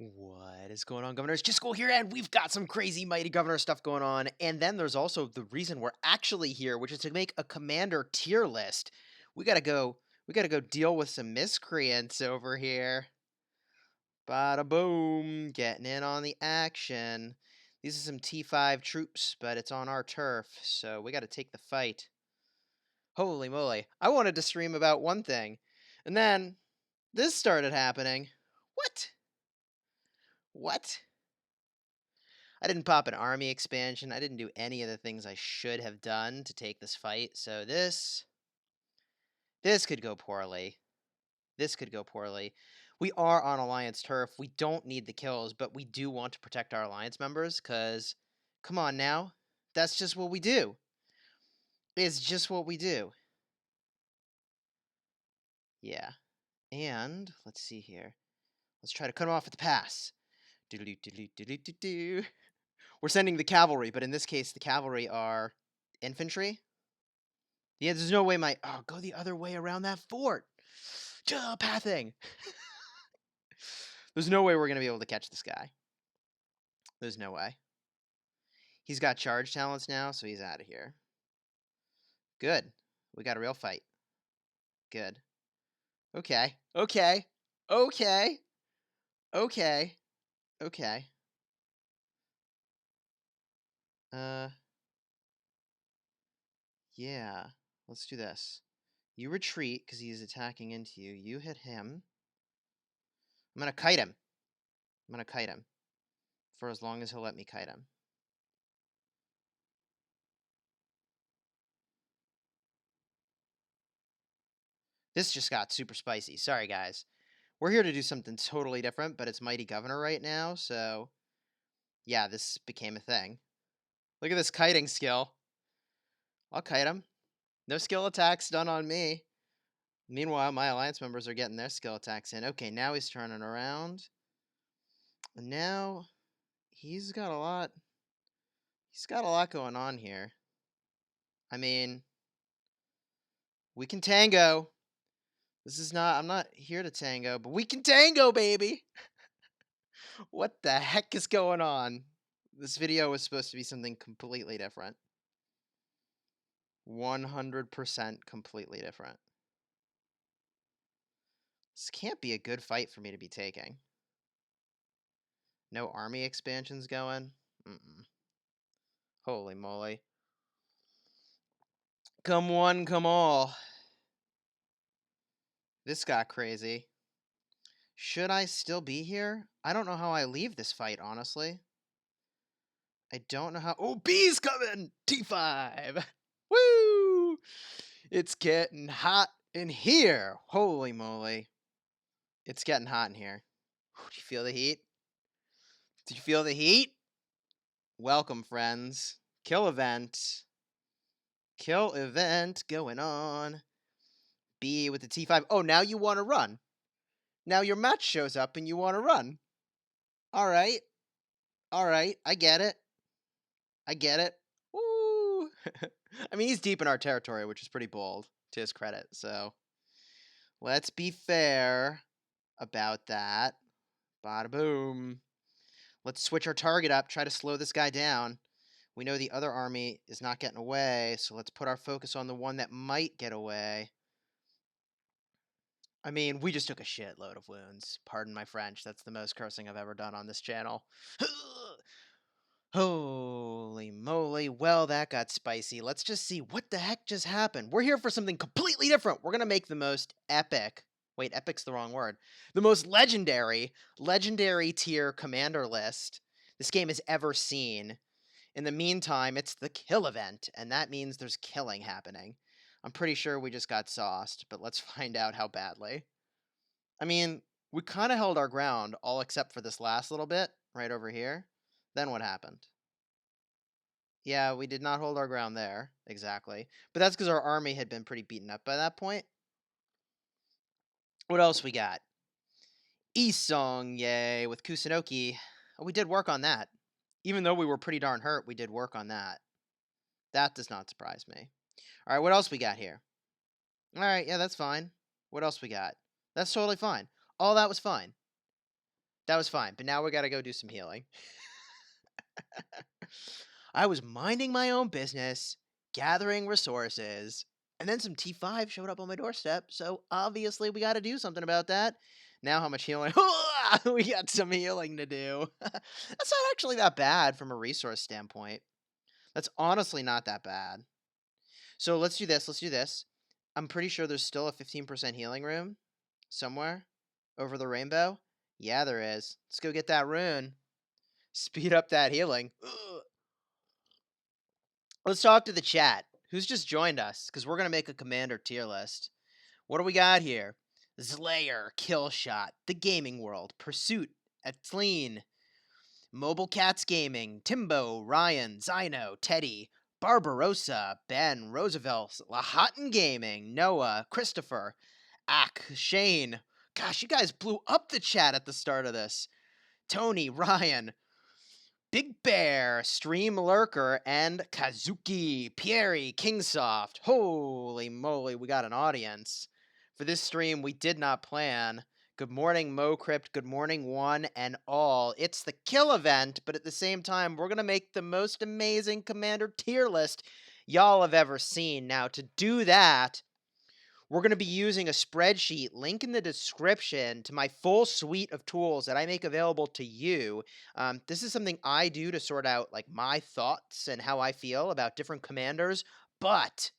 What is going on, governors? Chisgule here, and we've got some crazy mighty governor stuff going on. And then there's also the reason we're actually here, which is to make a commander tier list. We gotta go. We gotta go deal with some miscreants over here. Bada boom, getting in on the action. These are some T5 troops, but it's on our turf, so we gotta take the fight. Holy moly! I wanted to stream about one thing, and then this started happening. What? What? I didn't pop an army expansion. I didn't do any of the things I should have done to take this fight. So this could go poorly. This could go poorly. We are on Alliance turf. We don't need the kills, but we do want to protect our Alliance members because, come on now, that's just what we do. It's just what we do. Yeah. And let's see here. Let's try to cut them off at the pass. We're sending the cavalry, but in this case, the cavalry are infantry. Yeah, there's no way oh, go the other way around that fort. Pathing. There's no way we're going to be able to catch this guy. There's no way. He's got charge talents now, so he's out of here. Good. We got a real fight. Good. Okay. Okay. Okay. Okay. Okay. Yeah. Let's do this. You retreat because he's attacking into you. You hit him. I'm going to kite him. I'm going to kite him. For as long as he'll let me kite him. This just got super spicy. Sorry, guys. We're here to do something totally different, but it's Mighty Governor right now, so... Yeah, this became a thing. Look at this kiting skill. I'll kite him. No skill attacks done on me. Meanwhile, my alliance members are getting their skill attacks in. Okay, now he's turning around. And now he's got a lot. He's got a lot going on here. I mean, we can tango. This is not, I'm not here to tango, but we can tango, baby. What the heck is going on? This video was supposed to be something completely different. 100% completely different. This can't be a good fight for me to be taking. No army expansions going? Holy moly. Come one, come all. This got crazy. Should I still be here? I don't know how I leave this fight, honestly. I don't know how... Oh, B's coming! T5! Woo! It's getting hot in here. Holy moly. It's getting hot in here. Do you feel the heat? Do you feel the heat? Welcome, friends. Kill event. Kill event going on. B with the T5. Oh, now you want to run. Now your match shows up and you want to run. All right. All right. I get it. I get it. Woo! I mean, he's deep in our territory, which is pretty bold, to his credit. So, let's be fair about that. Bada boom. Let's switch our target up, try to slow this guy down. We know the other army is not getting away, so let's put our focus on the one that might get away. I mean, we just took a shitload of wounds. Pardon my French. That's the most cursing I've ever done on this channel. Holy moly. Well, that got spicy. Let's just see what the heck just happened. We're here for something completely different. We're going to make the most epic... Wait, epic's the wrong word. The most legendary tier commander list this game has ever seen. In the meantime, it's the kill event, and that means there's killing happening. I'm pretty sure we just got sauced, but let's find out how badly. I mean, we kind of held our ground, all except for this last little bit, right over here. Then what happened? Yeah, we did not hold our ground there, exactly. But that's because our army had been pretty beaten up by that point. What else we got? Isong, yay, with Kusunoki. Oh, we did work on that. Even though we were pretty darn hurt, we did work on that. That does not surprise me. All right, what else we got here? All right, yeah, that's fine. What else we got? That's totally fine. All that was fine. That was fine, but now we gotta go do some healing. I was minding my own business, gathering resources, and then some T5 showed up on my doorstep, so obviously we gotta do something about that. Now how much healing? We got some healing to do. That's not actually that bad from a resource standpoint. That's honestly not that bad. So let's do this. Let's do this. I'm pretty sure there's still a 15% healing room somewhere over the rainbow. Yeah, there is. Let's go get that rune. Speed up that healing. Ugh. Let's talk to the chat. Who's just joined us? Because we're going to make a commander tier list. What do we got here? Slayer, Killshot, The Gaming World, Pursuit, Atleen, Mobile Cats Gaming, Timbo, Ryan, Zyno, Teddy, Barbarossa, Ben, Roosevelt, Lahatan Gaming, Noah, Christopher, Ack, Shane. Gosh, you guys blew up the chat at the start of this. Tony, Ryan, Big Bear, Stream Lurker, and Kazuki, Pierre, Kingsoft. Holy moly, we got an audience. For this stream, we did not plan. Good morning, MoCrypt. Good morning, one and all. It's the kill event, but at the same time, we're going to make the most amazing commander tier list y'all have ever seen. Now, to do that, we're going to be using a spreadsheet, link in the description, to my full suite of tools that I make available to you. This is something I do to sort out like my thoughts and how I feel about different commanders, but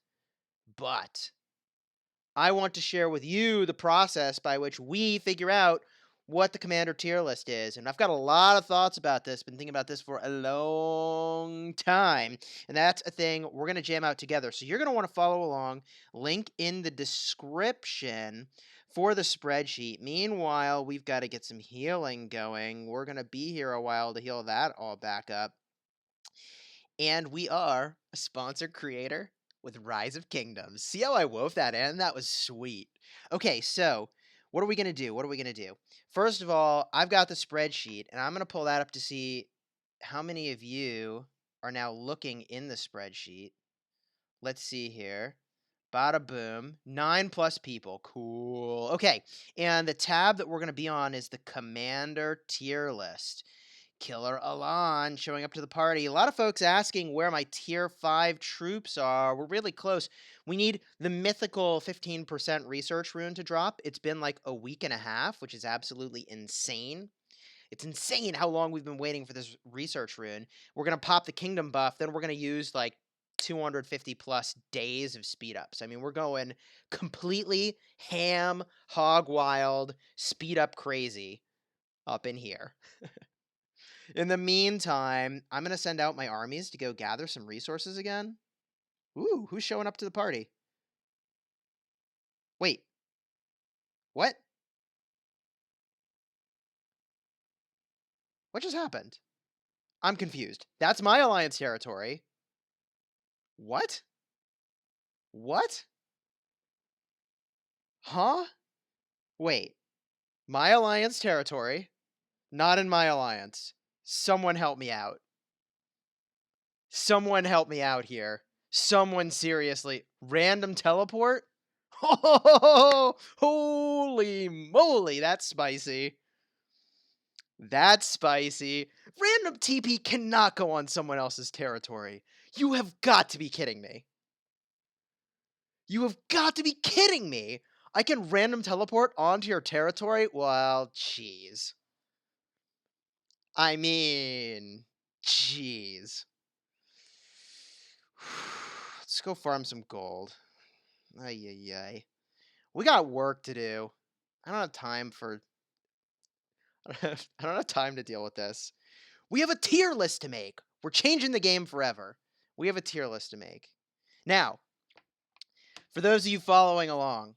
I want to share with you the process by which we figure out what the commander tier list is. And I've got a lot of thoughts about this, been thinking about this for a long time. And that's a thing we're going to jam out together. So you're going to want to follow along. Link in the description for the spreadsheet. Meanwhile, we've got to get some healing going. We're going to be here a while to heal that all back up. And we are a sponsored creator with Rise of Kingdoms. See how I wove that in? That was sweet. Okay, so what are we going to do? What are we going to do? First of all, I've got the spreadsheet, and I'm going to pull that up to see how many of you are now looking in the spreadsheet. Let's see here. Bada boom. 9+ people. Cool. Okay, and the tab that we're going to be on is the Commander tier list. Killer Alan showing up to the party. A lot of folks asking where my tier 5 troops are. We're really close. We need the mythical 15% research rune to drop. It's been like a week and a half, which is absolutely insane. It's insane how long we've been waiting for this research rune. We're going to pop the kingdom buff. Then we're going to use like 250 plus days of speed ups. I mean, we're going completely ham, hog wild, speed up crazy up in here. In the meantime, I'm going to send out my armies to go gather some resources again. Ooh, who's showing up to the party? Wait. What? What just happened? I'm confused. That's my alliance territory. What? What? Huh? Wait. My alliance territory? Not in my alliance. Someone help me out. Someone help me out here. Someone seriously. Random teleport? Oh, holy moly, that's spicy. That's spicy. Random TP cannot go on someone else's territory. You have got to be kidding me. You have got to be kidding me. I can random teleport onto your territory? Well, jeez. I mean, jeez. Let's go farm some gold. Ay, ay, ay. We got work to do. I don't have time for... I don't have time to deal with this. We have a tier list to make. We're changing the game forever. We have a tier list to make. Now, for those of you following along,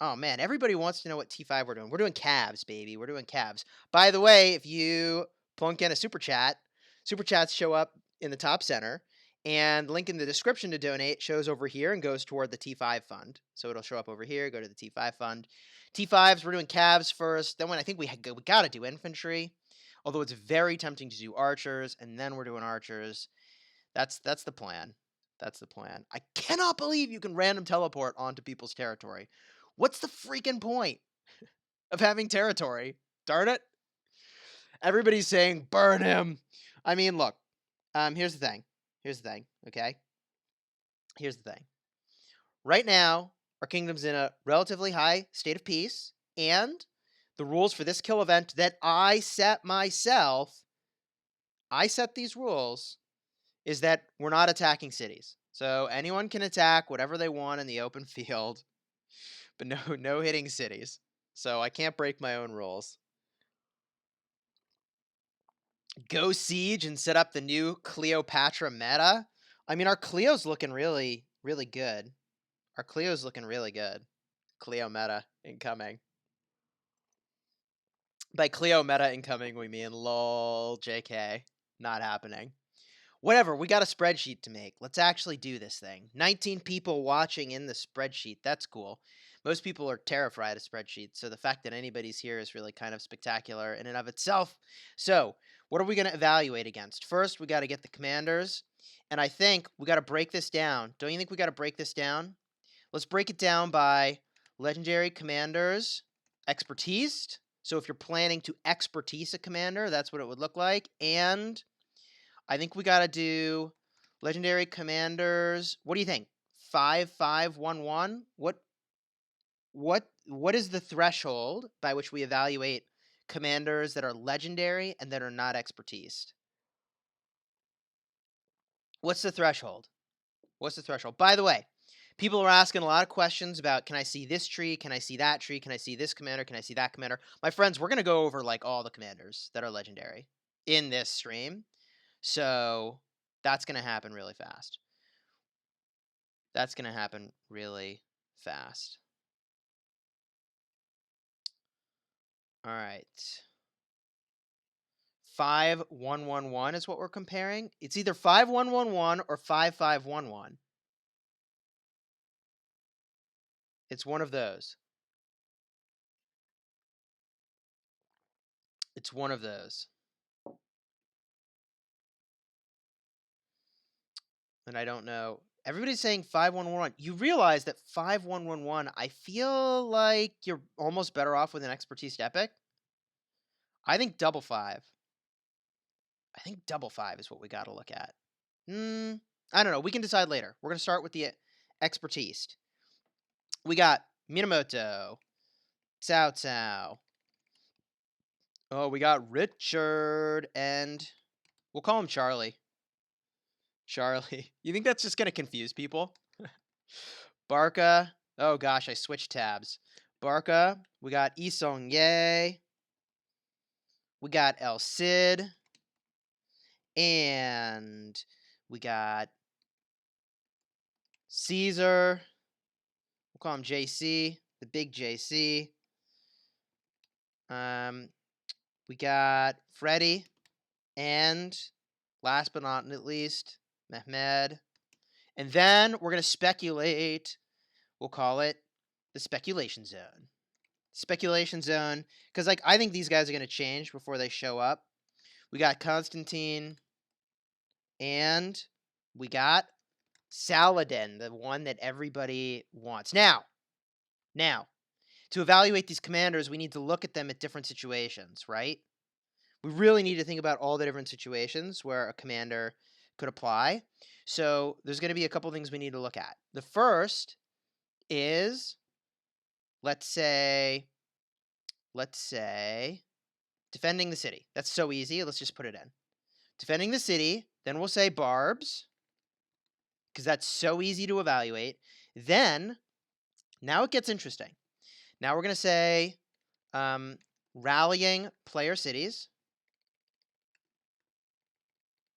oh man, everybody wants to know what T5 we're doing. We're doing calves, baby. We're doing calves. By the way, if you plunk in a super chats show up in the top center, and link in the description to donate shows over here and goes toward the T5 fund. So it'll show up over here, go to the T5 fund. T5s, we're doing calves first. Then when I think we got to do infantry, although it's very tempting to do archers, and then we're doing archers. That's the plan. That's the plan. I cannot believe you can random teleport onto people's territory. What's the freaking point of having territory? Darn it. Everybody's saying, burn him. I mean, look, here's the thing. Okay? Here's the thing. Right now, our kingdom's in a relatively high state of peace, and the rules for this kill event that I set myself, I set these rules, is that we're not attacking cities. So anyone can attack whatever they want in the open field, but no hitting cities. So I can't break my own rules. Go siege and set up the new Cleopatra meta. I mean, our Cleo's looking really, really good. Our Cleo's looking really good. Cleo meta incoming. By Cleo meta incoming, we mean lol, JK. Not happening. Whatever, we got a spreadsheet to make. Let's actually do this thing. 19 people watching in the spreadsheet. That's cool. Most people are terrified of spreadsheets, so the fact that anybody's here is really kind of spectacular in and of itself. So, what are we going to evaluate against? First, we got to get the commanders, and I think we got to break this down. Don't you think we got to break this down? Let's break it down by legendary commanders, expertise. So if you're planning to expertise a commander, that's what it would look like. And I think we got to do legendary commanders. What do you think? 5, 5, 1, 1? What is the threshold by which we evaluate commanders that are legendary and that are not expertise? What's the threshold? What's the threshold? By the way, people are asking a lot of questions about, can I see this tree? Can I see that tree? Can I see this commander? Can I see that commander? My friends, we're going to go over like all the commanders that are legendary in this stream. So that's going to happen really fast. That's going to happen really fast. All right. 5111 is what we're comparing. It's either 5111 or 5511. It's one of those. It's one of those. And I don't know. Everybody's saying 5111. You realize that 5111, I feel like you're almost better off with an expertise epic. I think double 5. I think double 5 is what we got to look at. I don't know. We can decide later. We're going to start with the expertise. We got Minamoto, Cao Cao. Oh, we got Richard, and we'll call him Charlie. Charlie. You think that's just going to confuse people? Barca. Oh, gosh, I switched tabs. Barca. We got Isong Ye. We got El Cid. And we got Caesar. We'll call him JC. The big JC. We got Freddy. And last but not least, Mehmed. And then we're going to speculate. We'll call it the speculation zone. Speculation zone. Because, like, I think these guys are going to change before they show up. We got Constantine. And we got Saladin, the one that everybody wants. Now, to evaluate these commanders, we need to look at them at different situations, right? We really need to think about all the different situations where a commander could apply. So there's going to be a couple things we need to look at. The first is, let's say, defending the city. That's so easy. Let's just put it in. Defending the city. Then we'll say barbs, because that's so easy to evaluate. Then, now it gets interesting. Now we're going to say rallying player cities.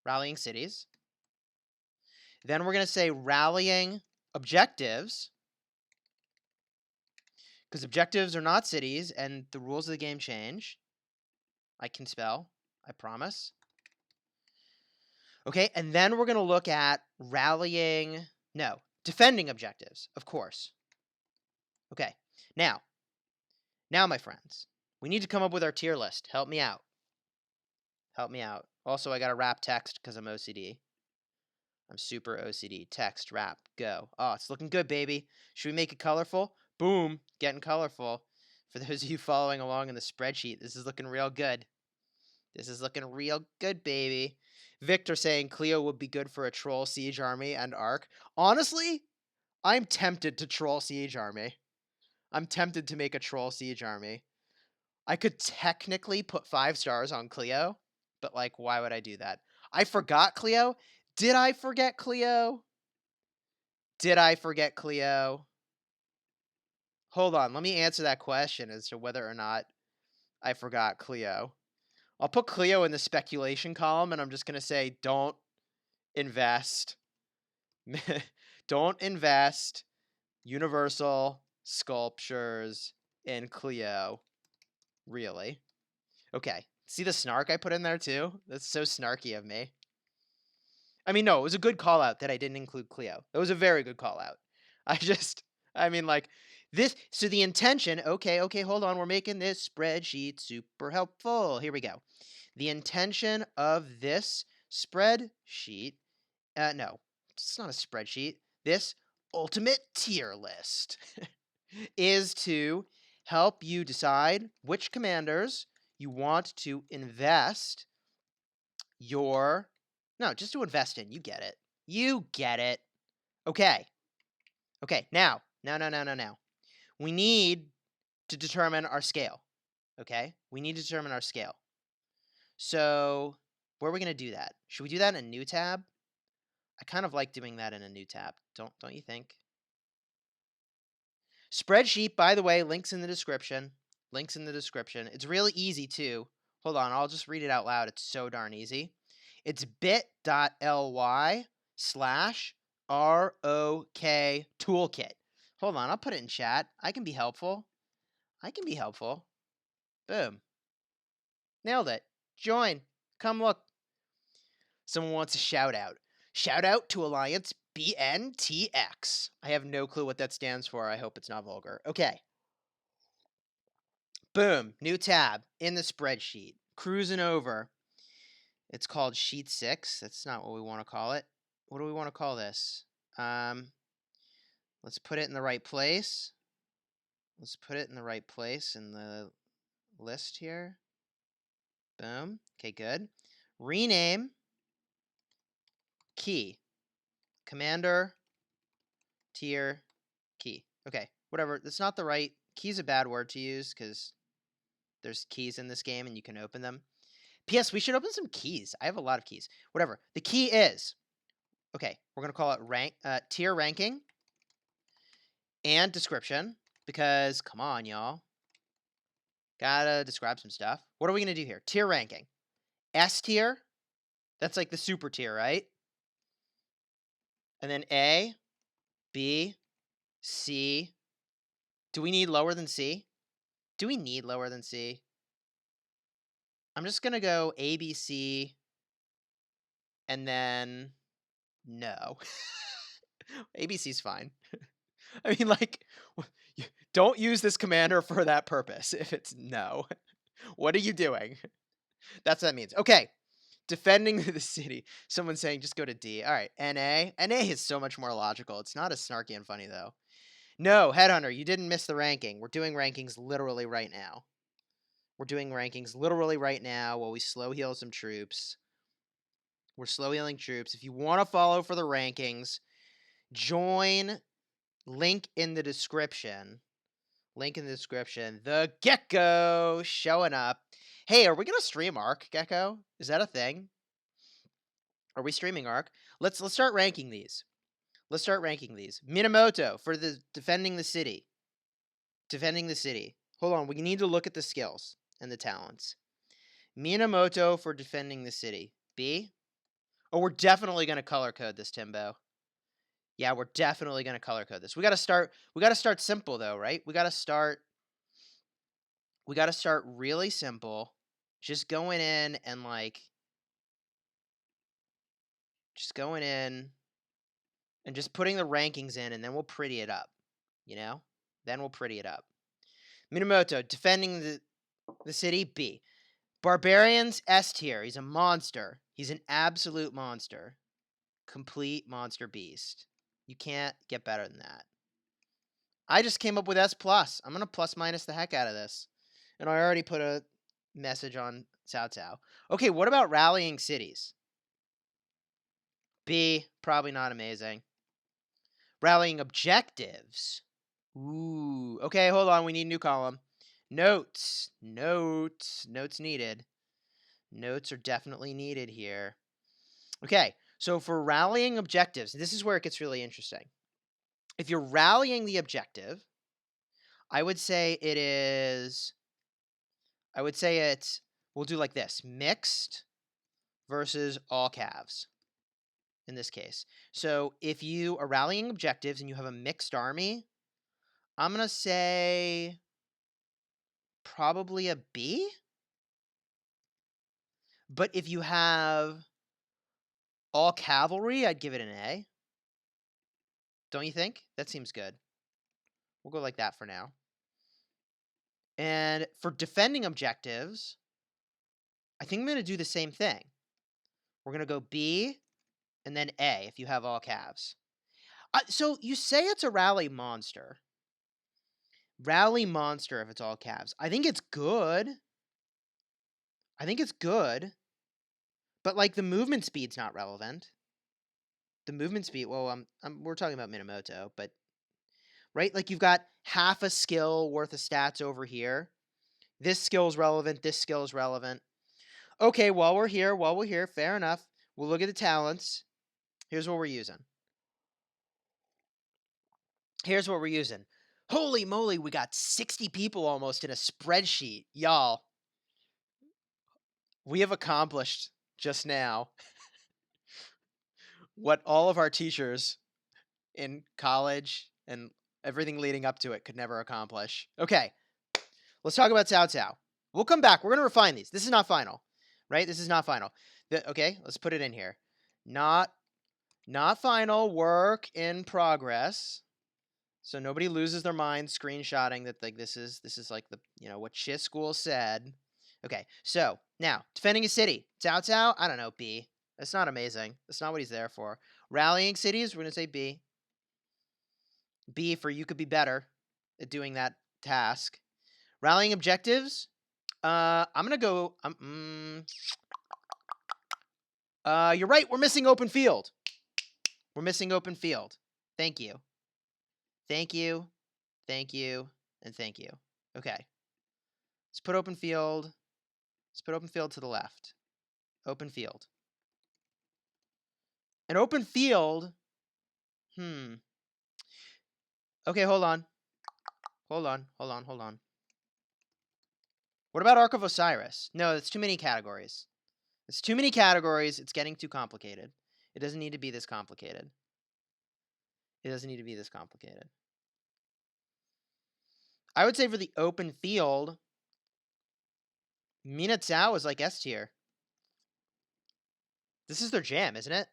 Rallying cities. Then we're going to say rallying objectives, because objectives are not cities, and the rules of the game change. I can spell, I promise. Okay, and then we're going to look at defending objectives, of course. Okay, now, my friends, we need to come up with our tier list. Help me out. Also, I got to wrap text because I'm OCD. I'm super OCD. Text, wrap, go. Oh, it's looking good, baby. Should we make it colorful? Boom, getting colorful. For those of you following along in the spreadsheet, this is looking real good. This is looking real good, baby. Victor saying Cleo would be good for a troll siege army and arc. Honestly, I'm tempted to troll siege army. I'm tempted to make a troll siege army. I could technically put 5 stars on Cleo, but like, why would I do that? I forgot Cleo. Did I forget Cleo? Did I forget Cleo? Hold on, let me answer that question as to whether or not I forgot Cleo. I'll put Cleo in the speculation column, and I'm just going to say, don't invest. Don't invest Universal Sculptures in Cleo. Really? Okay. See the snark I put in there, too? That's so snarky of me. I mean, no, it was a good call out that I didn't include Cleo. It was a very good call out. I mean, like, this, so the intention, okay, hold on, we're making this spreadsheet super helpful. Here we go. The intention of this spreadsheet, no, it's not a spreadsheet. This ultimate tier list is to help you decide which commanders you want to invest your, no, just to invest in. You get it. You get it. Okay. Okay, now. We need to determine our scale. Okay? We need to determine our scale. So, where are we going to do that? Should we do that in a new tab? I kind of like doing that in a new tab. Don't you think? Spreadsheet, by the way, links in the description. Links in the description. It's really easy, too. Hold on, I'll just read it out loud. It's so darn easy. It's bit.ly/ROK toolkit. Hold on, I'll put it in chat. I can be helpful. Boom. Nailed it. Join. Come look. Someone wants a shout out. Shout out to Alliance BNTX. I have no clue what that stands for. I hope it's not vulgar. Okay. Boom. New tab in the spreadsheet. Cruising over. It's called Sheet 6. That's not what we want to call it. What do we want to call this? Let's put it in the right place. Let's put it in the right place in the list here. Boom. Okay, good. Rename key. Commander tier key. Okay, whatever. That's not the right. Key's a bad word to use because there's keys in this game and you can open them. P.S. We should open some keys. I have a lot of keys. Whatever. The key is, okay, we're going to call it tier ranking and description because, come on, y'all. Gotta describe some stuff. What are we going to do here? Tier ranking. S tier. That's like the super tier, right? And then A, B, C. Do we need lower than C? Do we need lower than C? I'm just going to go A, B, C, and then no. ABC's fine. I mean, like, don't use this commander for that purpose if it's no. What are you doing? That's what that means. Okay. Defending the city. Someone's saying just go to D. All right. NA. NA is so much more logical. It's not as snarky and funny, though. No, Headhunter, you didn't miss the ranking. We're doing rankings literally right now. While we slow heal some troops. We're slow healing troops. If you want to follow for the rankings, join. Link in the description. The Gecko showing up. Hey, are we going to stream Arc, Gecko? Is that a thing? Are we streaming Arc? Let's start ranking these. Minamoto for the defending the city. Hold on, we need to look at the skills and the talents. Minamoto for defending the city. B? Oh, we're definitely going to color code this, Timbo. Yeah, we're definitely going to color code this. We got to start simple though, right? We got to start really simple. Just going in and just putting the rankings in, and then we'll pretty it up, Minamoto, defending the city, B. Barbarians, S tier. He's a monster. He's an absolute monster. Complete monster beast. You can't get better than that. I just came up with S+. I'm going to plus minus the heck out of this. And I already put a message on Cao Cao. Okay, what about rallying cities? B, probably not amazing. Rallying objectives. Ooh, okay, hold on. We need a new column. Notes. Notes. Notes needed. Notes are definitely needed here. Okay, so for rallying objectives, this is where it gets really interesting. If you're rallying the objective, I would say it's, we'll do like this, mixed versus all calves in this case. So if you are rallying objectives and you have a mixed army, I'm going to say probably a B. But if you have all cavalry, I'd give it an A. Don't you think? That seems good. We'll go like that for now. And for defending objectives, I think I'm going to do the same thing. We're going to go B and then A if you have all calves. So you say it's a rally monster. Rally monster if it's all calves. I think it's good. But like the movement speed's not relevant. The movement speed, well, we're talking about Minamoto, but right? Like you've got half a skill worth of stats over here. This skill is relevant. This skill is relevant. Okay, while we're here, fair enough. We'll look at the talents. Here's what we're using. Holy moly, we got 60 people almost in a spreadsheet. Y'all, we have accomplished just now what all of our teachers in college and everything leading up to it could never accomplish. Okay, let's talk about Cao Cao. We'll come back. We're going to refine these. This is not final, right? This is not final. Okay, let's put it in here. Not final, work in progress. So nobody loses their mind screenshotting that like this is like the what Chisgule said. Okay, so now defending a city. Cao Cao, I don't know, B. That's not amazing. That's not what he's there for. Rallying cities, we're gonna say B. B for you could be better at doing that task. Rallying objectives. I'm gonna go. You're right. We're missing open field. Thank you. Thank you, and thank you. Okay. Let's put open field. To the left. Open field. An open field. Okay, hold on. What about Ark of Osiris? No, it's too many categories. It's getting too complicated. It doesn't need to be this complicated. I would say for the open field, Mina Zhao is like S tier. This is their jam, isn't it?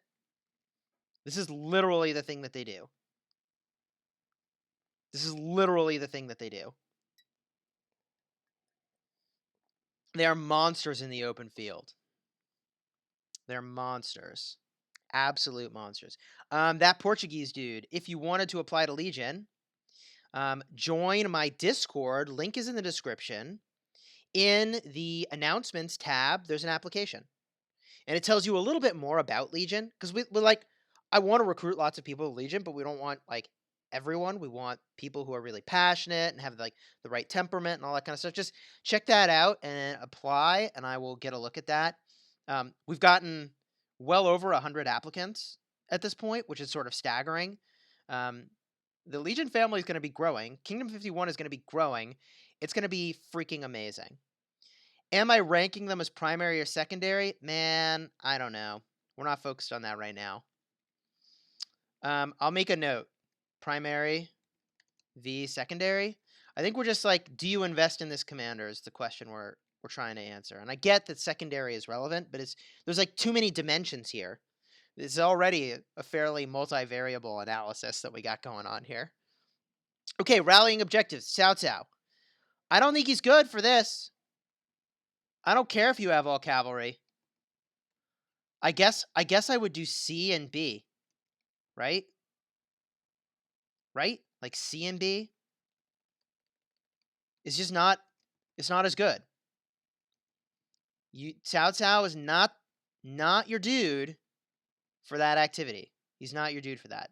This is literally the thing that they do. They are monsters in the open field. They're monsters. Absolute monsters. That Portuguese dude, if you wanted to apply to Legion, join my Discord. Link is in the description. In the announcements tab, there's an application. And it tells you a little bit more about Legion. Because we're like, I want to recruit lots of people to Legion, but we don't want like everyone. We want people who are really passionate and have like the right temperament and all that kind of stuff. Just check that out and apply, and I will get a look at that. We've gotten well over 100 applicants at this point, which is sort of staggering. The Legion family is going to be growing. Kingdom 51 is going to be growing. It's going to be freaking amazing. Am I ranking them as primary or secondary? Man, I don't know. We're not focused on that right now. I'll make a note. Primary v secondary. I think we're just like, do you invest in this commander is the question we're trying to answer. And I get that secondary is relevant, but there's like too many dimensions here. It's already a fairly multivariable analysis that we got going on here. Okay, rallying objectives. Cao Cao. I don't think he's good for this. I don't care if you have all cavalry. I guess I would do C and B. Right? Like C and B. It's not as good. Cao Cao is not your dude for that activity. He's not your dude for that.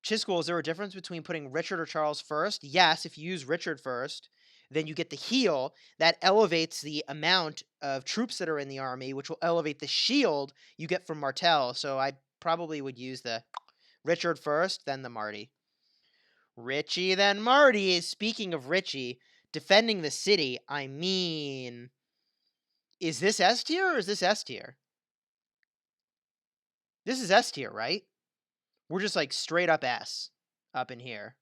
Chisgule, is there a difference between putting Richard or Charles first? Yes, if you use Richard first, then you get the heal. That elevates the amount of troops that are in the army, which will elevate the shield you get from Martel. So I probably would use the Richard first, then the Marty. Richie, then Marty. Speaking of Richie, defending the city, I mean, is this S tier or is this S tier? This is S tier, right? We're just like straight up S up in here.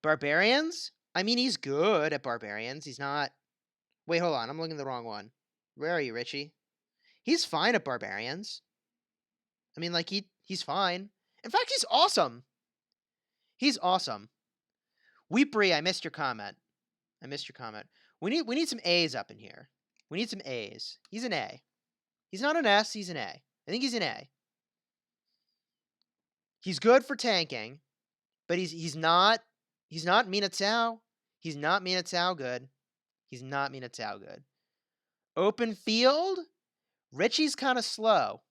Barbarians? I mean, he's good at barbarians. He's not... Wait, hold on. I'm looking at the wrong one. Where are you, Richie? He's fine at barbarians. I mean, like, he's fine. In fact, he's awesome. He's awesome. Weepree, I missed your comment. We need some A's up in here. We need some A's. He's an A. He's not an S, he's an A. I think he's an A. He's good for tanking, but he's not Mina Cao. He's not Mina Cao good. He's not Mina Cao good. Open field? Richie's kind of slow.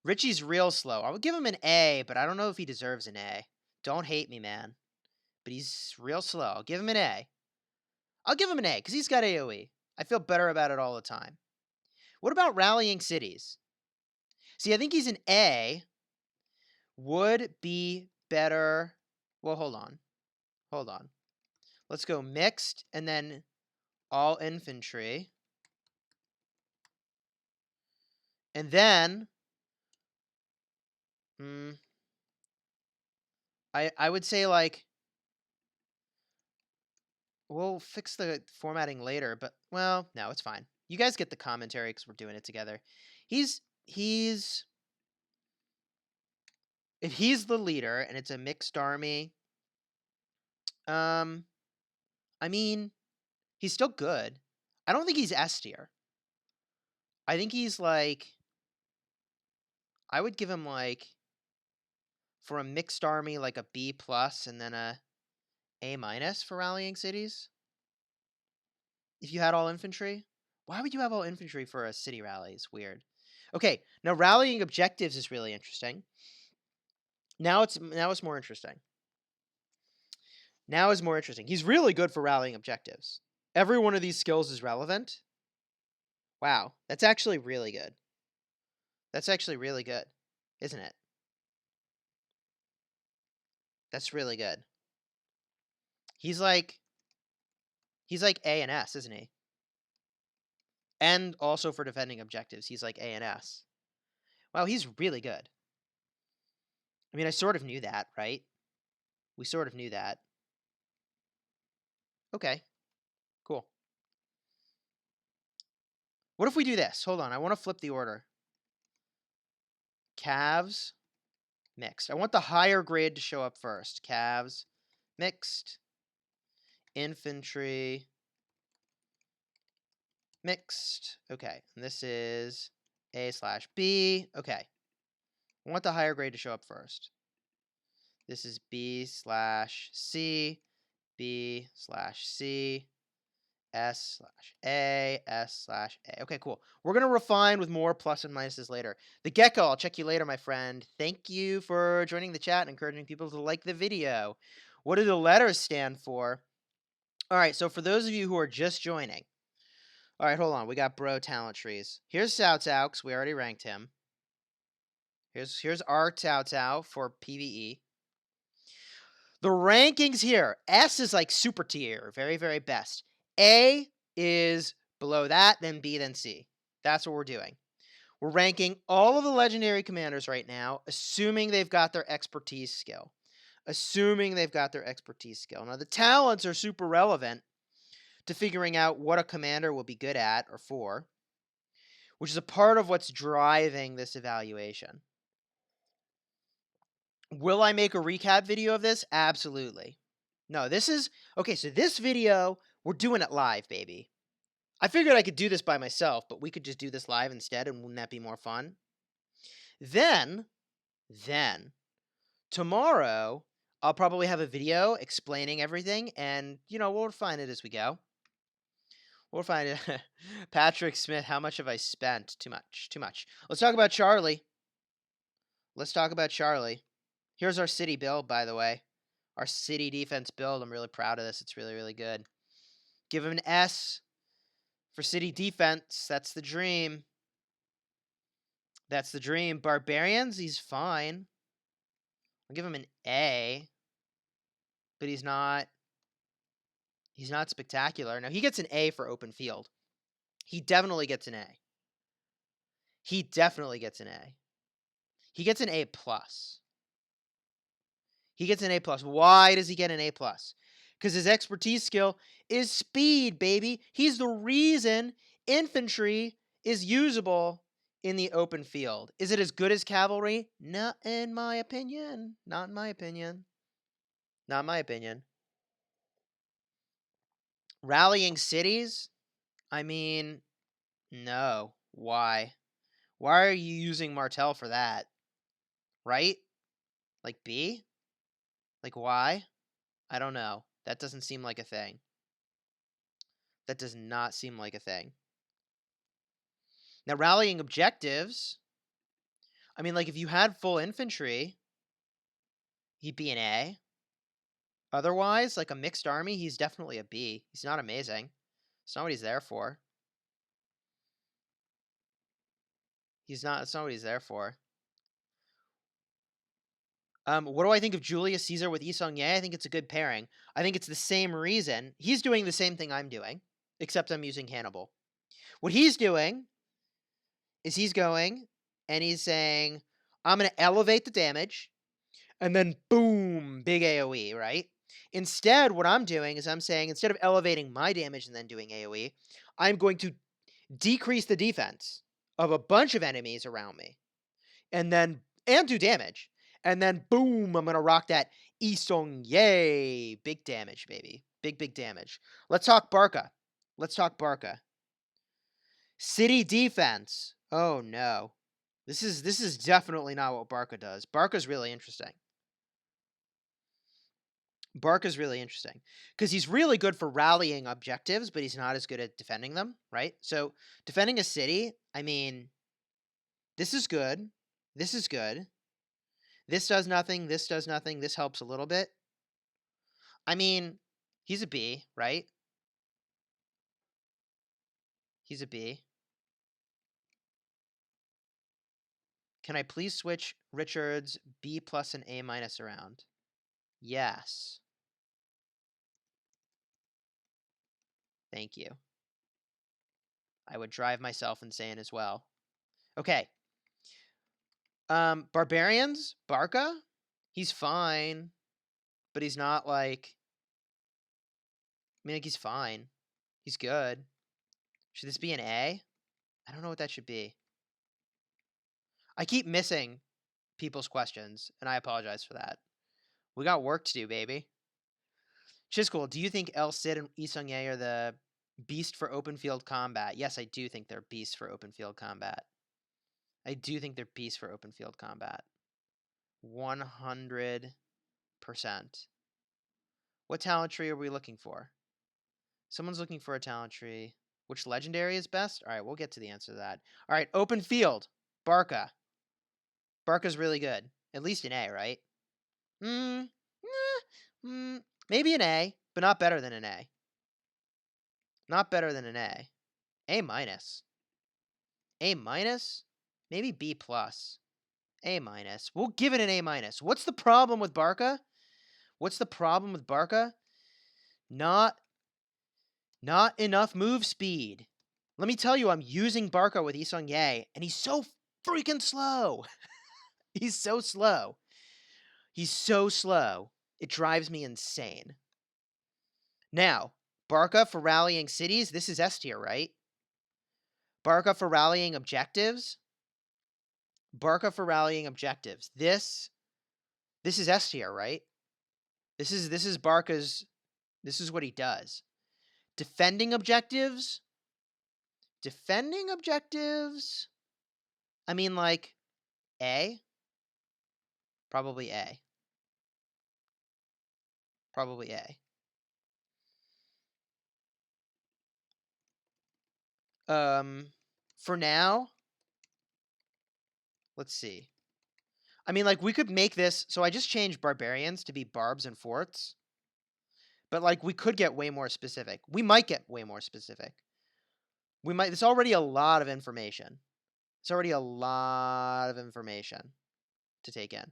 Richie's real slow. I would give him an A, but I don't know if he deserves an A. Don't hate me, man. But he's real slow. I'll give him an A. I'll give him an A, because he's got AoE. I feel better about it all the time. What about rallying cities? See, I think he's an A. Would be better... Well, hold on. Hold on. Let's go mixed, and then all infantry. And then... I would say, like... We'll fix the formatting later, but... Well, no, it's fine. You guys get the commentary, because we're doing it together. He's... If he's the leader, and it's a mixed army... I mean... He's still good. I don't think he's S tier. I think he's, like... I would give him, like... For a mixed army, like a B+, and then a A- for rallying cities. If you had all infantry. Why would you have all infantry for a city rally? It's weird. Okay, now rallying objectives is really interesting. Now it's more interesting. Now is more interesting. He's really good for rallying objectives. Every one of these skills is relevant. Wow, that's actually really good. That's actually really good, isn't it? That's really good. He's like A and S, isn't he? And also for defending objectives, he's like A and S. Wow, he's really good. I mean, I sort of knew that, right? We sort of knew that. Okay, cool. What if we do this? Hold on, I want to flip the order. Calves, mixed. I want the higher grade to show up first. Calves, mixed. Infantry, mixed. Okay, and this is A/B. Okay. I want the higher grade to show up first. This is B/C, B/C, S/A, S/A. Okay, cool. We're going to refine with more plus and minuses later. The Gecko, I'll check you later, my friend. Thank you for joining the chat and encouraging people to like the video. What do the letters stand for? All right, so for those of you who are just joining. All right, hold on. We got bro talent trees. Here's Cao Cao, because we already ranked him. Here's our Cao Cao for PvE. The rankings here. S is like super tier, very, very best. A is below that, then B, then C. That's what we're doing. We're ranking all of the legendary commanders right now, assuming they've got their expertise skill. Now, the talents are super relevant to figuring out what a commander will be good at or for, which is a part of what's driving this evaluation. Will I make a recap video of this? Absolutely. No, this is... Okay, so this video, we're doing it live, baby. I figured I could do this by myself, but we could just do this live instead, and wouldn't that be more fun? Then, tomorrow, I'll probably have a video explaining everything, and, we'll refine it as we go. We'll find it. Patrick Smith, how much have I spent? Too much. Too much. Let's talk about Charlie. Let's talk about Charlie. Here's our city build, by the way. Our city defense build. I'm really proud of this. It's really, really good. Give him an S for city defense. That's the dream. That's the dream. Barbarians, he's fine. I'll give him an A. But he's not spectacular. No, he gets an A for open field. He definitely gets an A. He definitely gets an A. He gets an A+. He gets an A+. Why does he get an A+? Because his expertise skill is speed, baby. He's the reason infantry is usable in the open field. Is it as good as cavalry? Not in my opinion. Not in my opinion. Not in my opinion. Rallying cities? I mean, no. Why? Why are you using Martel for that? Right? Like B? Like why? I don't know. That doesn't seem like a thing. That does not seem like a thing. Now, rallying objectives. I mean, like, if you had full infantry, he'd be an A. Otherwise, like a mixed army, he's definitely a B. He's not amazing. It's not what he's there for. It's not what he's there for. What do I think of Julius Caesar with Yi Seong-Ye? I think it's a good pairing. I think it's the same reason. He's doing the same thing I'm doing, except I'm using Hannibal. What he's doing is he's going and he's saying, I'm going to elevate the damage, and then boom, big AoE, right? Instead, what I'm doing is I'm saying, instead of elevating my damage and then doing AoE, I'm going to decrease the defense of a bunch of enemies around me, and do damage. And then boom, I'm going to rock that Yi Seong-Ye. Big damage, baby. Big, big damage. Let's talk Barca. City defense. Oh no. This is definitely not what Barca does. Barca's really interesting. Because he's really good for rallying objectives, but he's not as good at defending them, right? So defending a city, I mean, this is good. This is good. This does nothing. This does nothing. This helps a little bit. I mean, he's a B, right? He's a B. Can I please switch Richard's B+ and A- around? Yes. Thank you. I would drive myself insane as well. Okay. Barbarians? Barca? He's fine. But he's not like... I mean, like, he's fine. He's good. Should this be an A? I don't know what that should be. I keep missing people's questions, and I apologize for that. We got work to do, baby. Chisgule, do you think El Cid and Yi Seong-Ye are the beast for open field combat? Yes, I do think they're beasts for open field combat. 100%. What talent tree are we looking for? Someone's looking for a talent tree. Which legendary is best? All right, we'll get to the answer to that. All right, open field. Barca. Barca's really good. At least an A, right? Maybe an A, but not better than an A. Not better than an A. A-. A-? Maybe B+. A-. We'll give it an A-. What's the problem with Barca? Not enough move speed. Let me tell you, I'm using Barca with Yi Seong-Ye, and he's so freaking slow. He's so slow. It drives me insane. Now, Barca for rallying cities. This is S tier, right? Barca for rallying objectives. This is S tier, right? This is Barca's. This is what he does. Defending objectives. I mean, like, A. Probably A. For now, let's see. I mean, like, we could make this. So I just changed barbarians to be barbs and forts. But, like, we could get way more specific. We might get way more specific. We might. There's already a lot of information. It's already a lot of information to take in.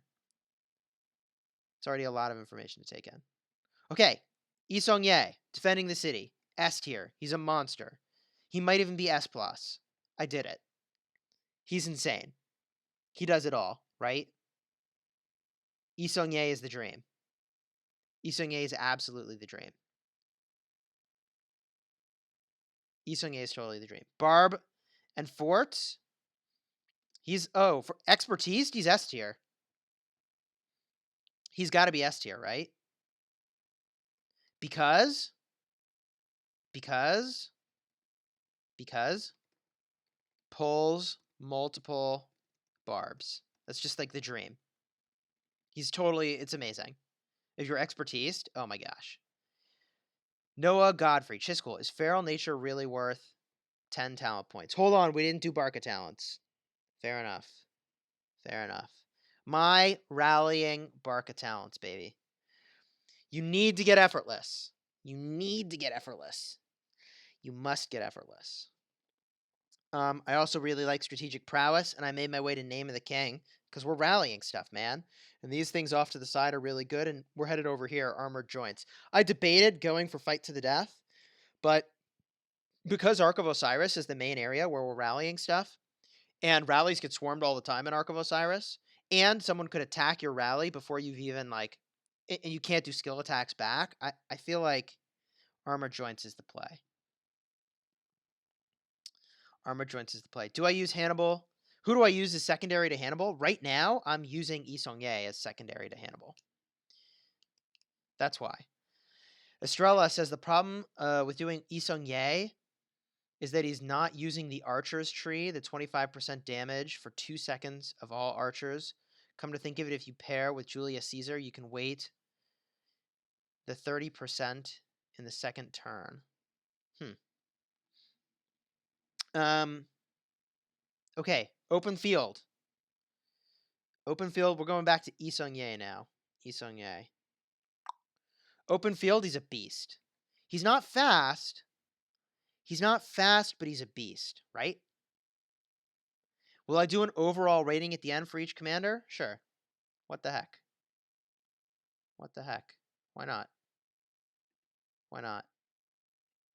It's already a lot of information to take in. Okay. Yi Song-ye, defending the city. S tier. He's a monster. He might even be S+. I did it. He's insane. He does it all, right? Yi Song-ye is the dream. Yi Song-ye is absolutely the dream. Yi Song-ye is totally the dream. Barb and Forts. He's, for expertise, he's S tier. He's got to be S tier, right? Because pulls multiple barbs. That's just like the dream. He's totally, it's amazing. If you're expertise, oh my gosh. Noah Godfrey, Chisgule, is feral nature really worth 10 talent points? Hold on, we didn't do Barca talents. Fair enough. Fair enough. My rallying Barca talents, baby. You need to get effortless. You need to get effortless. You must get effortless. I also really like strategic prowess, and I made my way to Name of the King, because we're rallying stuff, man. And these things off to the side are really good, and we're headed over here, Armored Joints. I debated going for Fight to the Death, but because Ark of Osiris is the main area where we're rallying stuff, and rallies get swarmed all the time in Ark of Osiris, and someone could attack your rally before you've even, like, and you can't do skill attacks back, I feel like Armored Joints is the play. Armored Joints is the play. Do I use Hannibal? Who do I use as secondary to Hannibal? Right now, I'm using Yi Song-ye as secondary to Hannibal. That's why. Estrella says the problem with doing Yi Song-ye is that he's not using the archer's tree, the 25% damage for 2 seconds of all archers. Come to think of it, if you pair with Julius Caesar, you can wait the 30% in the second turn. Okay, open field. Open field, we're going back to Yi Song-ye now. Yi Song-ye. Open field, he's a beast. He's not fast. He's not fast, but he's a beast, right? Will I do an overall rating at the end for each commander? Sure. What the heck? What the heck? Why not? Why not?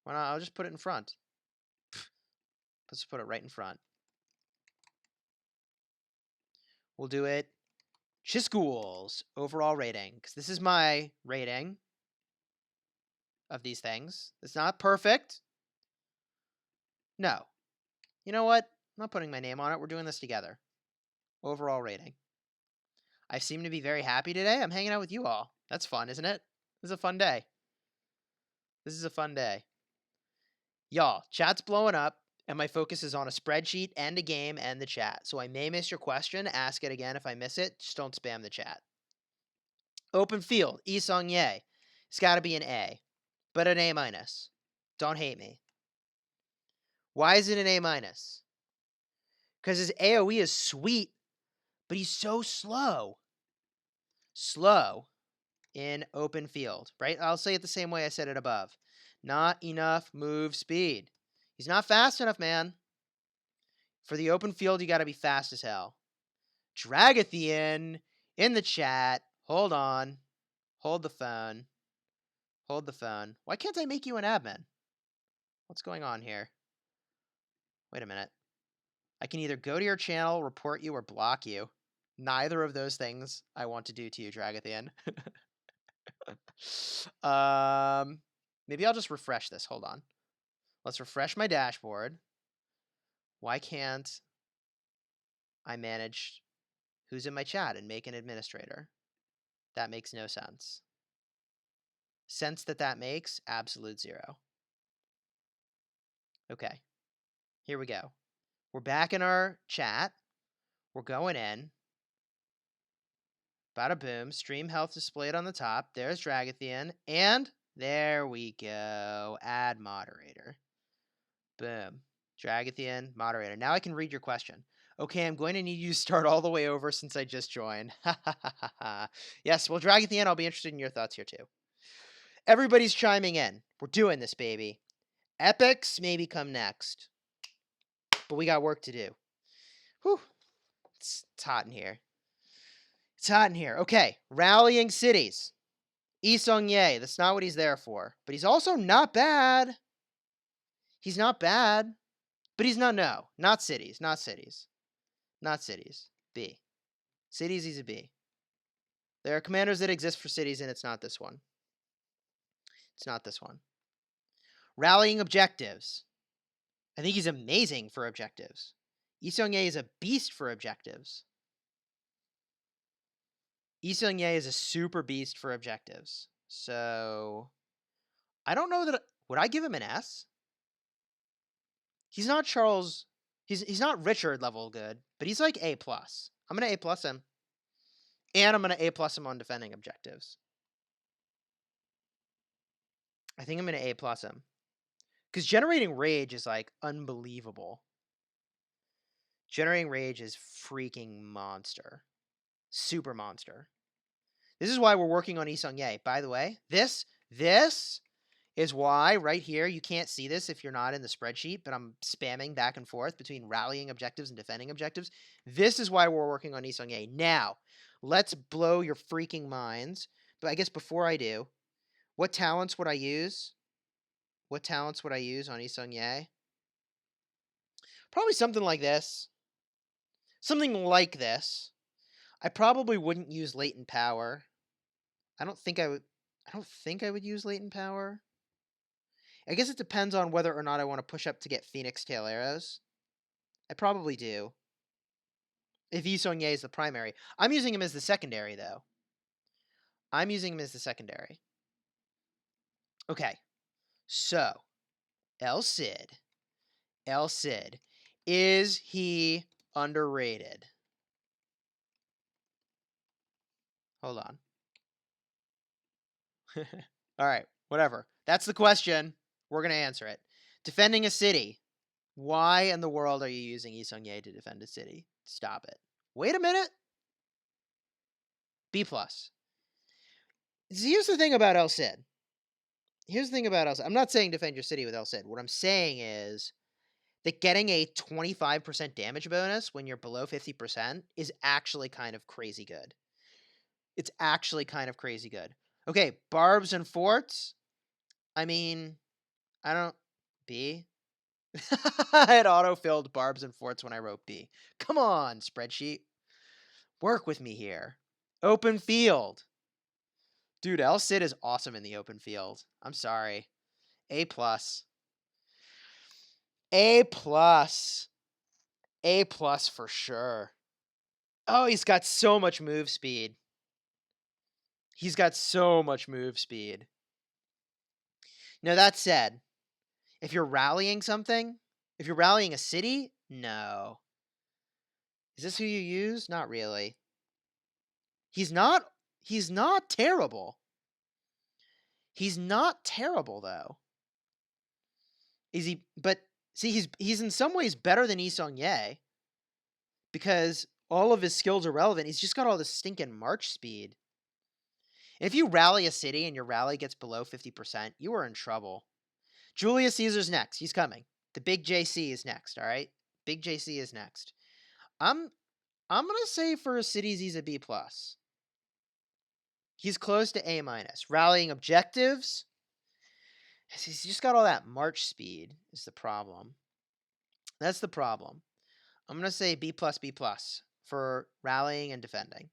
Why not? I'll just put it in front. Let's put it right in front. We'll do it Chisgule's overall rating, because this is my rating of these things. It's not perfect. No. You know what? I'm not putting my name on it. We're doing this together. Overall rating. I seem to be very happy today. I'm hanging out with you all. That's fun, isn't it? This is a fun day. This is a fun day. Y'all, chat's blowing up, and my focus is on a spreadsheet and a game and the chat. So I may miss your question. Ask it again if I miss it. Just don't spam the chat. Open field, Yi Song-ye. It's got to be an A, but an A-. Don't hate me. Why is it an A-? Because his AoE is sweet, but he's so slow. Slow in open field, right? I'll say it the same way I said it above. Not enough move speed. He's not fast enough, man. For the open field, you got to be fast as hell. Dragathian in the chat. Hold on. Hold the phone. Hold the phone. Why can't I make you an admin? What's going on here? Wait a minute. I can either go to your channel, report you, or block you. Neither of those things I want to do to you, Dragathian. Maybe I'll just refresh this. Hold on. Let's refresh my dashboard. Why can't I manage who's in my chat and make an administrator? That makes no sense. Sense that makes absolute zero. Okay. Here we go. We're back in our chat. We're going in. Bada boom. Stream health displayed on the top. There's Dragathian. And there we go. Add moderator. Boom. Dragathian, moderator. Now I can read your question. Okay, I'm going to need you to start all the way over since I just joined. Yes, well, Dragathian, I'll be interested in your thoughts here too. Everybody's chiming in. We're doing this, baby. Epics maybe come next. But we got work to do. Whew. It's hot in here. It's hot in here. Okay, rallying cities. Yi Sung-ye, that's not what he's there for. But he's also not bad. He's not bad. But he's not, no. Not cities. Not cities. Not cities. B. Cities, he's a B. There are commanders that exist for cities, and it's not this one. It's not this one. Rallying objectives. I think he's amazing for objectives. Yi Sung-ye is a beast for objectives. Yi Sung-ye is a super beast for objectives. So, I don't know that... Would I give him an S? He's not Charles... He's not Richard level good, but he's like A+. I'm going to A+ him. And I'm going to A+ him on defending objectives. I think I'm going to A+ him. Because generating rage is, like, unbelievable. Generating rage is freaking monster. Super monster. This is why we're working on Yi Sung-ye. By the way, this is why, right here, you can't see this if you're not in the spreadsheet, but I'm spamming back and forth between rallying objectives and defending objectives. This is why we're working on Yi Sung-ye. Now, let's blow your freaking minds. But I guess before I do, what talents would I use? What talents would I use on Yi Sung-ye? Probably something like this. Something like this. I probably wouldn't use latent power. I don't think I would use latent power. I guess it depends on whether or not I want to push up to get Phoenix Tail arrows. I probably do. If Yi Sung-ye is the primary. I'm using him as the secondary, though. I'm using him as the secondary. Okay. So, El Cid. El Cid. Is he underrated? Hold on. All right. Whatever. That's the question. We're going to answer it. Defending a city. Why in the world are you using Yi Sung-ye to defend a city? Stop it. Wait a minute. B+. Here's the thing about El Cid. I'm not saying defend your city with El Cid. What I'm saying is that getting a 25% damage bonus when you're below 50% is actually kind of crazy good. It's actually kind of crazy good. Okay, Barbs and Forts. I mean, I don't... B? I had auto-filled Barbs and Forts when I wrote B. Come on, spreadsheet. Work with me here. Open field. Dude, El Cid is awesome in the open field. I'm sorry. A+. A+. A+ for sure. Oh, he's got so much move speed. He's got so much move speed. Now, that said, if you're rallying something, if you're rallying a city, no. Is this who you use? Not really. He's not terrible. He's not terrible, though. Is he? But see, he's in some ways better than Yi Sung-ye because all of his skills are relevant. He's just got all this stinking march speed. If you rally a city and your rally gets below 50%, you are in trouble. Julius Caesar's next. He's coming. The big JC is next, all right? Big JC is next. I'm going to say for cities, he's a B+. He's close to A-. Rallying objectives. He's just got all that march speed is the problem. That's the problem. I'm going to say B+, B+ for rallying and defending.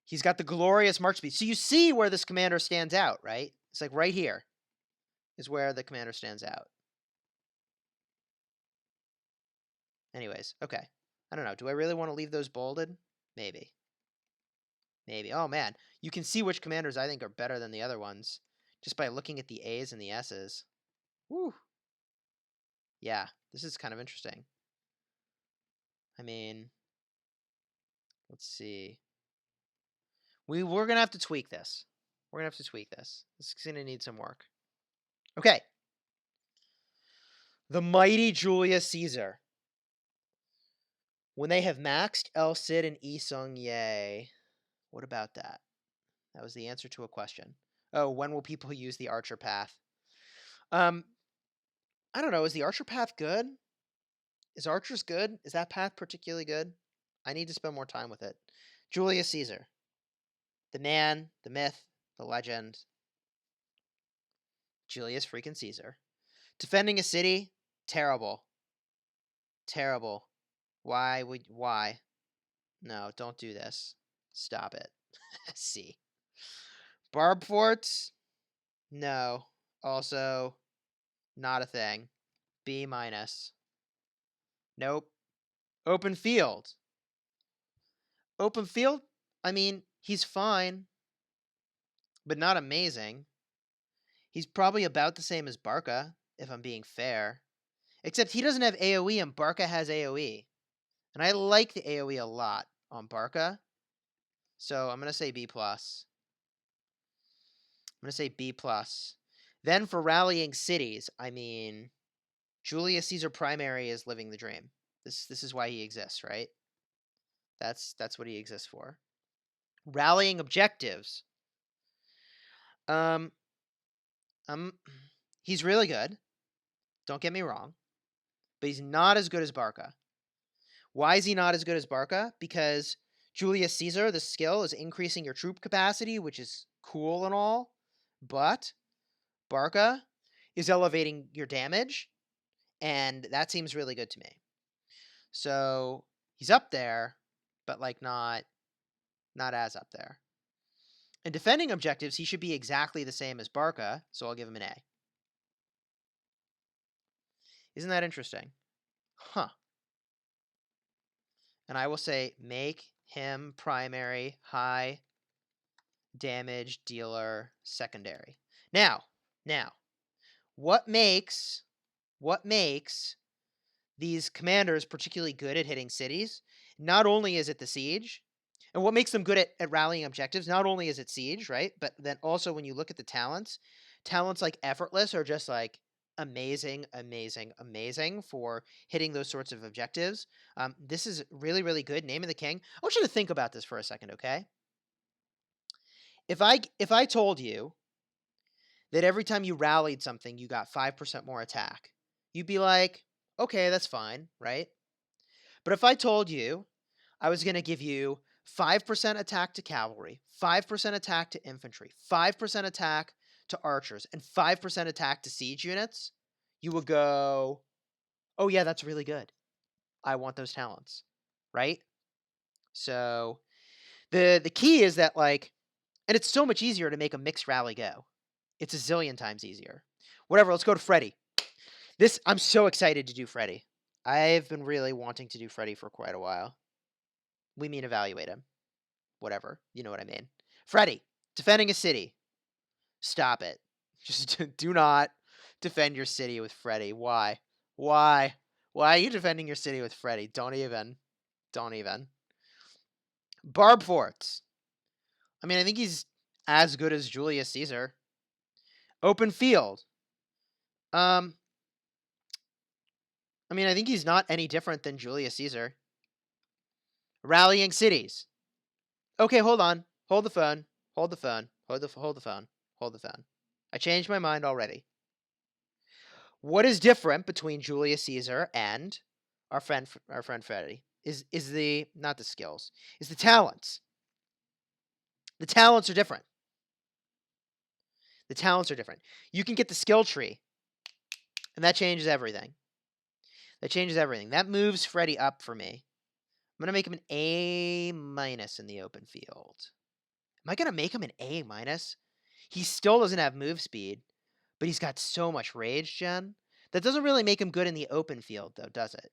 He's got the glorious march speed. So you see where this commander stands out, right? It's like right here is where the commander stands out. Anyways, okay. I don't know. Do I really want to leave those bolded? Maybe. Maybe. Oh, man. You can see which commanders I think are better than the other ones just by looking at the A's and the S's. Woo. Yeah, this is kind of interesting. I mean, let's see. We're going to have to tweak this. We're going to have to tweak this. This is going to need some work. Okay. The mighty Julius Caesar. When they have maxed El Cid and Yi Sung Ye. What about that? That was the answer to a question. Oh, when will people use the archer path? I don't know. Is the archer path good? Is archers good? Is that path particularly good? I need to spend more time with it. Julius Caesar. The man, the myth, the legend. Julius freaking Caesar. Defending a city? Terrible. Terrible. Why? No, don't do this. Stop it. C. Barb forts? No. Also, not a thing. B minus. Nope. Open field. Open field? I mean, he's fine, but not amazing. He's probably about the same as Barca, if I'm being fair. Except he doesn't have AoE and Barca has AoE. And I like the AoE a lot on Barca. So I'm going to say B+. I'm going to say B+. Then for rallying cities, I mean, Julius Caesar primary is living the dream. This is why he exists, right? That's what he exists for. Rallying objectives. He's really good. Don't get me wrong. But he's not as good as Barca. Why is he not as good as Barca? Because Julius Caesar, the skill, is increasing your troop capacity, which is cool and all. But Barca is elevating your damage, and that seems really good to me. So he's up there, but like not as up there. In defending objectives, he should be exactly the same as Barca, so I'll give him an A. Isn't that interesting? Huh. And I will say make him primary, high damage dealer, secondary. Now, what makes these commanders particularly good at hitting cities? Not only is it the siege, and what makes them good at rallying objectives, not only is it siege, right? But then also when you look at the talents like effortless are just like amazing for hitting those sorts of objectives. This is really, really good. Name of the king. I want you to think about this for a second, okay? If I told you that every time you rallied something, you got 5% more attack, you'd be like, okay, that's fine, right? But if I told you I was going to give you 5% attack to cavalry, 5% attack to infantry, 5% attack to archers, and 5% attack to siege units, you would go, oh yeah, that's really good. I want those talents, right? So the key is that, like, and it's so much easier to make a mixed rally go. It's a zillion times easier. Whatever, let's go to Freddy. I'm so excited to do Freddy. I've been really wanting to do Freddy for quite a while. We mean evaluate him. Whatever, you know what I mean. Freddy, defending a city. Stop it. Just do not defend your city with Freddy. Why? Why are you defending your city with Freddy? Don't even. Barb forts. I mean, I think he's as good as Julius Caesar. Open field. I mean, I think he's not any different than Julius Caesar. Rallying cities. Okay, hold on. Hold the phone. I changed my mind already. What is different between Julius Caesar and our friend Freddy? Is the not the skills. Is the talents. The talents are different. You can get the skill tree, and that changes everything. That moves Freddy up for me. I'm gonna make him an A- in the open field. Am I gonna make him an A-? He still doesn't have move speed, but he's got so much rage gen. That doesn't really make him good in the open field, though, does it?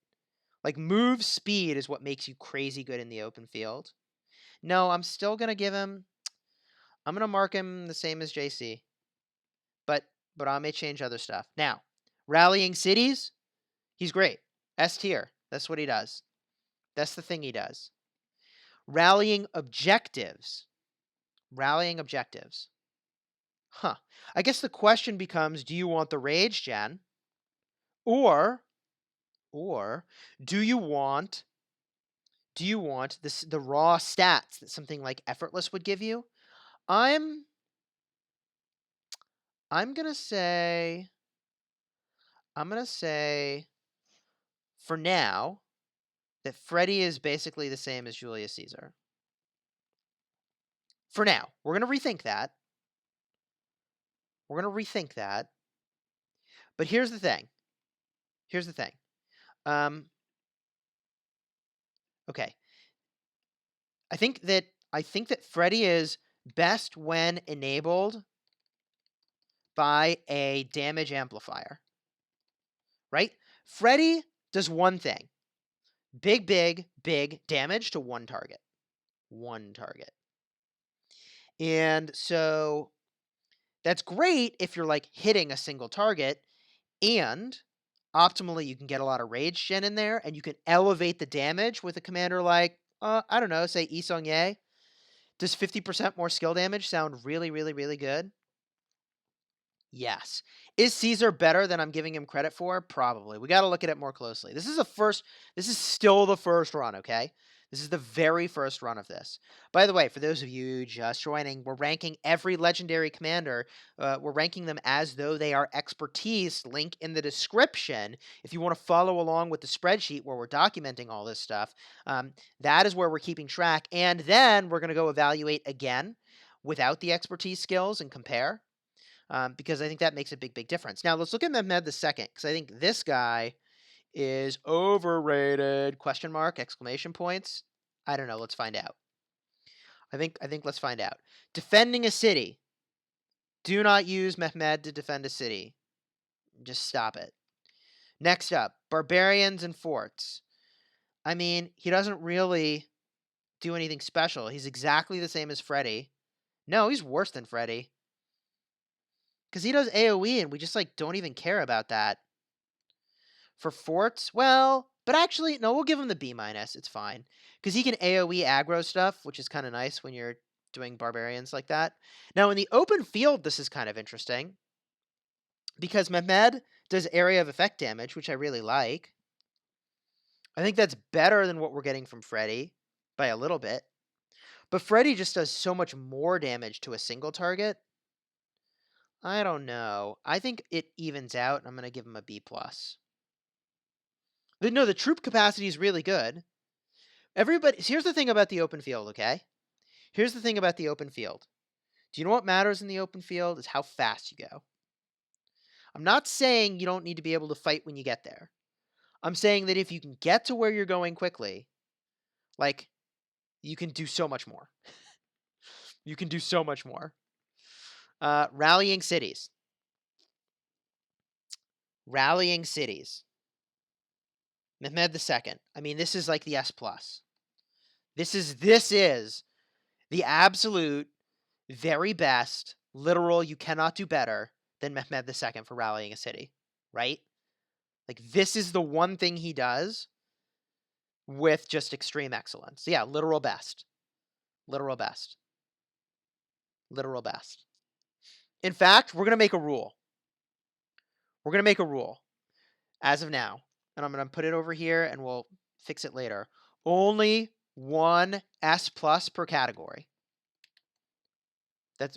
Like, move speed is what makes you crazy good in the open field. No, I'm still gonna give him. I'm gonna mark him the same as JC. But I may change other stuff. Now, rallying cities, he's great. S tier. That's what he does. That's the thing he does. Rallying objectives. Huh. I guess the question becomes, do you want the rage gen? Or do you want the raw stats that something like effortless would give you? I'm gonna say for now that Freddy is basically the same as Julius Caesar. For now, we're gonna rethink that. But here's the thing. Okay. I think that Freddy is best when enabled by a damage amplifier. Right? Freddy does one thing. Big damage to one target. And so that's great if you're like hitting a single target, and optimally you can get a lot of rage gen in there, and you can elevate the damage with a commander like, I don't know, say Yi Seong-Ye. Does 50% more skill damage sound really, really, really good? Yes. Is Caesar better than I'm giving him credit for? Probably. We got to look at it more closely. This is still the first run, okay? This is the very first run of this. By the way, for those of you just joining, we're ranking every legendary commander. We're ranking them as though they are expertise. Link in the description if you want to follow along with the spreadsheet where we're documenting all this stuff. That is where we're keeping track. And then we're going to go evaluate again without the expertise skills and compare. Because I think that makes a big difference. Now, let's look at Mehmed II, because I think this guy is overrated, question mark, exclamation points. I don't know. Let's find out. I think let's find out. Defending a city. Do not use Mehmed to defend a city. Just stop it. Next up, Barbarians and Forts. I mean, he doesn't really do anything special. He's exactly the same as Freddy. No, he's worse than Freddy. Because he does AoE, and we just, like, don't even care about that. For Forts, well, but actually, no, we'll give him the B-. It's fine. Because he can AoE aggro stuff, which is kind of nice when you're doing barbarians like that. Now, in the open field, this is kind of interesting. Because Mehmed does area of effect damage, which I really like. I think that's better than what we're getting from Freddy by a little bit. But Freddy just does so much more damage to a single target. I don't know. I think it evens out, and I'm going to give him a B+. No, the troop capacity is really good. Here's the thing about the open field, okay? Here's the thing about the open field. Do you know what matters in the open field? Is how fast you go. I'm not saying you don't need to be able to fight when you get there. I'm saying that if you can get to where you're going quickly, like, you can do so much more. You can do so much more. Rallying cities. Rallying cities. Mehmed II. I mean, this is like the S+. This is the absolute very best, literal, you cannot do better than Mehmed II for rallying a city, right? Like, this is the one thing he does with just extreme excellence. Yeah, literal best. Literal best. Literal best. In fact, we're going to make a rule. We're going to make a rule as of now. And I'm going to put it over here and we'll fix it later. Only one S+ per category.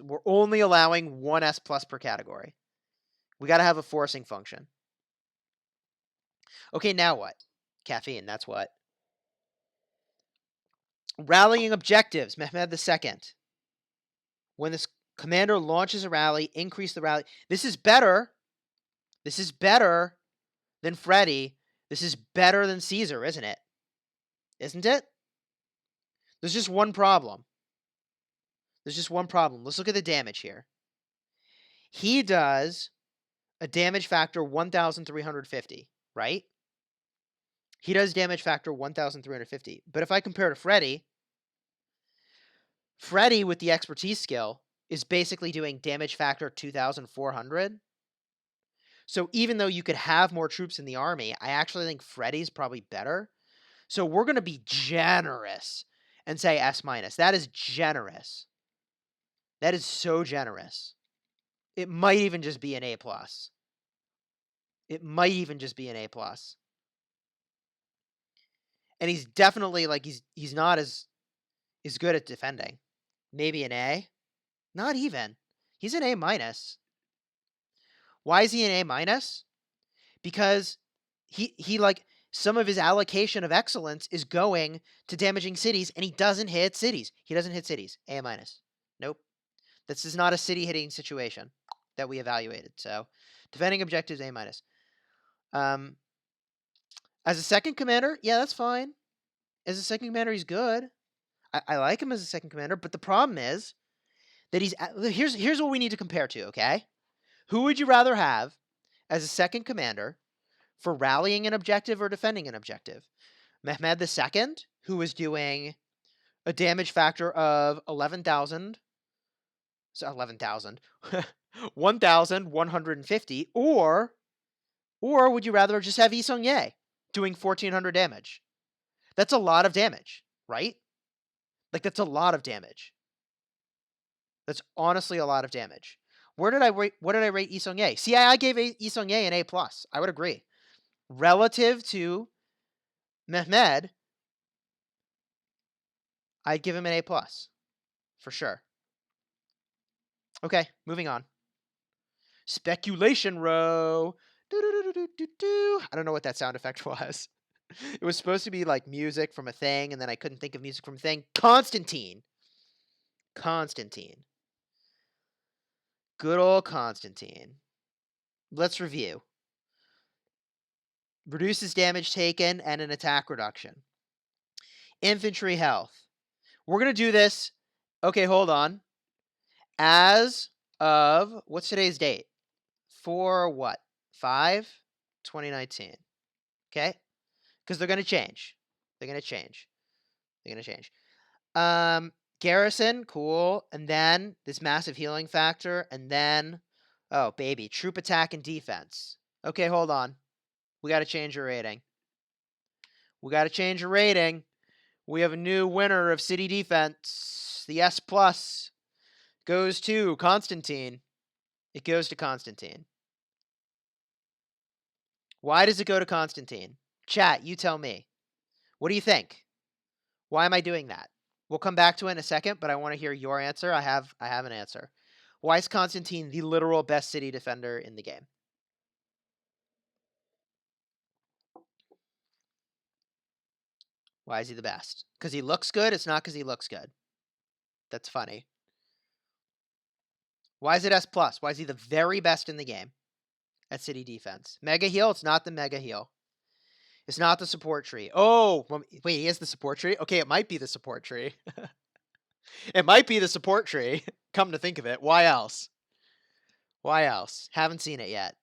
We're only allowing one S+ per category. We got to have a forcing function. Okay, now what? Caffeine, that's what. Rallying objectives, Mehmed II. When this commander launches a rally, increase the rally. This is better. This is better than Freddy. This is better than Caesar, isn't it? Isn't it? There's just one problem. Let's look at the damage here. He does a damage factor 1,350, right? He does damage factor 1,350. But if I compare to Freddy with the expertise skill is basically doing damage factor 2,400. So even though you could have more troops in the army, I actually think Freddy's probably better. So we're going to be generous and say S-. That is generous. That is so generous. It might even just be an A+. It might even just be an A+. And he's definitely, like, he's not as good at defending. Maybe an A? Not even. He's an A-. Why is he an A-? Because he like, some of his allocation of excellence is going to damaging cities, and he doesn't hit cities. He doesn't hit cities. A-. Nope. This is not a city hitting situation that we evaluated. So, defending objectives, A-. As a second commander, yeah, that's fine. As a second commander, he's good. I like him as a second commander, but the problem is that here's what we need to compare to, okay? Who would you rather have as a second commander for rallying an objective or defending an objective? Mehmed II, who was doing a damage factor of 11,000, so 11,000, 1,150, or would you rather just have Yi Seong-Ye doing 1,400 damage? That's a lot of damage, right? Like, that's a lot of damage. That's honestly a lot of damage. What did I rate Yi Seong-Ye? See, I gave Yi Seong-Ye an A+. I would agree. Relative to Mehmed, I'd give him an A+. For sure. Okay, moving on. Speculation row. I don't know what that sound effect was. It was supposed to be like music from a thing, and then I couldn't think of music from a thing. Constantine. Good old Constantine. Let's review. Reduces damage taken and an attack reduction. Infantry health. We're going to do this. Okay, hold on. As of, what's today's date? 4/5/2019. Okay? Because they're going to change. Garrison, cool. And then this massive healing factor. And then, oh, baby, troop attack and defense. Okay, hold on. We got to change your rating. We have a new winner of city defense. The S+ goes to Constantine. It goes to Constantine. Why does it go to Constantine? Chat, you tell me. What do you think? Why am I doing that? We'll come back to it in a second, but I want to hear your answer. I have an answer. Why is Constantine the literal best city defender in the game? Why is he the best? Because he looks good? It's not because he looks good. That's funny. Why is it S+? Why is he the very best in the game at city defense? Mega heal? It's not the mega heal. It's not the support tree. Oh, wait, he has the support tree? Okay, it might be the support tree. It might be the support tree. Come to think of it. Why else? Haven't seen it yet.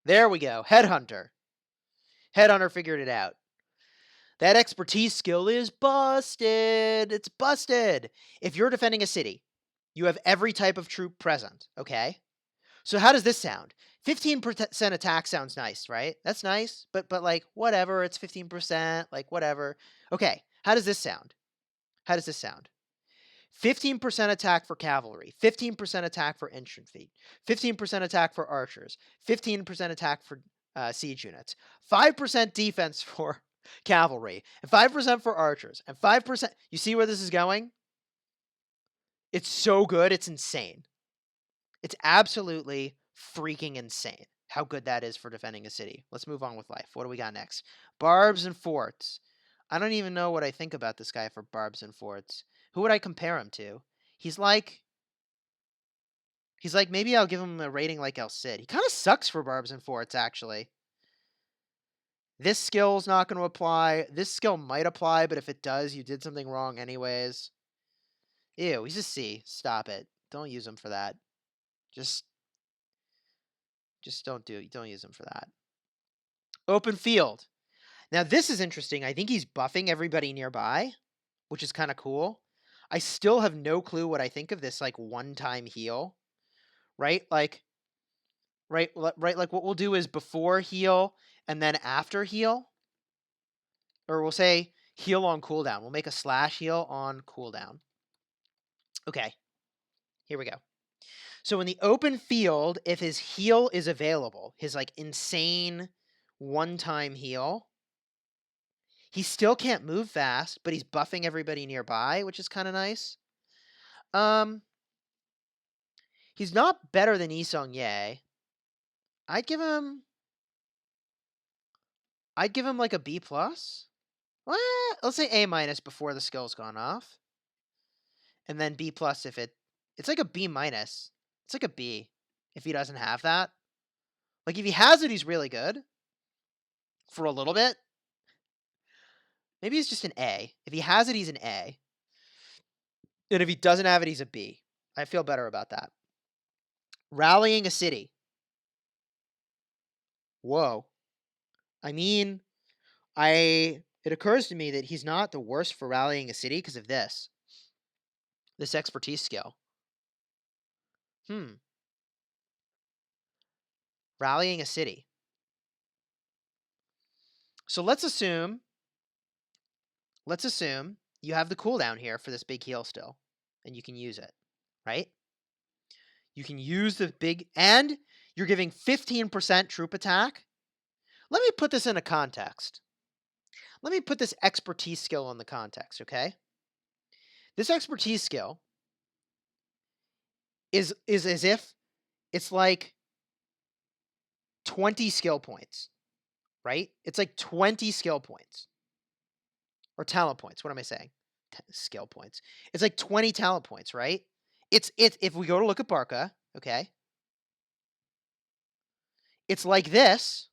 There we go. Headhunter figured it out. That expertise skill is busted. It's busted. If you're defending a city, you have every type of troop present, okay? So how does this sound? 15% attack sounds nice, right? That's nice, but like, whatever, it's 15%, like, whatever. Okay, how does this sound? 15% attack for cavalry, 15% attack for infantry, 15% attack for archers, 15% attack for siege units, 5% defense for cavalry, and 5% for archers, and 5%. You see where this is going? It's so good, it's insane. It's absolutely freaking insane how good that is for defending a city. Let's move on with life. What do we got next? Barbs and Forts. I don't even know what I think about this guy for Barbs and Forts. Who would I compare him to? He's like, maybe I'll give him a rating like El Cid. He kind of sucks for Barbs and Forts, actually. This skill's not going to apply. This skill might apply, but if it does, you did something wrong anyways. Ew, he's a C. Stop it. Don't use him for that. Just don't use him for that. Open field. Now this is interesting. I think he's buffing everybody nearby, which is kind of cool. I still have no clue what I think of this like one-time heal. Right? Like right like what we'll do is before heal and then after heal. Or we'll say heal on cooldown. We'll make a / heal on cooldown. Okay. Here we go. So in the open field, if his heal is available, his like insane one-time heal, he still can't move fast, but he's buffing everybody nearby, which is kind of nice. He's not better than Yi Seong-Ye. I'd give him like a B+. Well, let's say A- before the skill's gone off. And then B+ if it's like a B-. It's like a B if he doesn't have that. Like if he has it, he's really good for a little bit. Maybe he's just an A. If he has it, he's an A. And if he doesn't have it, he's a B. I feel better about that. Rallying a city. Whoa. I mean, it occurs to me that he's not the worst for rallying a city because of this expertise skill. Rallying a city. So let's assume you have the cooldown here for this big heal still, and you can use it, right? You can use the big, and you're giving 15% troop attack. Let me put this in a context. Let me put this expertise skill in the context, okay? This expertise skill is as if it's like 20 skill points, right? It's like 20 skill points. Or talent points. What am I saying? Skill points. It's like 20 talent points, right? It's if we go to look at Barca, okay? It's like this.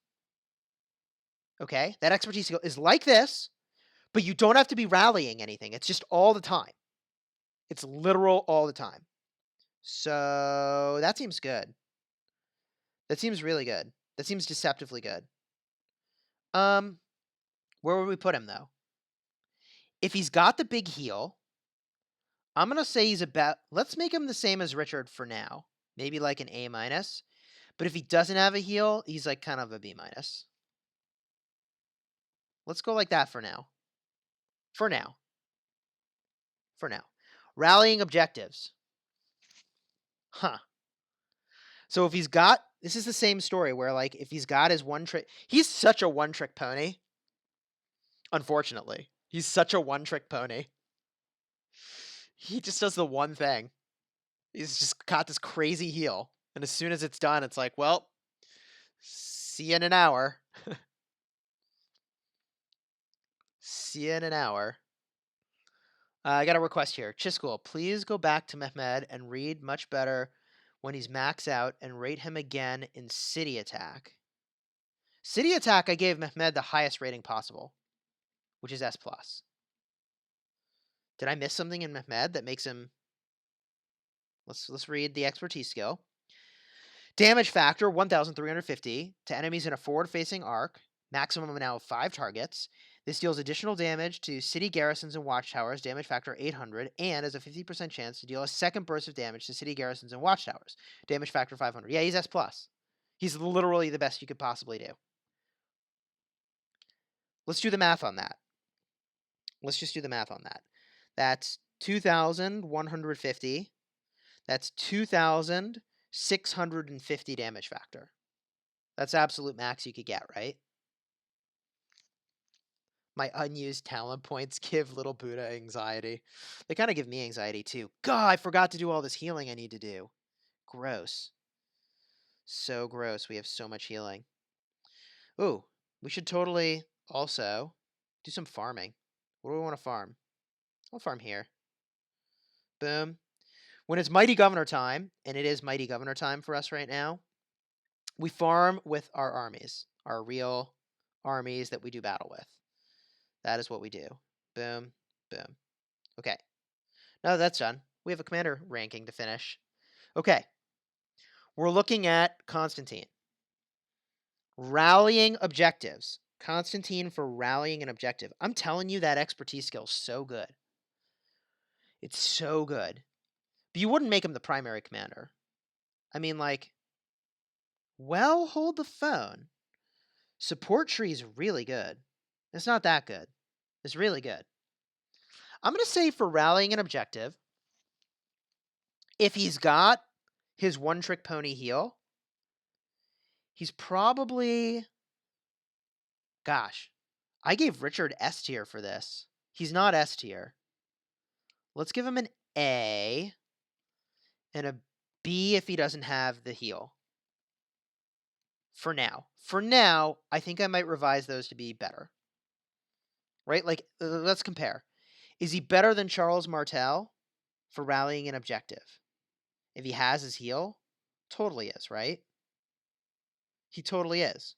Okay? That expertise skill is like this, but you don't have to be rallying anything. It's just all the time. It's literal all the time. So that seems good. That seems really good. That seems deceptively good. Where would we put him though? If he's got the big heal, I'm gonna say he's about. Let's make him the same as Richard for now. Maybe like an A-. But if he doesn't have a heal, he's like kind of a B-. Let's go like that for now. For now. Rallying objectives. Huh. So if he's got, this is the same story where like if he's got his one trick, he's such a one-trick pony. Unfortunately, he's such a one-trick pony. He just does the one thing. He's just got this crazy heal, and as soon as it's done, it's like, well, see you in an hour. See you in an hour. I got a request here. Chisgule, please go back to Mehmed and read much better when he's max out and rate him again in City Attack. City Attack, I gave Mehmed the highest rating possible, which is S+. Did I miss something in Mehmed that makes him... Let's read the expertise skill. Damage factor, 1,350 to enemies in a forward-facing arc. Maximum now of 5 targets. This deals additional damage to city garrisons and watchtowers, damage factor 800, and has a 50% chance to deal a second burst of damage to city garrisons and watchtowers, damage factor 500. Yeah, he's S+. He's literally the best you could possibly do. Let's do the math on that. Let's just do the math on that. That's 2,150. That's 2,650 damage factor. That's absolute max you could get, right? My unused talent points give little Buddha anxiety. They kind of give me anxiety too. God, I forgot to do all this healing I need to do. Gross. So gross. We have so much healing. Ooh, we should totally also do some farming. What do we want to farm? I'll farm here. Boom. When it's Mighty Governor time, and it is Mighty Governor time for us right now, we farm with our armies, our real armies that we do battle with. That is what we do. Boom, boom. Okay. Now that that's done, we have a commander ranking to finish. Okay. We're looking at Constantine. Rallying objectives. Constantine for rallying an objective. I'm telling you that expertise skill is so good. It's so good. But you wouldn't make him the primary commander. I mean, like, well, hold the phone. Support tree is really good. It's not that good. It's really good. I'm going to say for rallying an objective, if he's got his one-trick pony heal. He's probably... Gosh, I gave Richard S tier for this. He's not S tier. Let's give him an A and a B if he doesn't have the heal. For now. For now, I think I might revise those to be better. Right? Like, let's compare. Is he better than Charles Martel for rallying an objective? If he has his heal, totally is, right? He totally is.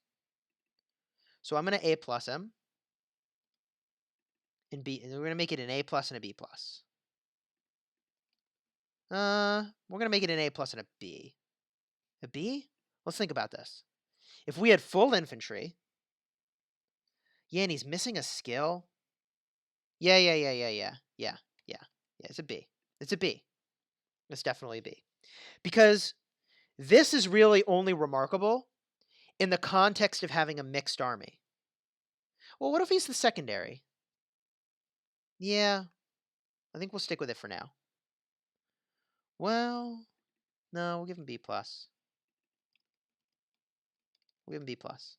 So I'm going to A plus him. And B, and we're going to make it an A plus and a B plus. We're going to make it an A plus and a B. A B? Let's think about this. If we had full infantry, yeah, and he's missing a skill. Yeah. It's a B. It's a B. It's definitely a B. Because this is really only remarkable in the context of having a mixed army. Well, what if he's the secondary? Yeah, I think we'll stick with it for now. Well, no, we'll give him B plus. We'll give him B plus.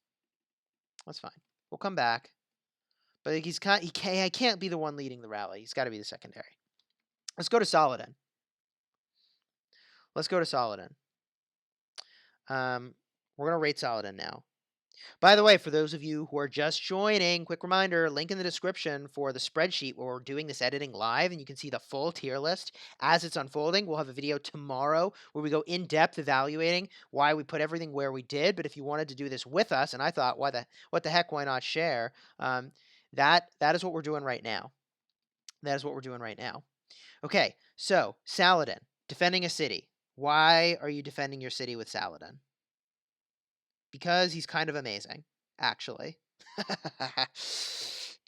That's fine. We'll come back. But I can't be the one leading the rally. He's got to be the secondary. Let's go to Saladin. We're going to rate Saladin now. By the way, for those of you who are just joining, quick reminder, link in the description for the spreadsheet where we're doing this editing live, and you can see the full tier list as it's unfolding. We'll have a video tomorrow where we go in depth evaluating why we put everything where we did. But if you wanted to do this with us, and I thought, what the heck, why not share? That is what we're doing right now. Okay, so Saladin, defending a city. Why are you defending your city with Saladin? Because he's kind of amazing, actually.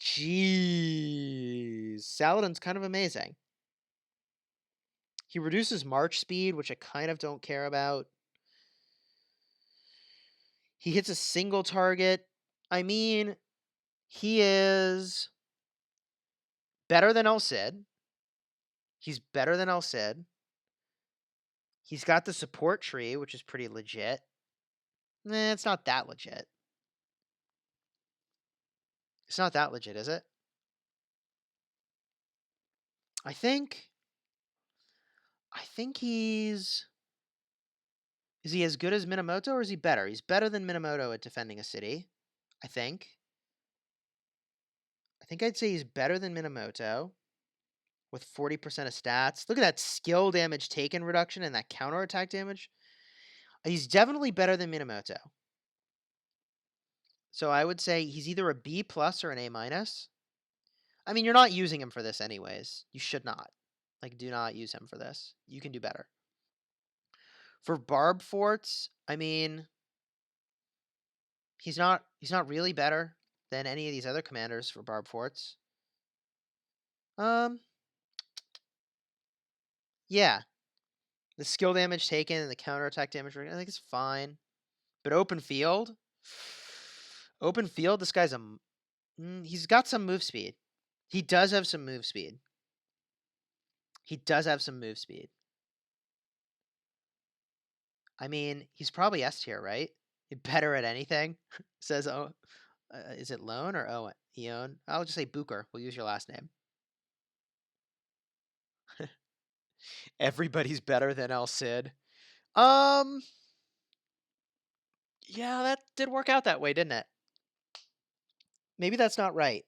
Jeez. Saladin's kind of amazing. He reduces march speed, which I kind of don't care about. He hits a single target. I mean, he is better than El Cid. He's better than El Cid. He's got the support tree, which is pretty legit. It's not that legit. It's not that legit, is it? I think he's... Is he as good as Minamoto, or is he better? He's better than Minamoto at defending a city, I think. I'd say he's better than Minamoto with 40% of stats. Look at that skill damage taken reduction and that counterattack damage. He's definitely better than Minamoto. So I would say he's either a B plus or an A minus. I mean, you're not using him for this anyways. You should not. Like, do not use him for this. You can do better. For Barb Forts, I mean, he's not really better than any of these other commanders for Barb Forts. Yeah. The skill damage taken and the counterattack damage, I think it's fine. But open field, this guy's he's got some move speed. He does have some move speed. I mean, he's probably S tier, right? He's better at anything. Says, is it Lone or Owen? Eon? I'll just say Booker. We'll use your last name. Everybody's better than El Cid. Yeah, that did work out that way, didn't it? Maybe that's not right.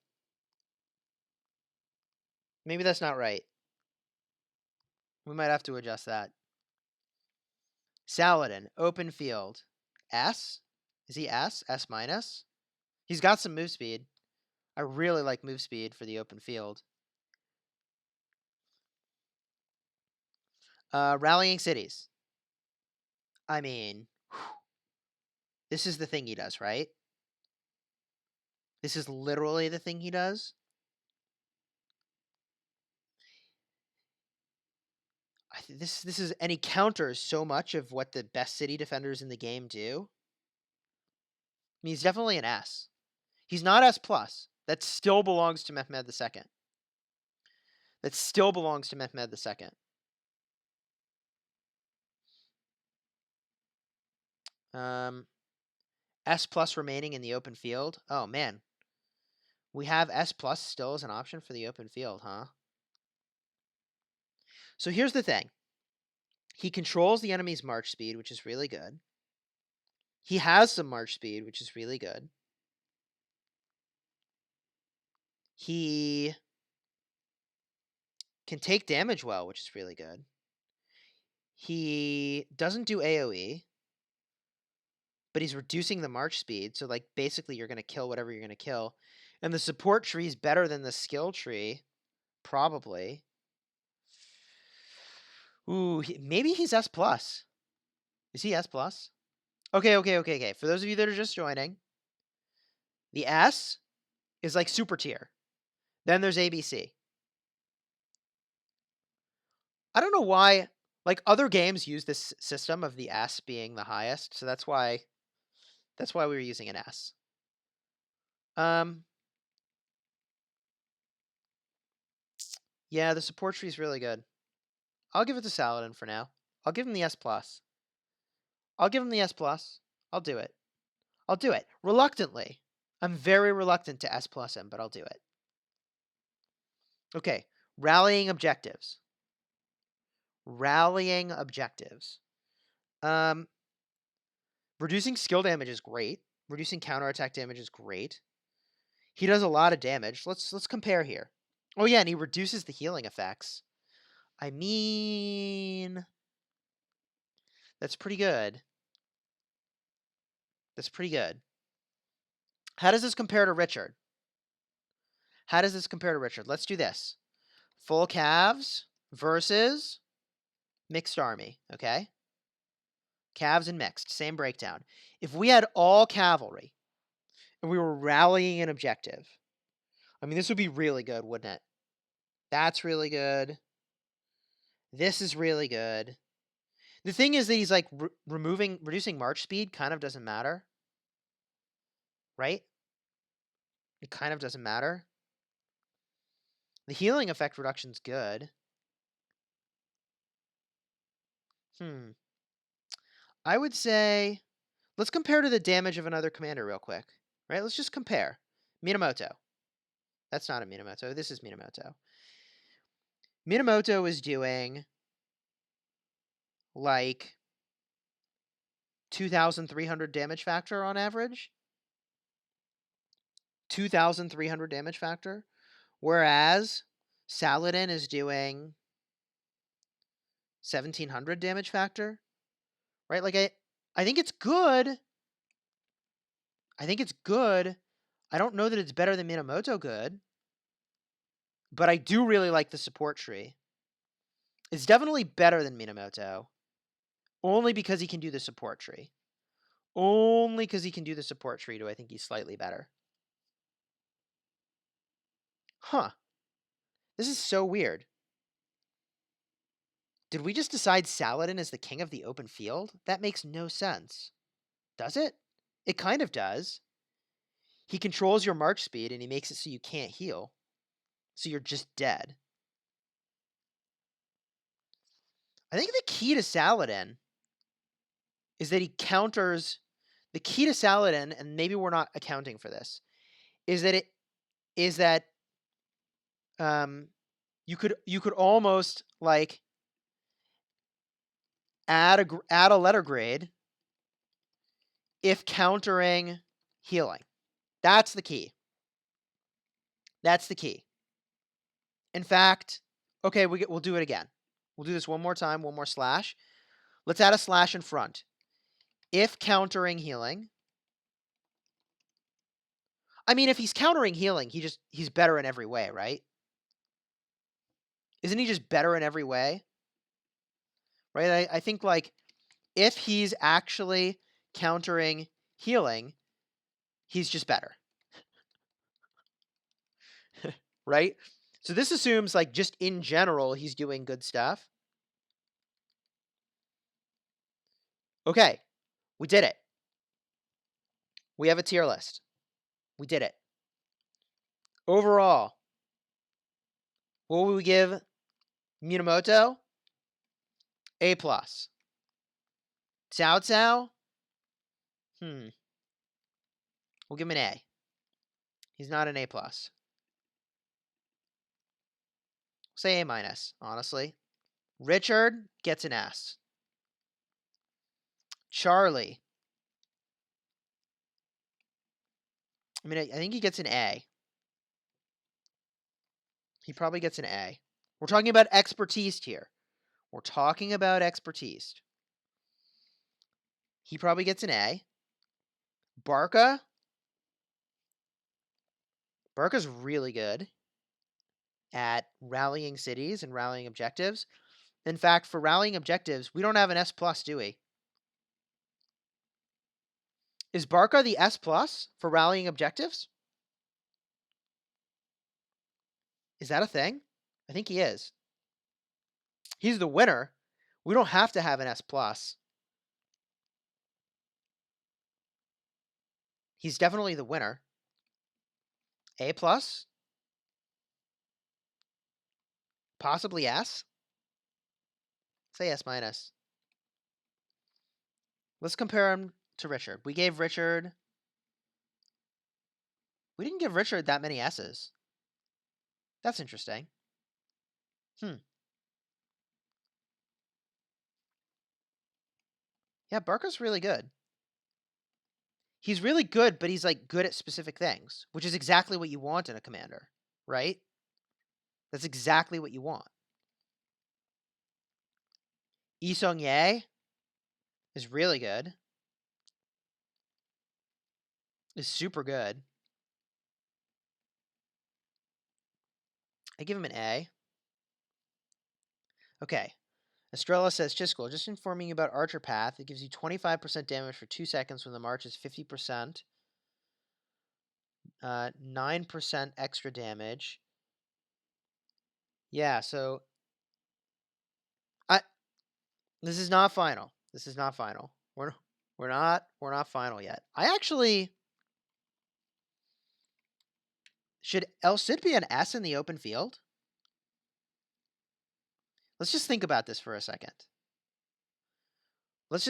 We might have to adjust that. Saladin, open field. S? Is he S? S minus? He's got some move speed. I really like move speed for the open field. Rallying cities. I mean, this is the thing he does, right? This is literally the thing he does. This is, and he counters so much of what the best city defenders in the game do. I mean, he's definitely an S. He's not S plus. That still belongs to Mehmed II. S plus remaining in the open field. Oh, man. We have S plus still as an option for the open field, huh? So here's the thing. He controls the enemy's march speed, which is really good. He has some march speed, which is really good. He can take damage well, which is really good. He doesn't do AoE, but he's reducing the march speed. So, like, basically you're going to kill whatever you're going to kill. And the support tree is better than the skill tree, probably. Ooh, maybe he's S+. Is he S+? Okay. For those of you that are just joining, the S is like super tier. Then there's ABC. I don't know why, like, other games use this system of the S being the highest, so that's why we were using an S. Yeah, the support tree is really good. I'll give it to Saladin for now. I'll give him the S+. I'll give him the S+. I'll do it. I'll do it. Reluctantly. I'm very reluctant to S+ him, but I'll do it. Okay, rallying objectives. Reducing skill damage is great. Reducing counterattack damage is great. He does a lot of damage. Let's compare here. Oh yeah, and he reduces the healing effects. I mean, that's pretty good. That's pretty good. How does this compare to Richard? Let's do this. Full calves versus mixed army, okay? Calves and mixed, same breakdown. If we had all cavalry and we were rallying an objective, I mean, this would be really good, wouldn't it? That's really good. This is really good. The thing is that he's like reducing march speed kind of doesn't matter. Right? It kind of doesn't matter. The healing effect reduction's good. I would say, let's compare to the damage of another commander real quick. Right? Let's just compare. Minamoto. That's not a Minamoto. This is Minamoto. Minamoto is doing like 2,300 damage factor on average. 2,300 damage factor. Whereas Saladin is doing 1,700 damage factor. Right? Like, I think it's good. I don't know that it's better than Minamoto good. But I do really like the support tree. It's definitely better than Minamoto. Only because he can do the support tree. Do I think he's slightly better. Huh. This is so weird. Did we just decide Saladin is the king of the open field? That makes no sense. Does it? It kind of does. He controls your march speed and he makes it so you can't heal. So you're just dead. I think the key to Saladin is that he counters... The key to Saladin, and maybe we're not accounting for this, is that you could almost like add a letter grade if countering healing. That's the key. In fact, okay, we'll do it again. We'll do this one more time, one more slash. Let's add a slash in front. If countering healing. I mean, if he's countering healing, he's better in every way, right? Isn't he just better in every way? Right? I think, like, if he's actually countering healing, he's just better. Right? So this assumes, like, just in general, he's doing good stuff. Okay. We did it. We have a tier list. We did it. Overall, what would we give Minamoto? A+. Cao Cao? We'll give him an A. He's not an A+. Say A-, honestly. Richard gets an S. Charlie. I mean, I think he gets an A. He probably gets an A. We're talking about expertise here. We're talking about expertise. He probably gets an A. Barca. Barca's really good at rallying cities and rallying objectives. In fact, for rallying objectives, we don't have an S+, do we? Is Barca the S+ for rallying objectives? Is that a thing? I think he is. He's the winner. We don't have to have an S+. He's definitely the winner. A+? Possibly S? Say S-. Let's compare him to Richard. We didn't give Richard that many S's. That's interesting. Yeah, Barca's really good. He's really good, but he's like good at specific things, which is exactly what you want in a commander, right? That's exactly what you want. Yi Song-ye is really good. Is super good. I give him an A. Okay. Estrella says, Chisgule, just informing you about Archer Path. It gives you 25% damage for 2 seconds when the march is 50%. 9% extra damage. Yeah, so this is not final. This is not final. We're not final yet. I actually should El Cid be an S in the open field? Let's just think about this for a second. Let's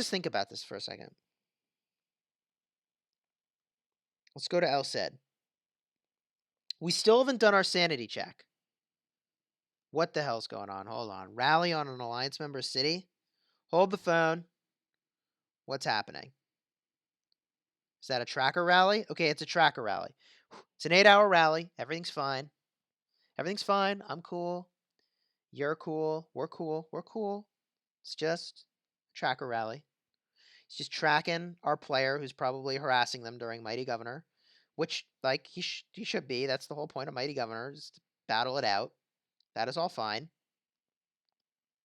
go to El Cid. We still haven't done our sanity check. What the hell's going on? Hold on. Rally on an alliance member city? Hold the phone. What's happening? Is that a tracker rally? Okay, it's a tracker rally. It's an 8-hour rally. Everything's fine. Everything's fine. I'm cool. You're cool. We're cool. We're cool. It's just a tracker rally. He's just tracking our player who's probably harassing them during Mighty Governor, which, like, he should be. That's the whole point of Mighty Governor, is to battle it out. That is all fine.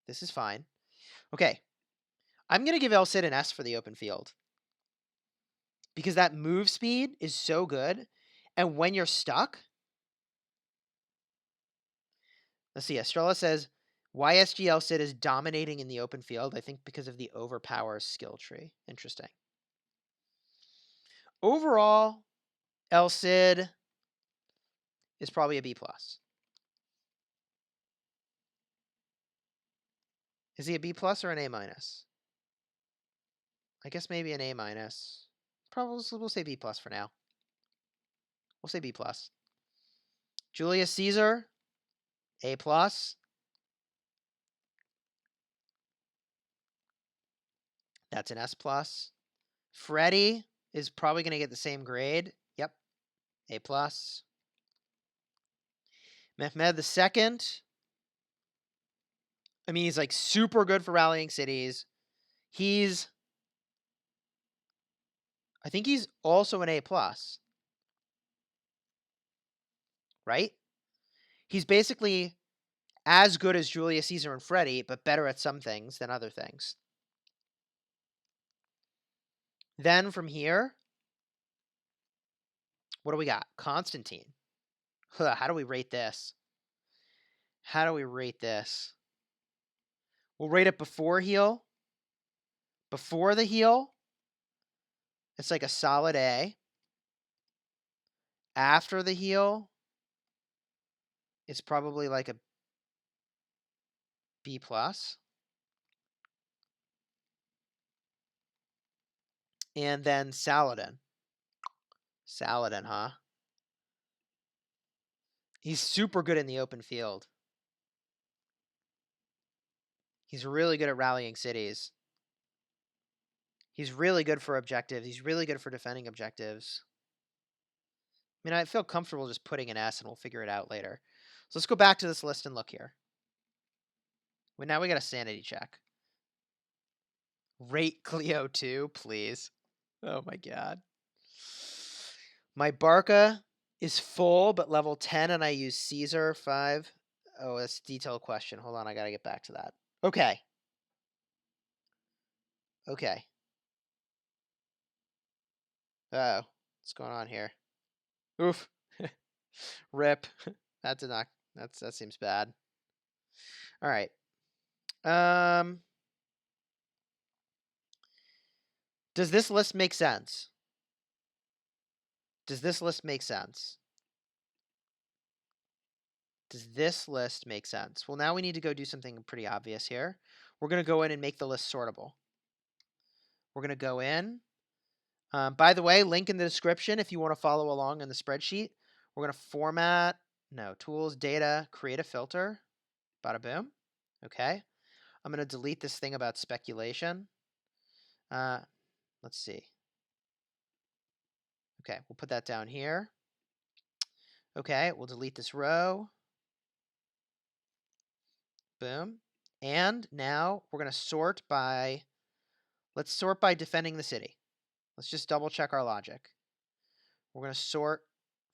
This is fine. Okay. I'm going to give El Cid an S for the open field, because that move speed is so good. And when you're stuck, let's see, Estrella says, YSGL Cid is dominating in the open field, I think because of the overpower skill tree. Interesting. Overall, El Cid is probably a B+. Is he a B+ or an A-? I guess maybe an A-. Probably we'll say B+ for now. We'll say B+. Julius Caesar, A+. That's an S+. Freddy is probably going to get the same grade. Yep. A+. Mehmed II. I mean, he's like super good for rallying cities. I think he's also an A+. Right? He's basically as good as Julius Caesar and Freddy, but better at some things than other things. Then from here, what do we got? Constantine. How do we rate this? We'll rate it before heal. Before the heal, it's like a solid A. After the heal, it's probably like a B+. And then Saladin. Saladin, huh? He's super good in the open field. He's really good at rallying cities. He's really good for objectives. He's really good for defending objectives. I mean, I feel comfortable just putting an S and we'll figure it out later. So let's go back to this list and look here. Well, now we got a sanity check. Rate Cleo 2, please. Oh my god. My Barca is full, but level 10, and I use Caesar 5. Oh, it's a detailed question. Hold on, I gotta get back to that. Okay. Okay. Uh-oh. What's going on here? Oof. Rip. That seems bad. All right. Does this list make sense? Does this list make sense? Does this list make sense? Well, now we need to go do something pretty obvious here. We're going to go in and make the list sortable. We're going to go in. By the way, link in the description if you want to follow along in the spreadsheet. We're going to format, tools, data, create a filter. Bada boom. Okay. I'm going to delete this thing about speculation. Let's see. Okay, we'll put that down here. Okay, we'll delete this row. Boom. And now we're going to sort by, let's sort by defending the city. Let's just double check our logic. We're going to sort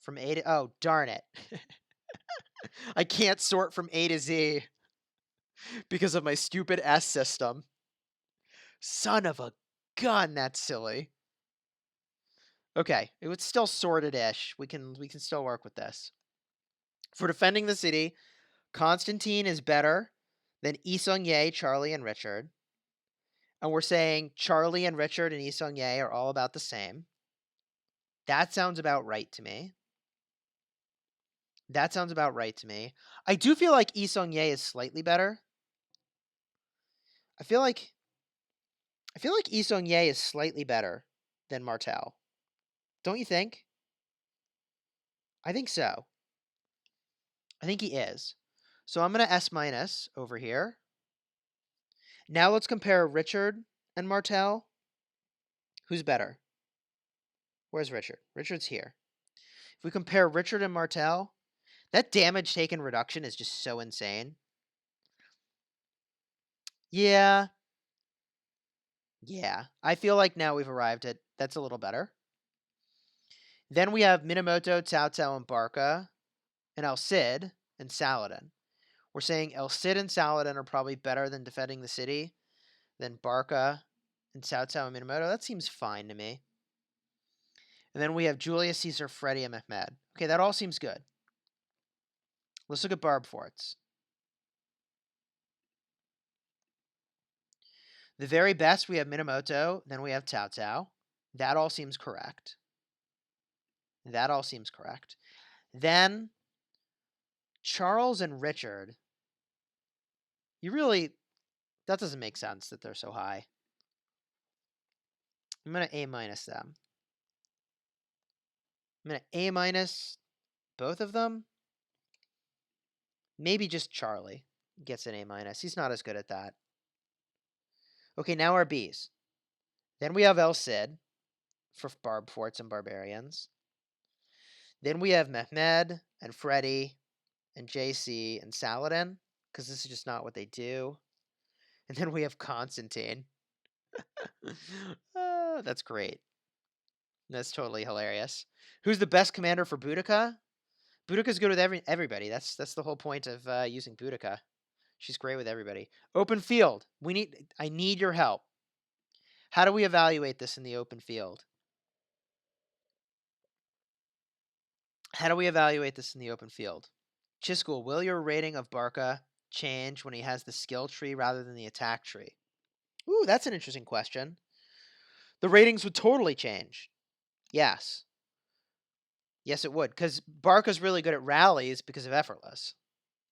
from A to, oh, darn it. I can't sort from A to Z because of my stupid S system. Son of a gun, that's silly. Okay, it was still sorted-ish. We can still work with this. For defending the city, Constantine is better than Isong-Ye, Charlie, and Richard. And we're saying Charlie and Richard and Isong-Ye are all about the same. That sounds about right to me. That sounds about right to me. I do feel like Isong-Ye is slightly better. I feel like Isong-Ye is slightly better than Martel. Don't you think? I think so. I think he is. So I'm going to S minus over here. Now let's compare Richard and Martel. Who's better? Where's Richard? Richard's here. If we compare Richard and Martel, that damage taken reduction is just so insane. Yeah. Yeah. I feel like now we've arrived at that's a little better. Then we have Minamoto, Cao Cao, and Barca, and El Cid and Saladin. We're saying El Cid and Saladin are probably better than defending the city than Barca and Cao Cao and Minamoto. That seems fine to me. And then we have Julius Caesar, Freddy, and Mehmed. Okay, that all seems good. Let's look at Barb Forts. The very best, we have Minamoto, then we have Cao Cao. That all seems correct. That all seems correct. Then Charles and Richard. That doesn't make sense that they're so high. I'm going to A minus them. I'm going to A minus both of them. Maybe just Charlie gets an A minus. He's not as good at that. Okay, now our Bs. Then we have El Cid for Barb Forts and Barbarians. Then we have Mehmed and Freddy and JC and Saladin, because this is just not what they do. And then we have Constantine. That's great. That's totally hilarious. Who's the best commander for Boudicca? Boudicca's good with everybody. That's the whole point of using Boudicca. She's great with everybody. Open field. I need your help. How do we evaluate this in the open field? How do we evaluate this in the open field? Chisgule, will your rating of Barca change when he has the skill tree rather than the attack tree? Ooh, that's an interesting question. The ratings would totally change. Yes. Yes, it would, because Barca's really good at rallies because of Effortless.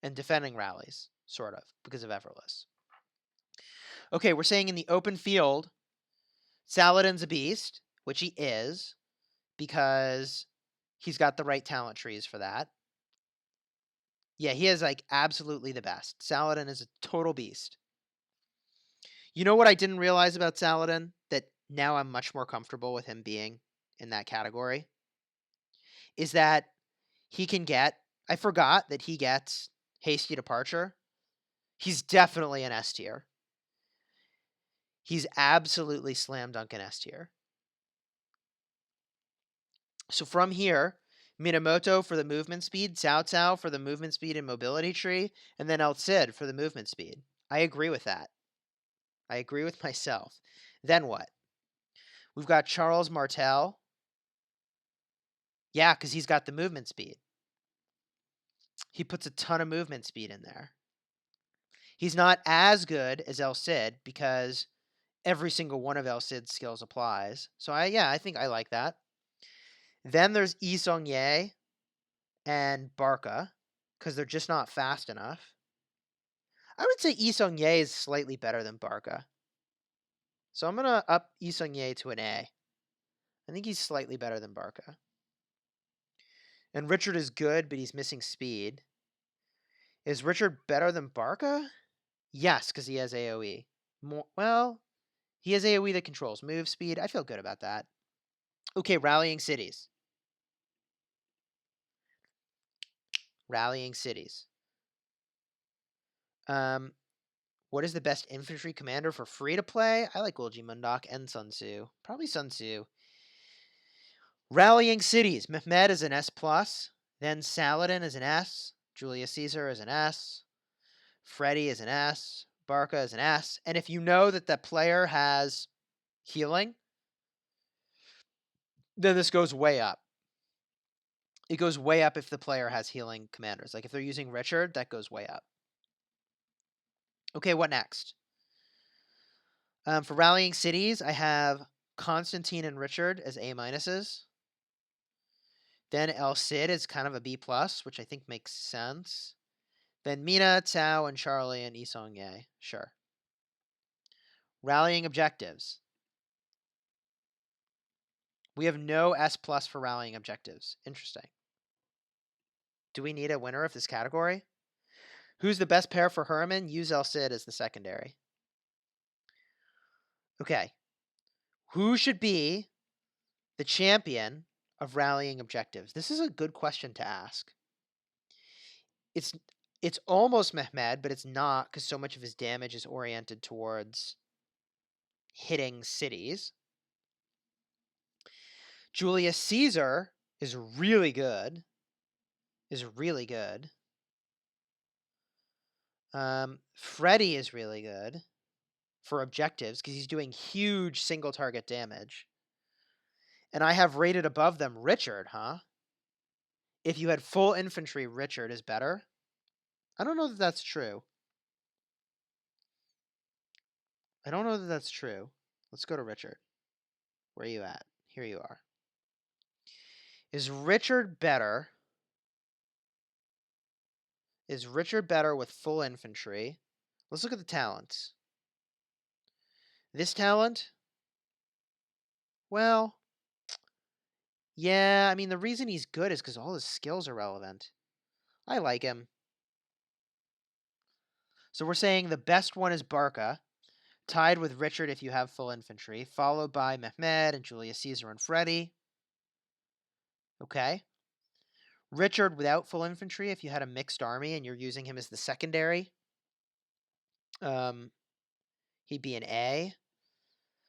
And defending rallies, sort of, because of Effortless. Okay, we're saying in the open field, Saladin's a beast. which he is, because he's got the right talent trees for that. Yeah, he is like absolutely the best. Saladin is a total beast. You know what I didn't realize about Saladin? That now I'm much more comfortable with him being in that category. Is that he can get, I forgot that he gets hasty departure. He's definitely an S tier. He's absolutely slam dunk an S tier. So from here, Minamoto for the movement speed, Cao Cao for the movement speed and mobility tree, and then El Cid for the movement speed. I agree with that. I agree with myself. Then what? We've got Charles Martel. Yeah, because he's got the movement speed. He puts a ton of movement speed in there. He's not as good as El Cid because every single one of El Cid's skills applies. So I think I like that. Then there's Yi Song-ye and Barca because they're just not fast enough. I would say Yi Song-ye is slightly better than Barca. So I'm going to up Yi Song-ye to an A. I think he's slightly better than Barca. And Richard is good, but he's missing speed. Is Richard better than Barca? Yes, because he has AoE. Well, he has AoE that controls move speed. I feel good about that. Okay, rallying cities. Rallying cities. What is the best infantry commander for free to play? I like Ulji Mundok and Sun Tzu. Probably Sun Tzu. Rallying cities. Mehmed is an S+. Then Saladin is an S. Julius Caesar is an S. Freddy is an S. Barca is an S. And if you know that the player has healing, then this goes way up. It goes way up if the player has healing commanders. Like if they're using Richard, that goes way up. Okay, what next? For rallying cities, I have Constantine and Richard as A minuses. Then El Cid is kind of a B plus, which I think makes sense. Then Mina, Cao, and Charlie and Yi Song-ye. Sure. Rallying objectives. We have no S plus for rallying objectives. Interesting. Do we need a winner of this category? Who's the best pair for Herman? Use El Cid as the secondary. Okay. Who should be the champion of rallying objectives? This is a good question to ask. It's almost Mehmed, but it's not because so much of his damage is oriented towards hitting cities. Julius Caesar is really good. Freddy is really good for objectives because he's doing huge single target damage. And I have rated above them Richard, huh? If you had full infantry, Richard is better. I don't know that that's true. I don't know that that's true. Let's go to Richard. Where are you at? Here you are. Is Richard better? Is Richard better with full infantry? Let's look at the talents. This talent? Well, yeah, I mean, the reason he's good is because all his skills are relevant. I like him. So we're saying the best one is Barca, tied with Richard if you have full infantry, followed by Mehmed and Julius Caesar and Freddy. Okay. Richard without full infantry if you had a mixed army and you're using him as the secondary. He'd be an A.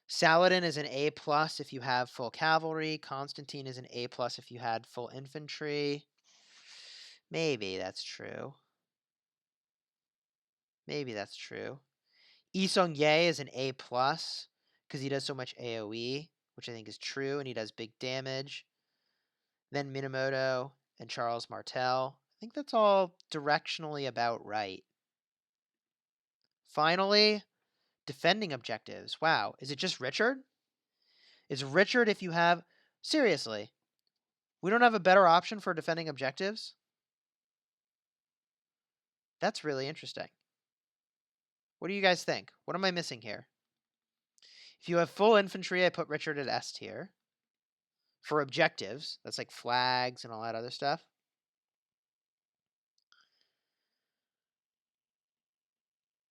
Saladin is an A plus if you have full cavalry. Constantine is an A plus if you had full infantry. Maybe that's true. Yi Song-ye is an A plus because he does so much AoE, which I think is true, and he does big damage. Then Minamoto and Charles Martel. I think that's all directionally about right. Finally, defending objectives. Wow, is it just Richard? Is Richard if you have... Seriously, we don't have a better option for defending objectives? That's really interesting. What do you guys think? What am I missing here? If you have full infantry, I put Richard at S tier. for objectives. That's like flags and all that other stuff.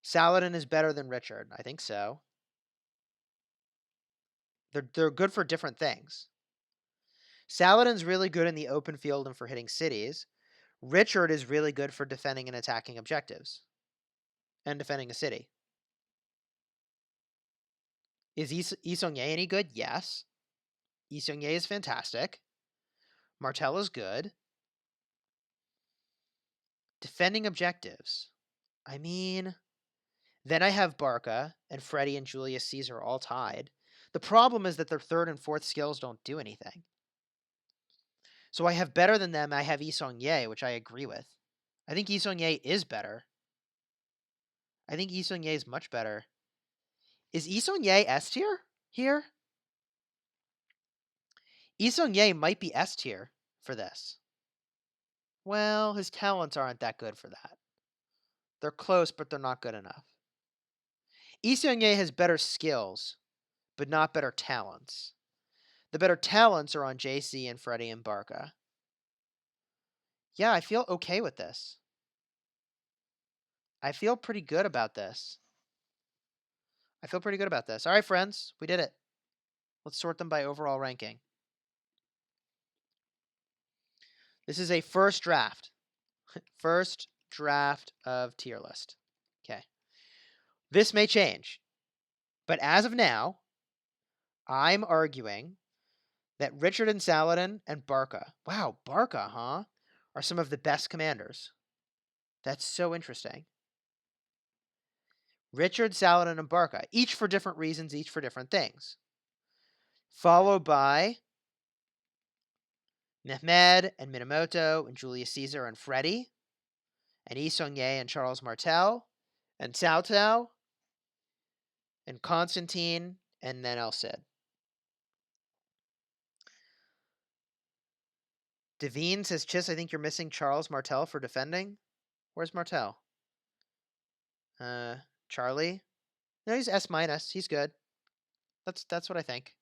Saladin is better than Richard. I think so. They're good for different things. Saladin's really good in the open field and for hitting cities. Richard is really good for defending and attacking objectives and defending a city. Is Isongye any good? Yes. Isongye is fantastic. Martel is good. Defending objectives. I mean, then I have Barca and Freddy and Julius Caesar all tied. The problem is that their third and fourth skills don't do anything. So I have better than them. I have Isongye, which I agree with. I think Isongye is better. I think Isongye is much better. Is Isongye S tier here? Isongye might be S tier for this. Well, his talents aren't that good for that. They're close, but they're not good enough. Isongye has better skills, but not better talents. The better talents are on JC and Freddy and Barca. Yeah, I feel okay with this. I feel pretty good about this. All right, friends, we did it. Let's sort them by overall ranking. This is a first draft. First draft of tier list. Okay. This may change. But as of now, I'm arguing that Richard and Saladin and Barca, wow, Barca, huh, are some of the best commanders. That's so interesting. Richard, Saladin, and Barca, each for different reasons, each for different things. Followed by Mehmed and Minamoto and Julius Caesar and Freddy, and Isongye and Charles Martel, and Cao Cao, and Constantine, and then El Cid. Devine says, Chis, I think you're missing Charles Martel for defending. Where's Martel? Charlie? No, he's S-. He's good. That's what I think.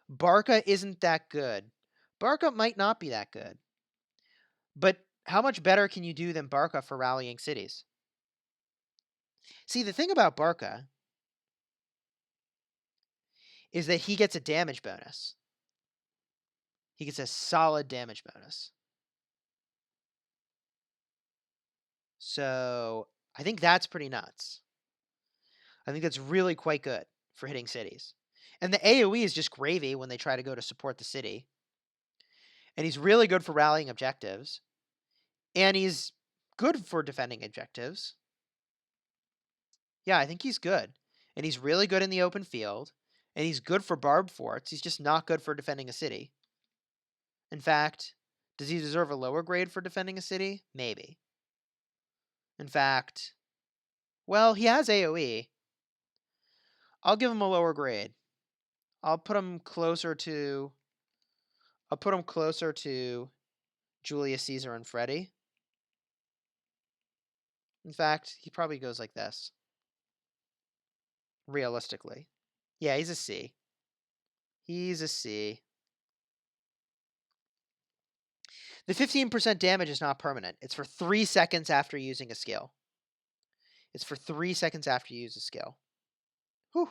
Barca isn't that good. Barca might not be that good. But how much better can you do than Barca for rallying cities? See, the thing about Barca is that he gets a damage bonus. He gets a solid damage bonus. So I think that's pretty nuts. I think that's really quite good for hitting cities. And the AoE is just gravy when they try to go to support the city. And he's really good for rallying objectives. And he's good for defending objectives. Yeah, I think he's good. And he's really good in the open field. And he's good for barb forts. He's just not good for defending a city. In fact, does he deserve a lower grade for defending a city? Maybe. In fact, well, he has AoE. I'll give him a lower grade. I'll put him closer to Julius Caesar and Freddy. In fact, he probably goes like this. Realistically. Yeah, he's a C. He's a C. The 15% damage is not permanent. It's for 3 seconds after using a skill. It's for 3 seconds after you use a skill. Whew.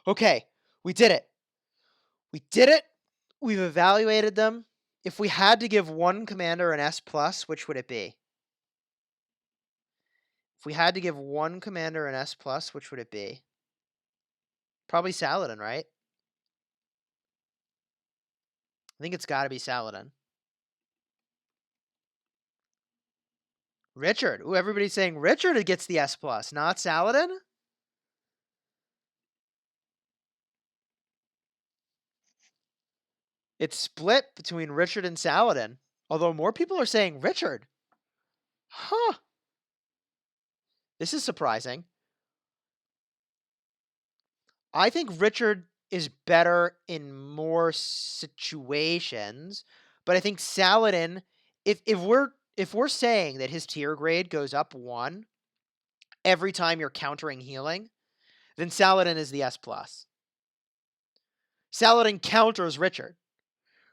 Okay, we did it. We did it. We've evaluated them. If we had to give one commander an S+, which would it be? If we had to give one commander an S+, which would it be? Probably Saladin, right? I think it's got to be Saladin. Richard. Ooh, everybody's saying Richard gets the S+, not Saladin? It's split between Richard and Saladin. Although more people are saying Richard. Huh. This is surprising. I think Richard is better in more situations, but I think Saladin, if we're saying that his tier grade goes up 1 every time you're countering healing, then Saladin is the S+. Saladin counters Richard,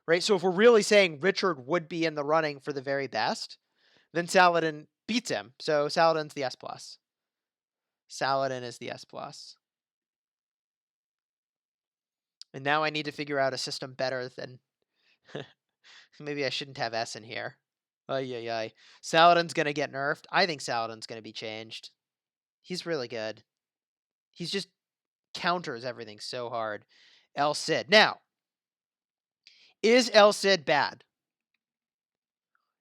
right? So if we're really saying Richard would be in the running for the very best, then Saladin beats him. So Saladin's the S+. Saladin is the S+. And now I need to figure out a system better than... Maybe I shouldn't have S in here. Ay. Saladin's going to get nerfed. I think Saladin's going to be changed. He's really good. He's just counters everything so hard. El Cid. Now, is El Cid bad?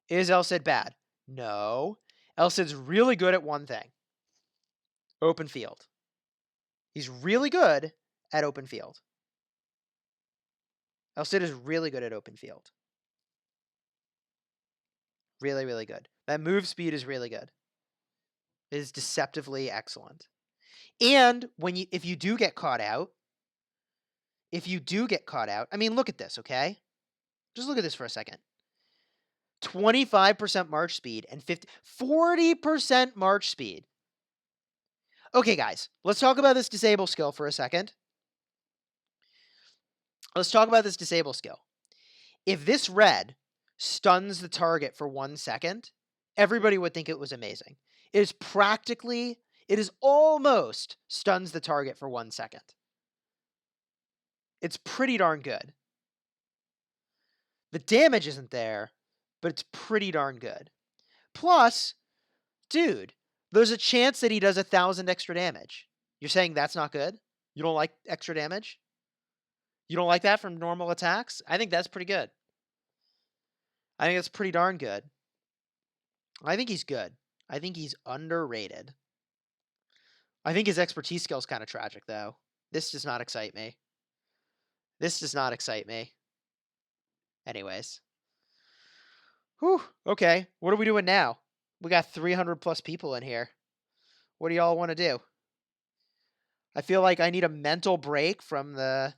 Is El Cid bad? No. El Cid's really good at one thing. Open field. He's really good at open field. El Cid is really good at open field. Really, really good. That move speed is really good. It is deceptively excellent. And if you do get caught out, I mean, look at this, okay? Just look at this for a second. 25% march speed and 40% march speed. Okay, guys, let's talk about this disable skill for a second. Let's talk about this disable skill. If this red stuns the target for 1 second, everybody would think it was amazing. It is almost stuns the target for 1 second. It's pretty darn good. The damage isn't there, but it's pretty darn good. Plus, dude, there's a chance that he does 1,000 extra damage. You're saying that's not good? You don't like extra damage? You don't like that from normal attacks? I think that's pretty good. I think that's pretty darn good. I think he's good. I think he's underrated. I think his expertise skill is kind of tragic, though. This does not excite me. Anyways. Whew, okay. What are we doing now? We got 300 plus people in here. What do y'all want to do? I feel like I need a mental break from the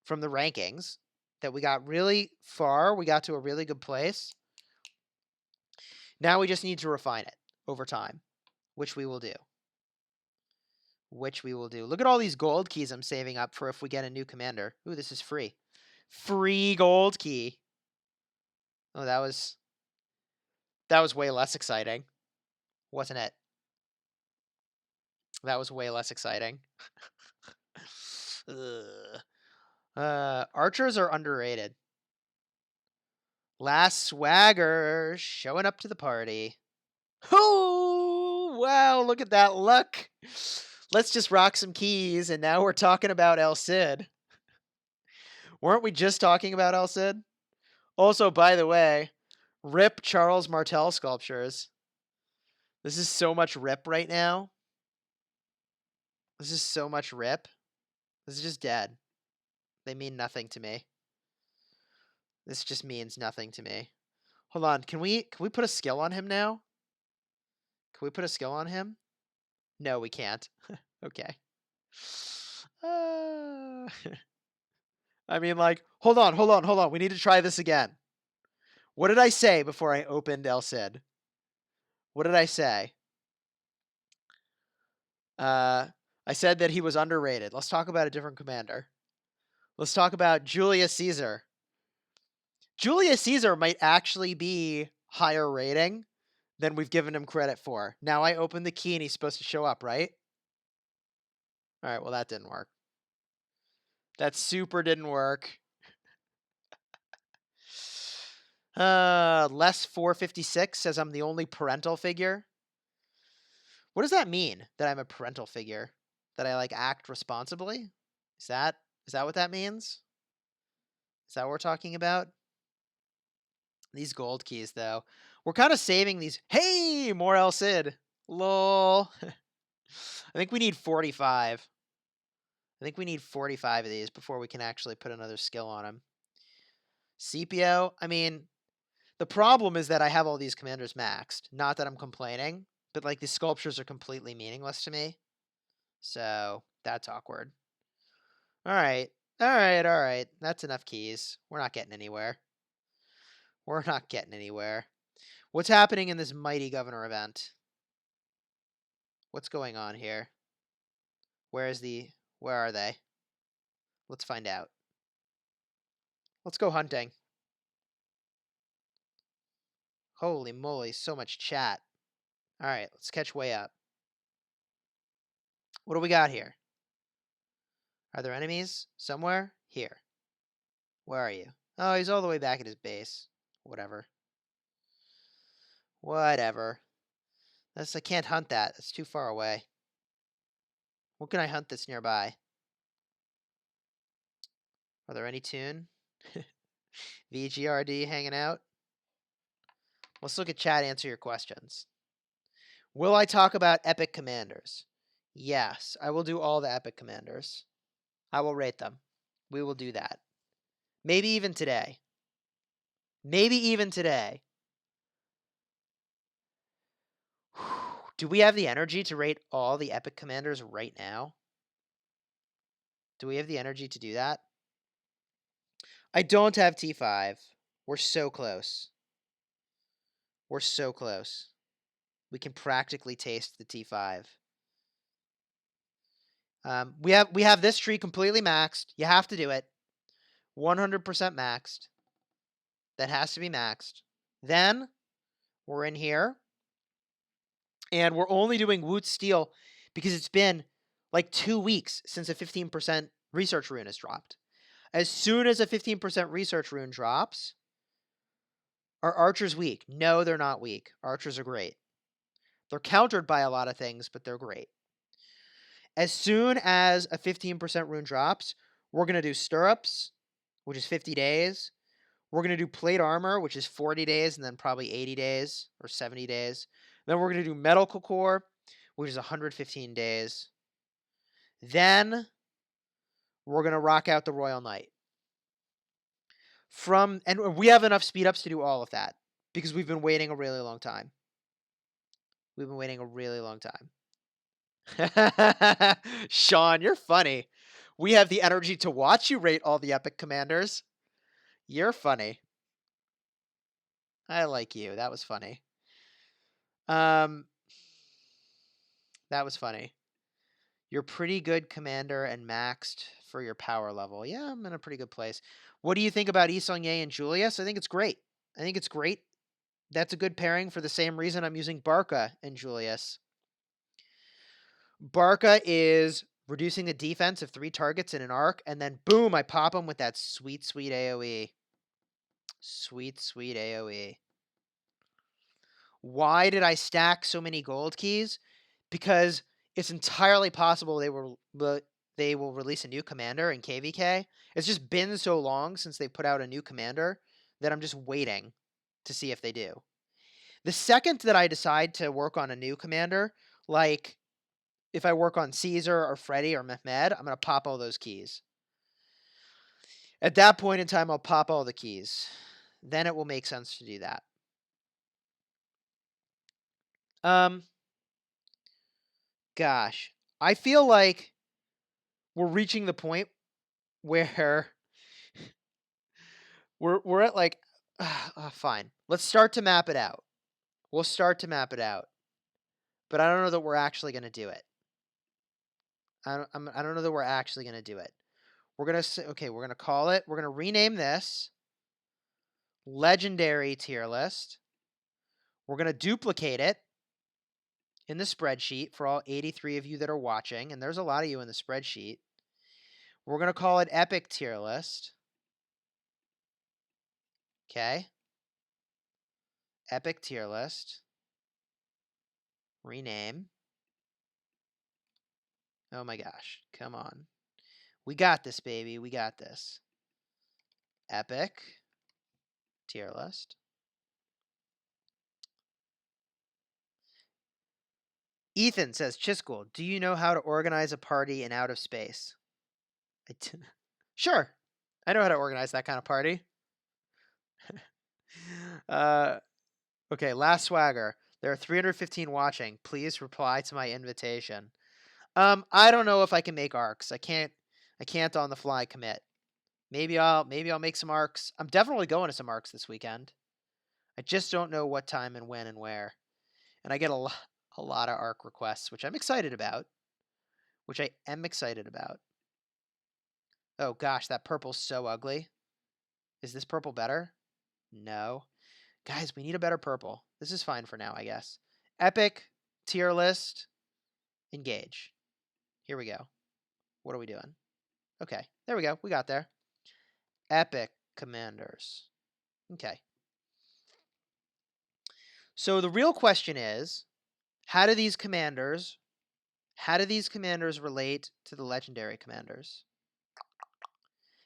rankings. That we got really far. We got to a really good place. Now we just need to refine it over time, which we will do. Look at all these gold keys I'm saving up for if we get a new commander. Ooh, this is free. Free gold key. Oh, that was way less exciting, wasn't it? That was way less exciting. Archers are underrated. Last swagger showing up to the party. Oh, wow, look at that luck. Let's just rock some keys, and now we're talking about El Cid. Weren't we just talking about El Cid? Also, by the way, rip Charles Martel sculptures. This is so much rip right now. This is so much rip. This is just dead. They mean nothing to me. This just means nothing to me. Hold on, can we put a skill on him now? Can we put a skill on him? No, we can't. Okay. I mean, like, hold on. We need to try this again. What did I say before I opened El Cid? What did I say? I said that he was underrated. Let's talk about a different commander. Let's talk about Julius Caesar. Julius Caesar might actually be higher rating than we've given him credit for. Now I open the key and he's supposed to show up, right? All right, well, that didn't work. That super didn't work. Less 456 says I'm the only parental figure. What does that mean, that I'm a parental figure? That I, like, act responsibly? Is that what that means? Is that what we're talking about? These gold keys, though. We're kind of saving these. Hey, more El Cid. Lol. I think we need 45. I think we need 45 of these before we can actually put another skill on him. Scipio, I mean, the problem is that I have all these commanders maxed. Not that I'm complaining, but, like, the sculptures are completely meaningless to me. So, that's awkward. All right. That's enough keys. We're not getting anywhere. What's happening in this mighty governor event? What's going on here? Where are they? Let's find out. Let's go hunting. Holy moly, so much chat. All right, let's catch way up. What do we got here? Are there enemies somewhere? Here. Where are you? Oh, he's all the way back at his base. Whatever. Whatever. I can't hunt that. That's too far away. What can I hunt that's nearby? Are there any tune? VGRD hanging out? Let's look at chat, answer your questions. Will I talk about epic commanders? Yes, I will do all the epic commanders. I will rate them. We will do that. Maybe even today. Maybe even today. Do we have the energy to rate all the epic commanders right now? Do we have the energy to do that? I don't have T5. We're so close. We're so close. We can practically taste the T5. We have this tree completely maxed. You have to do it. 100% maxed. That has to be maxed. Then we're in here. And we're only doing Woot Steel because it's been like 2 weeks since a 15% research rune has dropped. As soon as a 15% research rune drops, are archers weak? No, they're not weak. Archers are great. They're countered by a lot of things, but they're great. As soon as a 15% rune drops, we're going to do Stirrups, which is 50 days. We're going to do Plate Armor, which is 40 days, and then probably 80 days or 70 days. Then we're going to do Medical Core, which is 115 days. Then we're going to rock out the Royal Knight. And we have enough speed ups to do all of that because we've been waiting a really long time. We've been waiting a really long time. Sean, you're funny. We have the energy to watch you rate all the epic commanders. You're funny. I like you. That was funny. That was funny. You're pretty good commander and maxed for your power level. Yeah, I'm in a pretty good place. What do you think about Isonye and Julius? I think it's great. I think it's great. That's a good pairing for the same reason I'm using Barca and Julius. Barca is reducing the defense of 3 targets in an arc, and then boom, I pop them with that sweet, sweet AoE. Sweet, sweet AoE. Why did I stack so many gold keys? Because it's entirely possible they will release a new commander in KVK. It's just been so long since they put out a new commander that I'm just waiting to see if they do. The second that I decide to work on a new commander, like if I work on Caesar or Freddy or Mehmed, I'm going to pop all those keys. At that point in time, I'll pop all the keys. Then it will make sense to do that. Gosh, I feel like we're reaching the point where we're at like, fine. Let's start to map it out. We'll start to map it out, but I don't know that we're actually going to do it. I don't know that we're actually going to do it. We're gonna say, okay, we're gonna call it. We're gonna rename this Legendary Tier List. We're gonna duplicate it in the spreadsheet for all 83 of you that are watching, and there's a lot of you in the spreadsheet. We're gonna call it Epic Tier List. Okay. Epic Tier List. Rename. Oh my gosh, come on. We got this, baby. We got this. Epic Tier List. Ethan says, Chisgule, do you know how to organize a party in outer space? Sure. I know how to organize that kind of party. Okay, last swagger. There are 315 watching. Please reply to my invitation. I don't know if I can make arcs. I can't on the fly commit. Maybe I'll make some arcs. I'm definitely going to some arcs this weekend. I just don't know what time and when and where. And I get a lot of arc requests, which I'm excited about. Oh gosh, that purple's so ugly. Is this purple better? No. Guys, we need a better purple. This is fine for now, I guess. Epic, tier list, engage. Here we go. What are we doing? Okay, there we go. We got there. Epic commanders. Okay. So the real question is, how do these commanders relate to the legendary commanders?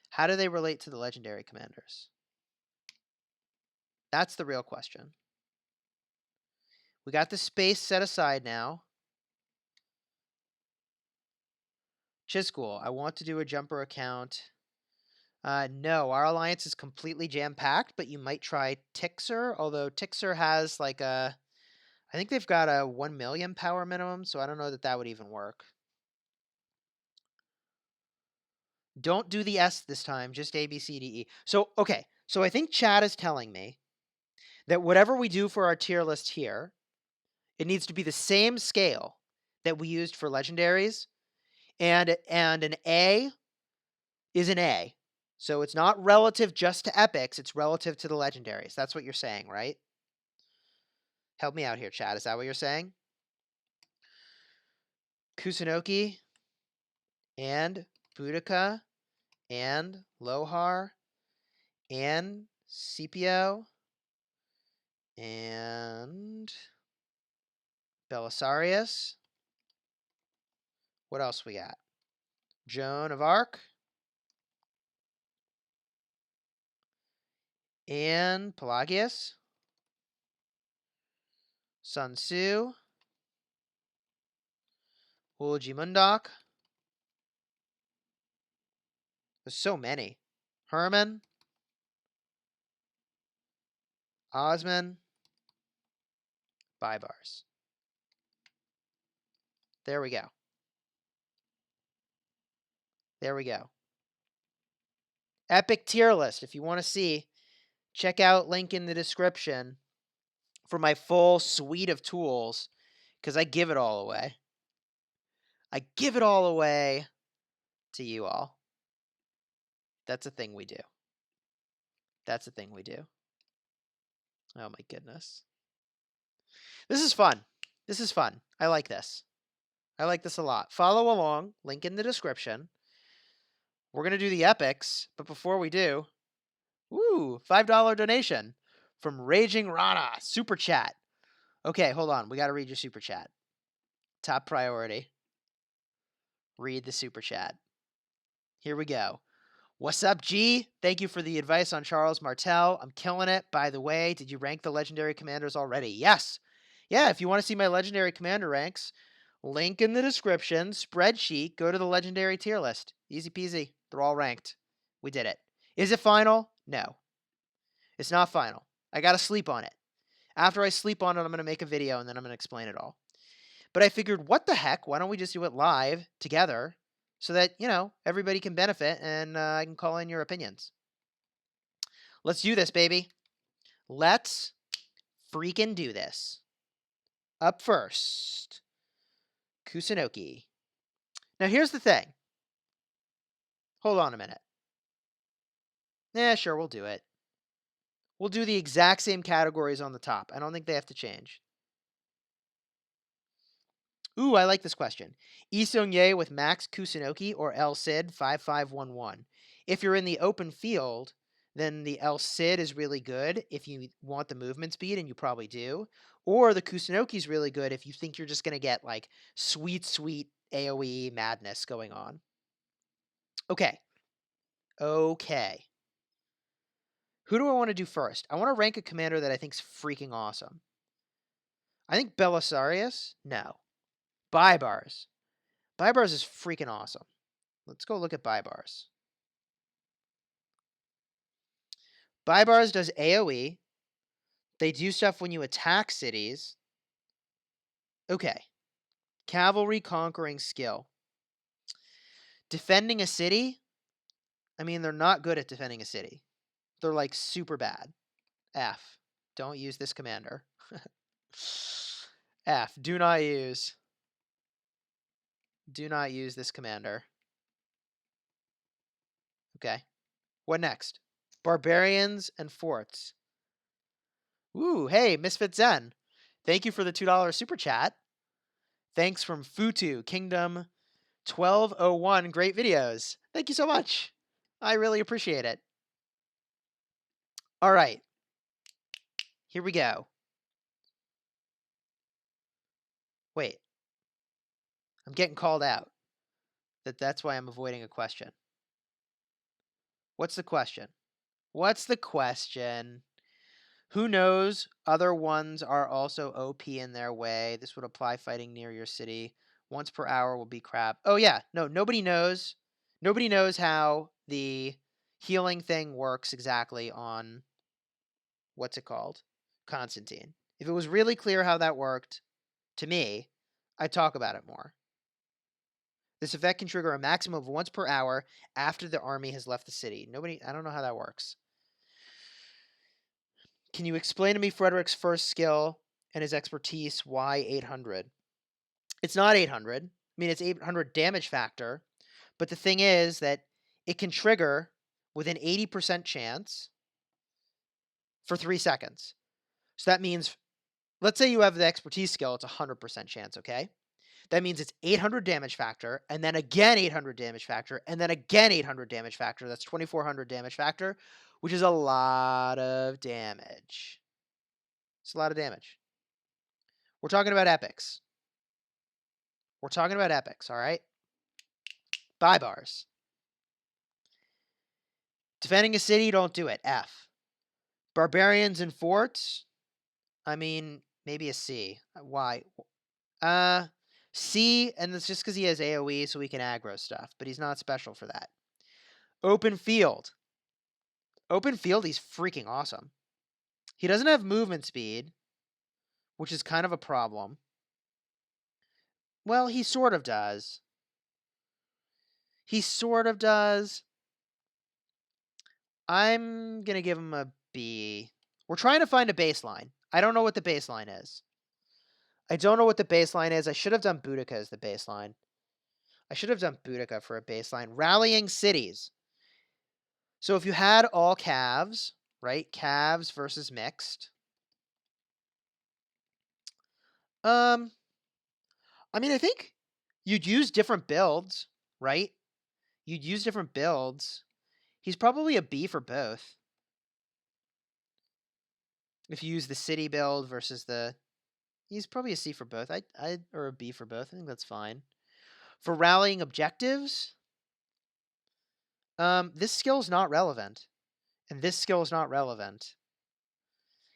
How do they relate to the legendary commanders? That's the real question. We got the space set aside now. Chisgule, I want to do a jumper account. No, our alliance is completely jam-packed, but you might try Tixer, although Tixer has like a... I think they've got a 1 million power minimum, so I don't know that that would even work. Don't do the S this time, just A, B, C, D, E. So, okay, so I think chat is telling me that whatever we do for our tier list here, it needs to be the same scale that we used for legendaries, and an A is an A. So it's not relative just to epics, it's relative to the legendaries. That's what you're saying, right? Help me out here, chat. Is that what you're saying? Kusunoki and Boudicca and Lohar and Scipio and Belisarius. What else we got? Joan of Arc and Pelagius. Sun Tzu. Ulji Mundok. There's so many. Herman. Osman. Bybars. There we go. There we go. Epic tier list. If you want to see, check out link in the description for my full suite of tools, because I give it all away. I give it all away to you all. That's a thing we do. That's a thing we do. Oh my goodness. This is fun. This is fun. I like this. I like this a lot. Follow along. Link in the description. We're going to do the epics, but before we do, woo, $5 donation from Raging Rana. Super chat. Okay, hold on. We got to read your super chat. Top priority. Read the super chat. Here we go. What's up, G? Thank you for the advice on Charles Martel. I'm killing it. By the way, did you rank the legendary commanders already? Yes. Yeah, if you want to see my legendary commander ranks, link in the description, spreadsheet, go to the legendary tier list. Easy peasy. They're all ranked. We did it. Is it final? No. It's not final. I got to sleep on it. After I sleep on it, I'm going to make a video and then I'm going to explain it all. But I figured, what the heck? Why don't we just do it live together so that, you know, everybody can benefit and I can call in your opinions. Let's do this, baby. Let's freaking do this. Up first, Kusunoki. Now, here's the thing. Hold on a minute. Yeah, sure, we'll do it. We'll do the exact same categories on the top. I don't think they have to change. Ooh, I like this question. Yi Seung-Ye with Max Kusunoki or El Cid 5511. If you're in the open field, then the El Cid is really good if you want the movement speed, and you probably do. Or the Kusunoki is really good if you think you're just going to get like sweet, sweet AoE madness going on. Okay. Okay. Who do I want to do first? I want to rank a commander that I think's freaking awesome. I think Belisarius? No. Bybars. Bybars is freaking awesome. Let's go look at Bybars. Bybars does AoE. They do stuff when you attack cities. Okay. Cavalry conquering skill. Defending a city? I mean, they're not good at defending a city. They're like super bad. F. Don't use this commander. F. Do not use. Do not use this commander. Okay. What next? Barbarians and Forts. Ooh, hey, Misfit Zen. Thank you for the $2 super chat. Thanks from Futu Kingdom 1201. Great videos. Thank you so much. I really appreciate it. All right. Here we go. Wait. I'm getting called out. That's why I'm avoiding a question. What's the question? What's the question? Who knows? Other ones are also OP in their way. This would apply fighting near your city. Once per hour will be crap. Oh yeah, no, nobody knows. Nobody knows how the healing thing works exactly on what's it called? Constantine. If it was really clear how that worked, to me, I'd talk about it more. This effect can trigger a maximum of once per hour after the army has left the city. I don't know how that works. Can you explain to me Frederick's first skill and his expertise? Why 800? It's not 800. I mean, it's 800 damage factor. But the thing is that it can trigger with an 80% chance for 3 seconds. So that means, let's say you have the expertise skill, it's a 100% chance, okay? That means it's 800 damage factor, and then again 800 damage factor, and then again 800 damage factor. That's 2400 damage factor, which is a lot of damage. It's a lot of damage. We're talking about epics. We're talking about epics, all right? Buy bars. Defending a city, don't do it. F. Barbarians and Forts, I mean, maybe a C. Why? C, and it's just because he has AoE, so we can aggro stuff, but he's not special for that. Open field. Open field, he's freaking awesome. He doesn't have movement speed, which is kind of a problem. Well, he sort of does. He sort of does. I'm going to give him a B. We're trying to find a baseline. I don't know what the baseline is. I should have done Boudicca as the baseline. I should have done Boudicca for a baseline. Rallying cities. So if you had all calves, right? Calves versus mixed. I mean, I think you'd use different builds, right? You'd use different builds. He's probably a B for both. If you use the city build versus the... He's probably a C for both. Or a B for both. I think that's fine. For rallying objectives, this skill's not relevant. And this skill is not relevant.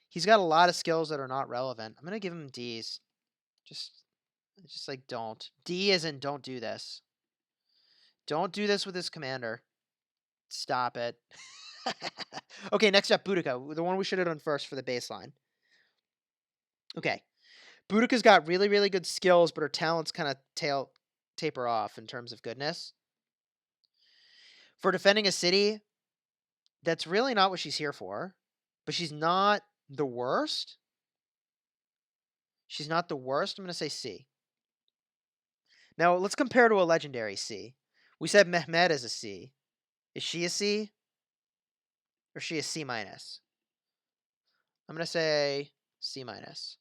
He's got a lot of skills that are not relevant. I'm going to give him D's. Just like don't. D as in don't do this. Don't do this with his commander. Stop it. Okay, next up, Boudicca. The one we should have done first for the baseline. Okay. Boudicca's got really, really good skills, but her talents kind of taper off in terms of goodness. For defending a city, that's really not what she's here for. But she's not the worst. She's not the worst. I'm going to say C. Now, let's compare to a legendary C. We said Mehmed is a C. Is she a C? Or is she a C minus? I'm going to say C minus.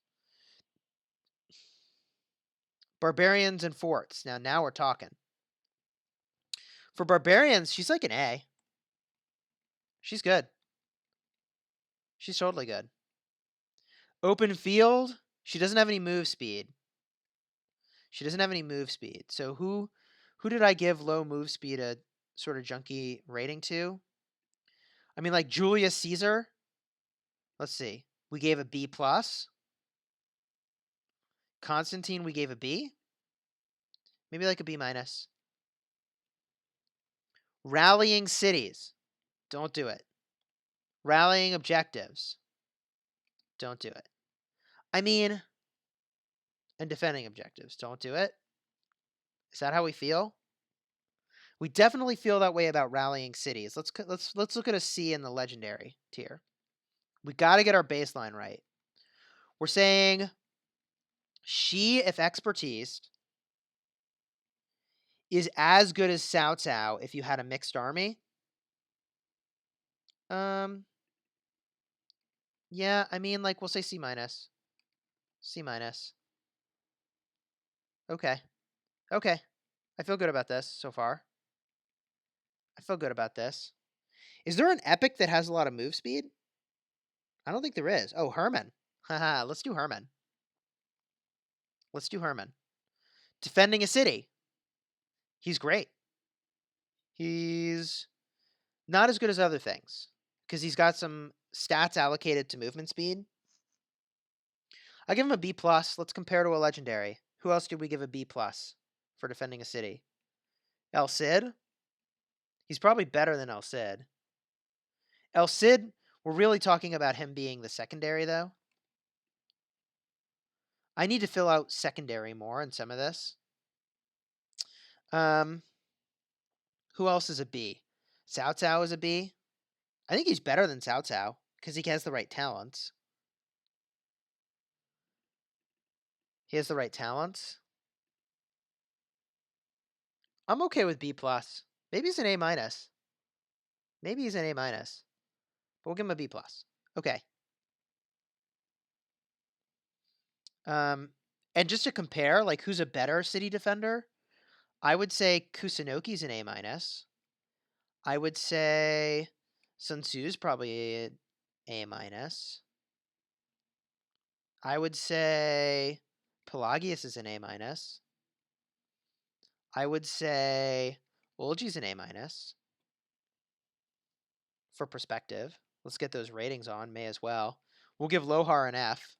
Barbarians and Forts. Now we're talking. For Barbarians, she's like an A. She's good. She's totally good. Open field, she doesn't have any move speed. So who did I give low move speed a sort of junky rating to? I mean, like Julius Caesar. Let's see. We gave a B plus. Constantine, we gave a B. Maybe like a B minus. Rallying cities. Don't do it. Rallying objectives. Don't do it. I mean, and defending objectives. Don't do it. Is that how we feel? We definitely feel that way about rallying cities. Let's look at a C in the legendary tier. We got to get our baseline right. We're saying she, if expertise, is as good as Cao Cao if you had a mixed army. Yeah, I mean, like, we'll say C minus. C minus. Okay. Okay. I feel good about this so far. I feel good about this. Is there an epic that has a lot of move speed? I don't think there is. Oh, Herman. Haha, let's do Herman. Let's do Herman. Defending a city. He's great. He's not as good as other things because he's got some stats allocated to movement speed. I give him a B plus. Let's compare to a legendary. Who else did we give a B plus for defending a city? El Cid. He's probably better than El Cid. El Cid, we're really talking about him being the secondary though. I need to fill out secondary more in some of this. Who else is a B? Cao Cao is a B. I think he's better than Cao Cao because he has the right talents. He has the right talents. I'm okay with B plus. Maybe he's an A minus. Maybe he's an A minus. But we'll give him a B plus. Okay. And just to compare, like who's a better city defender? I would say Kusunoki's an A minus. I would say Sun Tzu's probably an A minus. I would say Pelagius is an A minus. I would say Olgi's an A minus. For perspective, let's get those ratings on. May as well. We'll give Lohar an F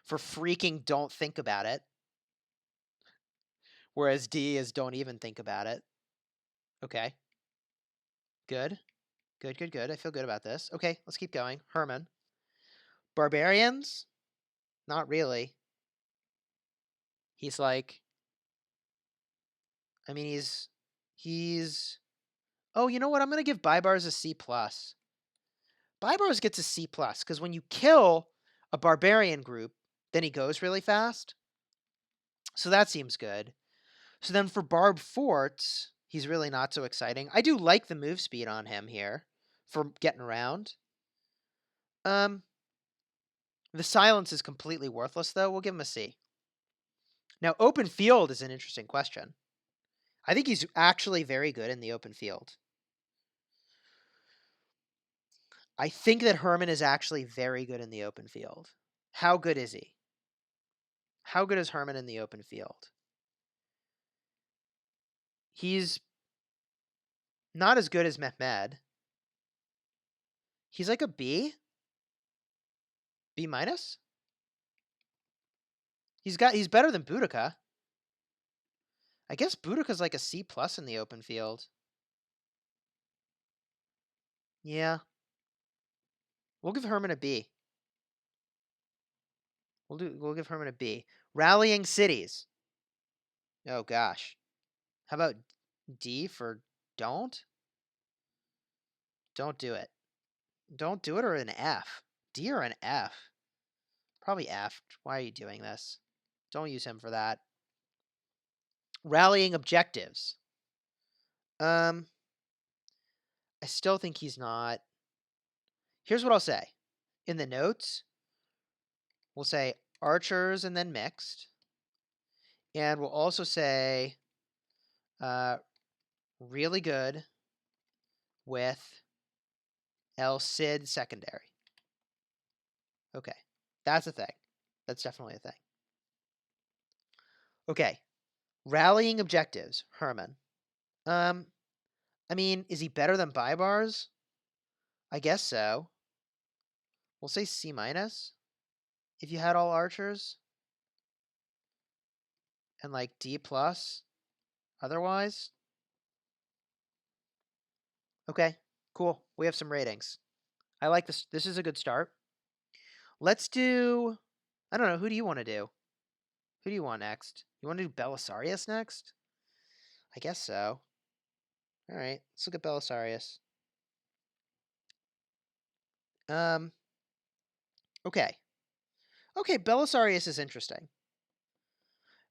for freaking don't think about it. Whereas D is don't even think about it. Okay. Good. Good, good, good. I feel good about this. Okay, let's keep going. Herman. Barbarians? Not really. He's like, I mean, he's. Oh, you know what? I'm gonna give Baibars a C plus. Baibars gets a C plus because when you kill a barbarian group, then he goes really fast. So that seems good. So then for Barb Forts, he's really not so exciting. I do like the move speed on him here for getting around. The silence is completely worthless, though. We'll give him a C. Now, open field is an interesting question. I think he's actually very good in the open field. I think that Herman is actually very good in the open field. How good is he? How good is Herman in the open field? He's not as good as Mehmed. He's like a B? B minus? He's better than Boudicca. I guess Boudicca's like a C plus in the open field. Yeah. We'll give Herman a B. We'll give Herman a B. Rallying cities. Oh gosh. How about D for don't? Don't do it. Don't do it or an F. D or an F? Probably F. Why are you doing this? Don't use him for that. Rallying objectives. I still think he's not. Here's what I'll say. In the notes, we'll say archers and then mixed. And we'll also say really good with El Cid secondary. Okay. That's a thing. That's definitely a thing. Okay. Rallying objectives, Herman. I mean, is he better than Baibars? I guess so. We'll say C minus if you had all archers. And like D plus otherwise. Okay, cool. We have some ratings. I like this. This is a good start. Let's do, I don't know, who do you want to do? Who do you want next? You want to do Belisarius next? I guess so. All right, let's look at Belisarius. Okay. Okay, Belisarius is interesting.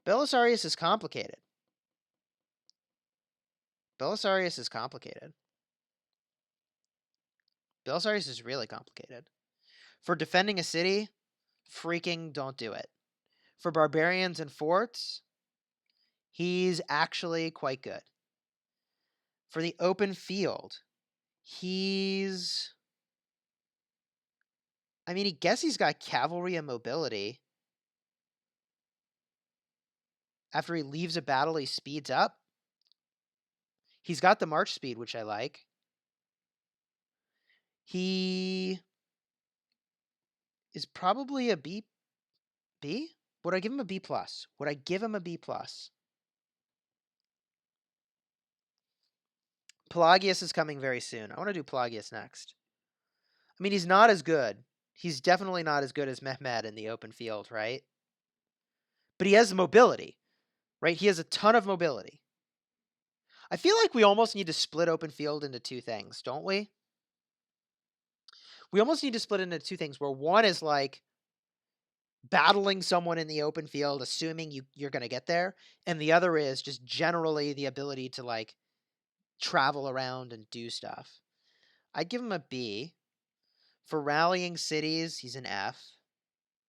Belisarius is complicated. Belisarius is complicated. Belisarius is really complicated. For defending a city, freaking don't do it. For barbarians and forts, he's actually quite good. For the open field, he's... I mean, he got cavalry and mobility. After he leaves a battle, he speeds up. He's got the march speed, which I like. He is probably a B? B? Would I give him a B+? Would I give him a B+? Pelagius is coming very soon. I want to do Pelagius next. I mean, he's not as good. He's definitely not as good as Mehmed in the open field, right? But he has mobility, right? He has a ton of mobility. I feel like we almost need to split open field into two things, don't we? We almost need to split it into two things, where one is like battling someone in the open field, assuming you're going to get there, and the other is just generally the ability to like travel around and do stuff. I'd give him a B. For rallying cities, he's an F.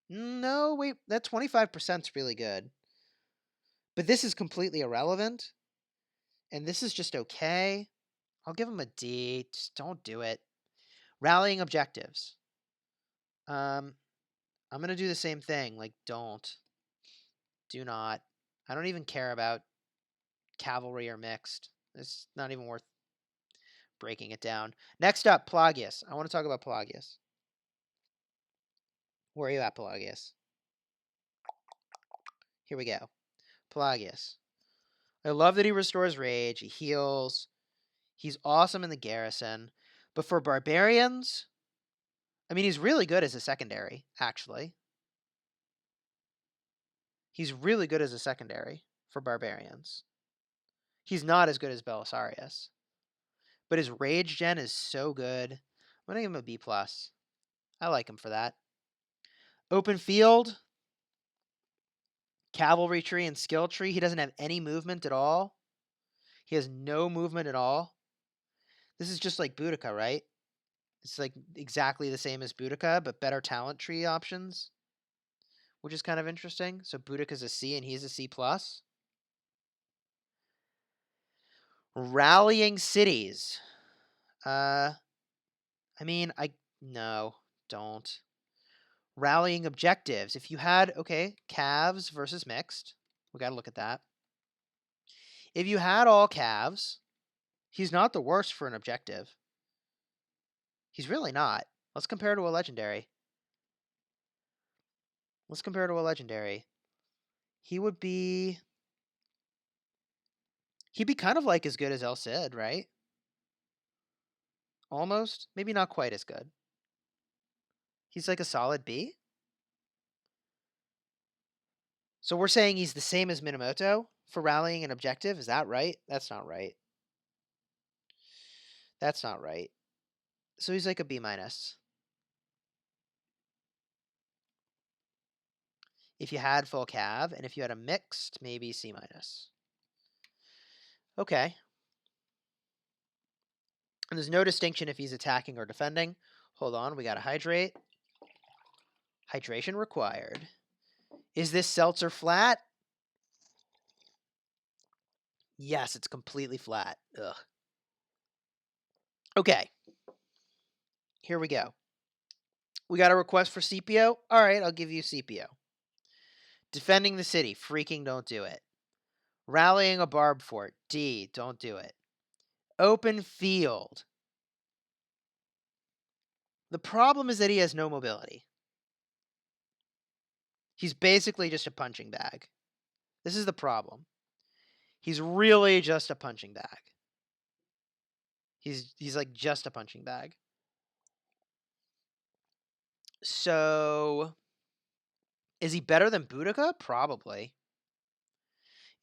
No, wait, that 25% is really good. But this is completely irrelevant. And this is just okay. I'll give him a D. Just don't do it. Rallying objectives. I'm going to do the same thing. Like, don't. Do not. I don't even care about cavalry or mixed. It's not even worth breaking it down. Next up, Pelagius. I want to talk about Pelagius. Where are you at, Pelagius? Here we go. Pelagius. I love that he restores rage. He heals. He's awesome in the garrison. But for barbarians, I mean, he's really good as a secondary, actually. He's really good as a secondary for barbarians. He's not as good as Belisarius. But his rage gen is so good. I'm going to give him a B+. I like him for that. Open field, cavalry tree, and skill tree. He doesn't have any movement at all. He has no movement at all. This is just like Boudicca, right? It's like exactly the same as Boudicca, but better talent tree options, which is kind of interesting. So Boudicca's a C and he's a C+. Rallying cities. I mean, no, don't. Rallying objectives. If you had, okay, calves versus mixed, we got to look at that. If you had all calves, he's not the worst for an objective. He's really not. Let's compare to a legendary. He would be... He'd be kind of like as good as El Cid, right? Almost. Maybe not quite as good. He's like a solid B. So we're saying he's the same as Minamoto for rallying an objective. Is that right? That's not right. That's not right. So he's like a B-. If you had full cav, and if you had a mixed, maybe C-. Okay. And there's no distinction if he's attacking or defending. Hold on, we gotta hydrate. Hydration required. Is this seltzer flat? Yes, it's completely flat. Ugh. Okay. Here we go. We got a request for CPO. All right, I'll give you CPO. Defending the city. Freaking don't do it. Rallying a barb fort. D. Don't do it. Open field. The problem is that he has no mobility. He's basically just a punching bag. This is the problem. He's really just a punching bag. He's like just a punching bag. So, is he better than Boudicca? Probably.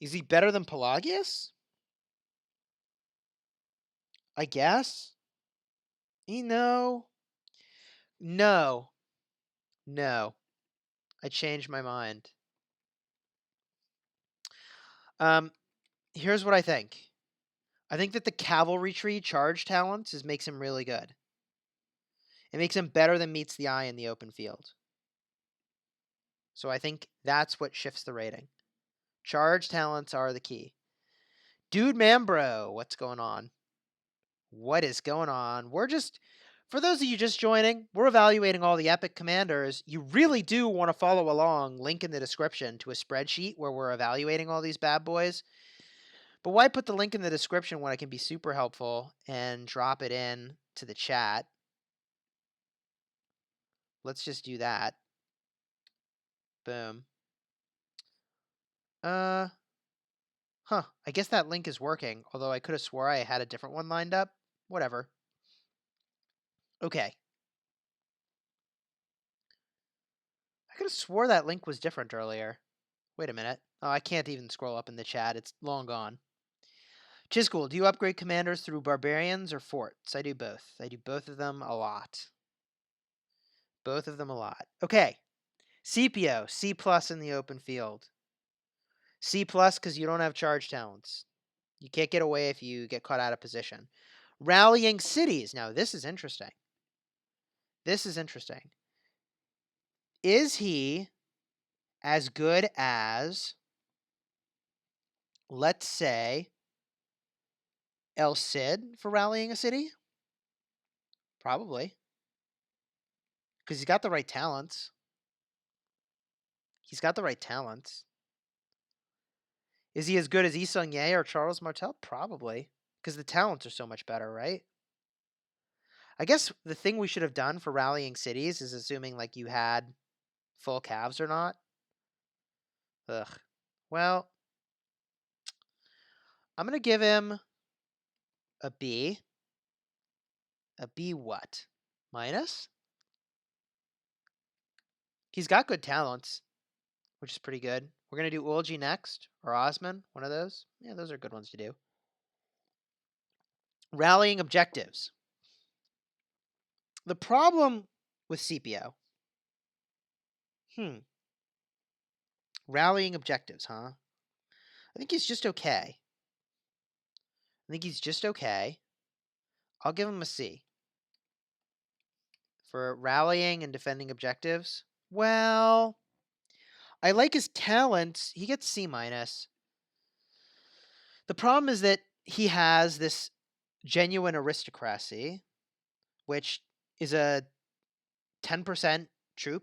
Is he better than Pelagius? I guess. No. No. No. I changed my mind. Here's what I think. I think that the cavalry tree charge talents makes him really good. It makes him better than meets the eye in the open field. So I think that's what shifts the rating. Charge talents are the key. Dude Mambro, what's going on? What is going on? For those of you just joining, we're evaluating all the epic commanders. You really do want to follow along, link in the description to a spreadsheet where we're evaluating all these bad boys. But why put the link in the description when it can be super helpful and drop it in to the chat? Let's just do that. Boom. I guess that link is working, although I could have swore I had a different one lined up. Whatever. Okay. I could have swore that link was different earlier. Wait a minute. Oh, I can't even scroll up in the chat. It's long gone. Chisgule, do you upgrade commanders through barbarians or forts? I do both. I do both of them a lot. Both of them a lot. Okay. CPO, C+ in the open field. C+ because you don't have charge talents. You can't get away if you get caught out of position. Rallying cities. Now, this is interesting. This is interesting. Is he as good as, let's say, El Cid for rallying a city? Probably. Because he's got the right talents. He's got the right talents. Is he as good as Yi Sung-Ye or Charles Martel? Probably. Because the talents are so much better, right? I guess the thing we should have done for rallying cities is assuming like you had full calves or not. Ugh. Well, I'm going to give him a B. A B what? Minus? He's got good talents, which is pretty good. We're going to do Ulji next, or Osman, one of those. Yeah, those are good ones to do. Rallying objectives. The problem with CPO. Rallying objectives, huh? I think he's just okay. I'll give him a C. For rallying and defending objectives. Well, I like his talents. He gets C-. The problem is that he has this genuine aristocracy, which is a 10% troop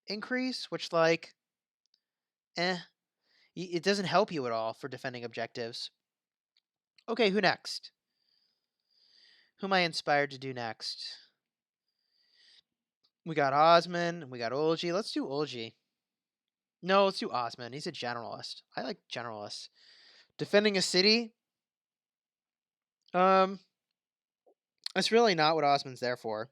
increase, which, like, it doesn't help you at all for defending objectives. Okay, who next? Who am I inspired to do next? We got Osman, and we got Ulji. Let's do Ulji. No, let's do Osman. He's a generalist. I like generalists. Defending a city? That's really not what Osman's there for.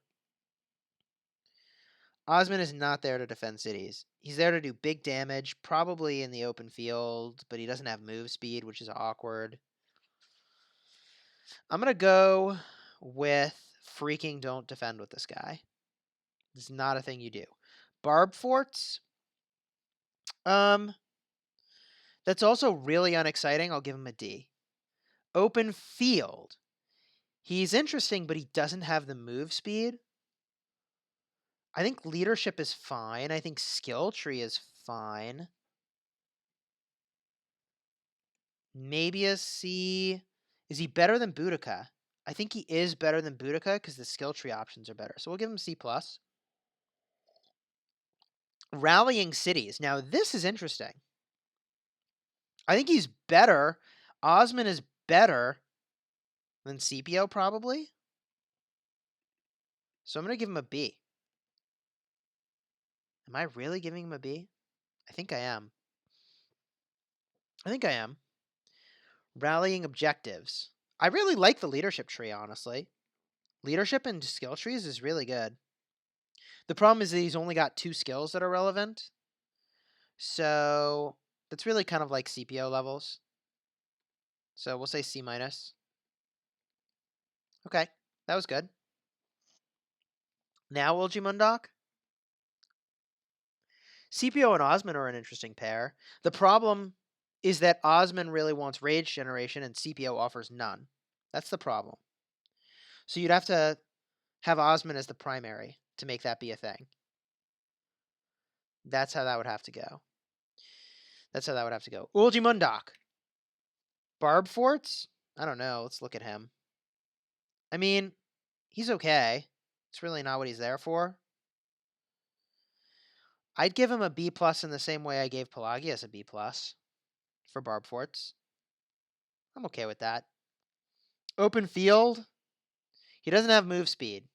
Osman is not there to defend cities. He's there to do big damage, probably in the open field, but he doesn't have move speed, which is awkward. I'm going to go with freaking don't defend with this guy. It's not a thing you do. Barb forts? That's also really unexciting. I'll give him a D. Open field. He's interesting, but he doesn't have the move speed. I think leadership is fine. I think skill tree is fine. Maybe a C. Is he better than Boudicca? I think he is better than Boudicca because the skill tree options are better. So we'll give him C+. Rallying cities. Now, this is interesting. I think he's better. Osman is better than CPO, probably. So I'm going to give him a B. Am I really giving him a B? I think I am. Rallying objectives. I really like the leadership tree, honestly. Leadership and skill trees is really good. The problem is that he's only got 2 skills that are relevant. So that's really kind of like CPO levels. So we'll say C-. Okay, that was good. Now Ulji Mundok. CPO and Osman are an interesting pair. The problem is that Osman really wants rage generation and CPO offers none. That's the problem. So you'd have to have Osman as the primary to make that be a thing. That's how that would have to go. That's how that would have to go. Ulji Mundak. Barb Forts? I don't know. Let's look at him. I mean, he's okay. It's really not what he's there for. I'd give him a B+ in the same way I gave Pelagius a B+ for Barb Forts. I'm okay with that. Open field. He doesn't have move speed.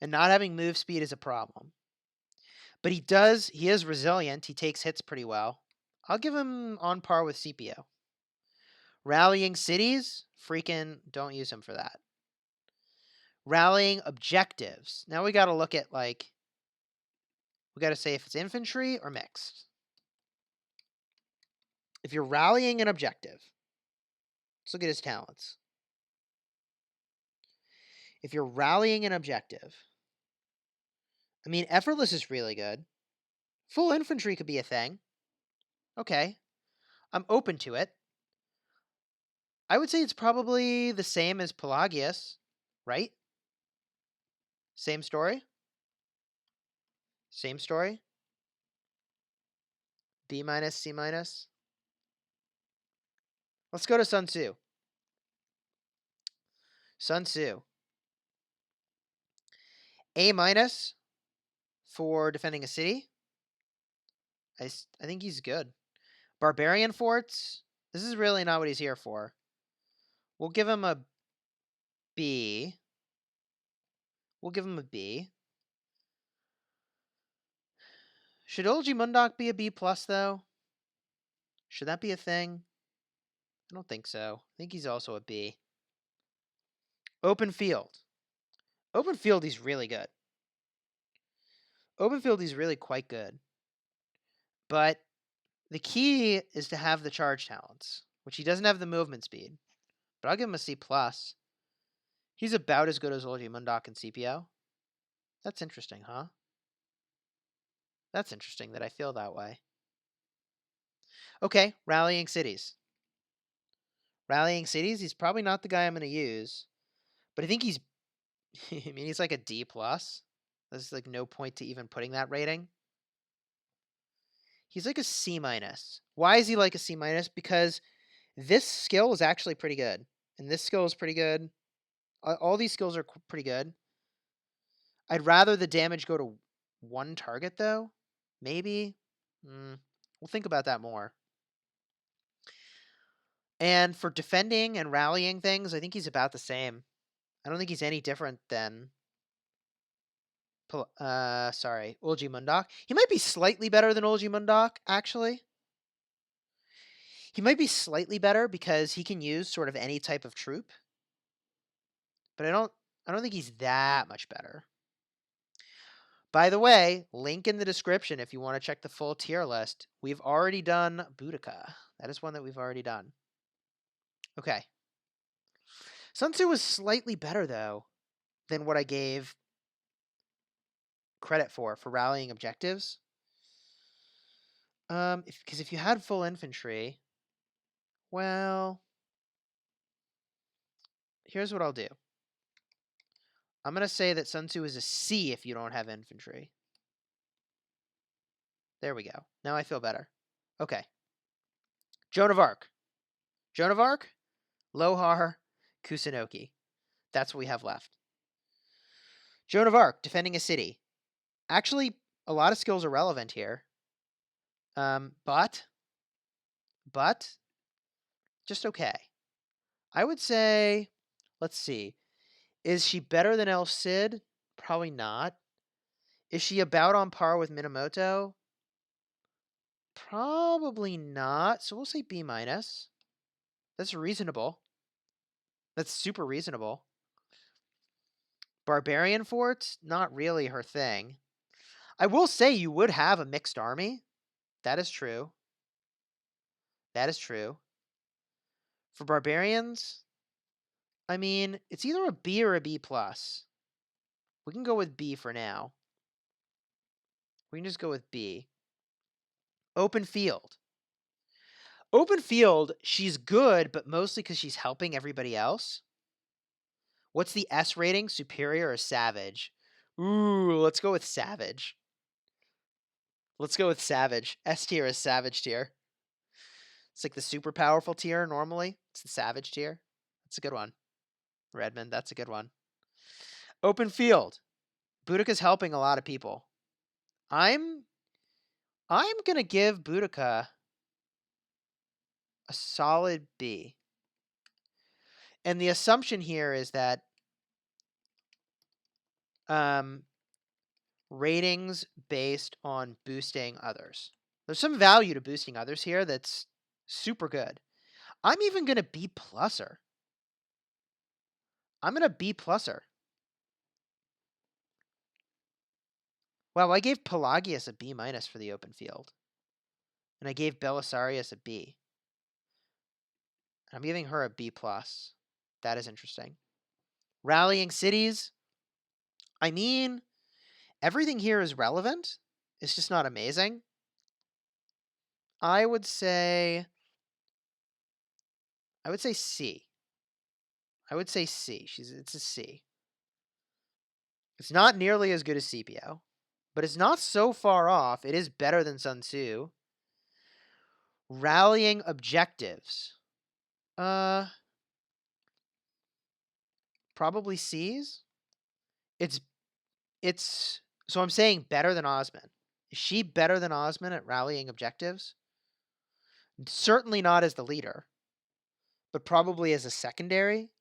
And not having move speed is a problem. But he is resilient. He takes hits pretty well. I'll give him on par with Scipio. Rallying cities, freaking don't use him for that. Rallying objectives. Now we got to look at, like, we got to say if it's infantry or mixed. If you're rallying an objective, let's look at his talents. If you're rallying an objective, I mean, effortless is really good. Full infantry could be a thing. Okay. I'm open to it. I would say it's probably the same as Pelagius, right? Same story? Same story? B-, C-. Let's go to Sun Tzu. Sun Tzu. A- for defending a city. I think he's good. Barbarian Forts. This is really not what he's here for. We'll give him a B. We'll give him a B. Should Ulji Mundak be a B+ though? Should that be a thing? I don't think so. I think he's also a B. Open field. Open field, he's really good. Open field, he's really quite good. But the key is to have the charge talents, which he doesn't have the movement speed. But I'll give him a C+. He's about as good as Ulji Mundak and CPO. That's interesting, huh? That's interesting that I feel that way. Okay, rallying cities. Rallying cities, he's probably not the guy I'm going to use. But I think he's... I mean, he's like a D+. There's like no point to even putting that rating. He's like a C-. Why is he like a C-? Because this skill is actually pretty good. And this skill is pretty good. All these skills are pretty good. I'd rather the damage go to one target, though. Maybe. We'll think about that more. And for defending and rallying things, I think he's about the same. I don't think he's any different than... Ulji Mundak. He might be slightly better than Ulji Mundak, actually. He might be slightly better because he can use sort of any type of troop. But I don't think he's that much better. By the way, link in the description if you want to check the full tier list. We've already done Boudicca. That is one that we've already done. Okay. Sun Tzu was slightly better, though, than what I gave credit for rallying objectives. Because if you had full infantry, well, here's what I'll do. I'm going to say that Sun Tzu is a C if you don't have infantry. There we go. Now I feel better. Okay. Joan of Arc. Joan of Arc, Lohar, Kusunoki. That's what we have left. Joan of Arc, defending a city. Actually, a lot of skills are relevant here. But, just okay. I would say, let's see. Is she better than El Cid? Probably not. Is she about on par with Minamoto? Probably not. So we'll say B-. That's reasonable. That's super reasonable. Barbarian Forts? Not really her thing. I will say you would have a mixed army. That is true. That is true. For Barbarians, I mean, it's either a B or a B+. We can go with B for now. We can just go with B. Open field. Open field, she's good, but mostly because she's helping everybody else. What's the S rating? Superior or savage? Ooh, let's go with savage. Let's go with savage. S tier is savage tier. It's like the super powerful tier normally. It's the savage tier. That's a good one. Redmond, that's a good one. Open field. Boudicca's helping a lot of people. I'm gonna give Boudicca a solid B. And the assumption here is that ratings based on boosting others. There's some value to boosting others here that's super good. I'm even gonna B pluser. I'm gonna B pluser. Wow, I gave Pelagius a B minus for the open field. And I gave Belisarius a B. I'm giving her a B plus. That is interesting. Rallying cities. I mean, everything here is relevant. It's just not amazing. I would say C. I would say C. It's a C. It's not nearly as good as Scipio, but it's not so far off. It is better than Sun Tzu. Rallying objectives. Probably C's. It's so I'm saying better than Osman. Is she better than Osman at rallying objectives? Certainly not as the leader, but probably as a secondary.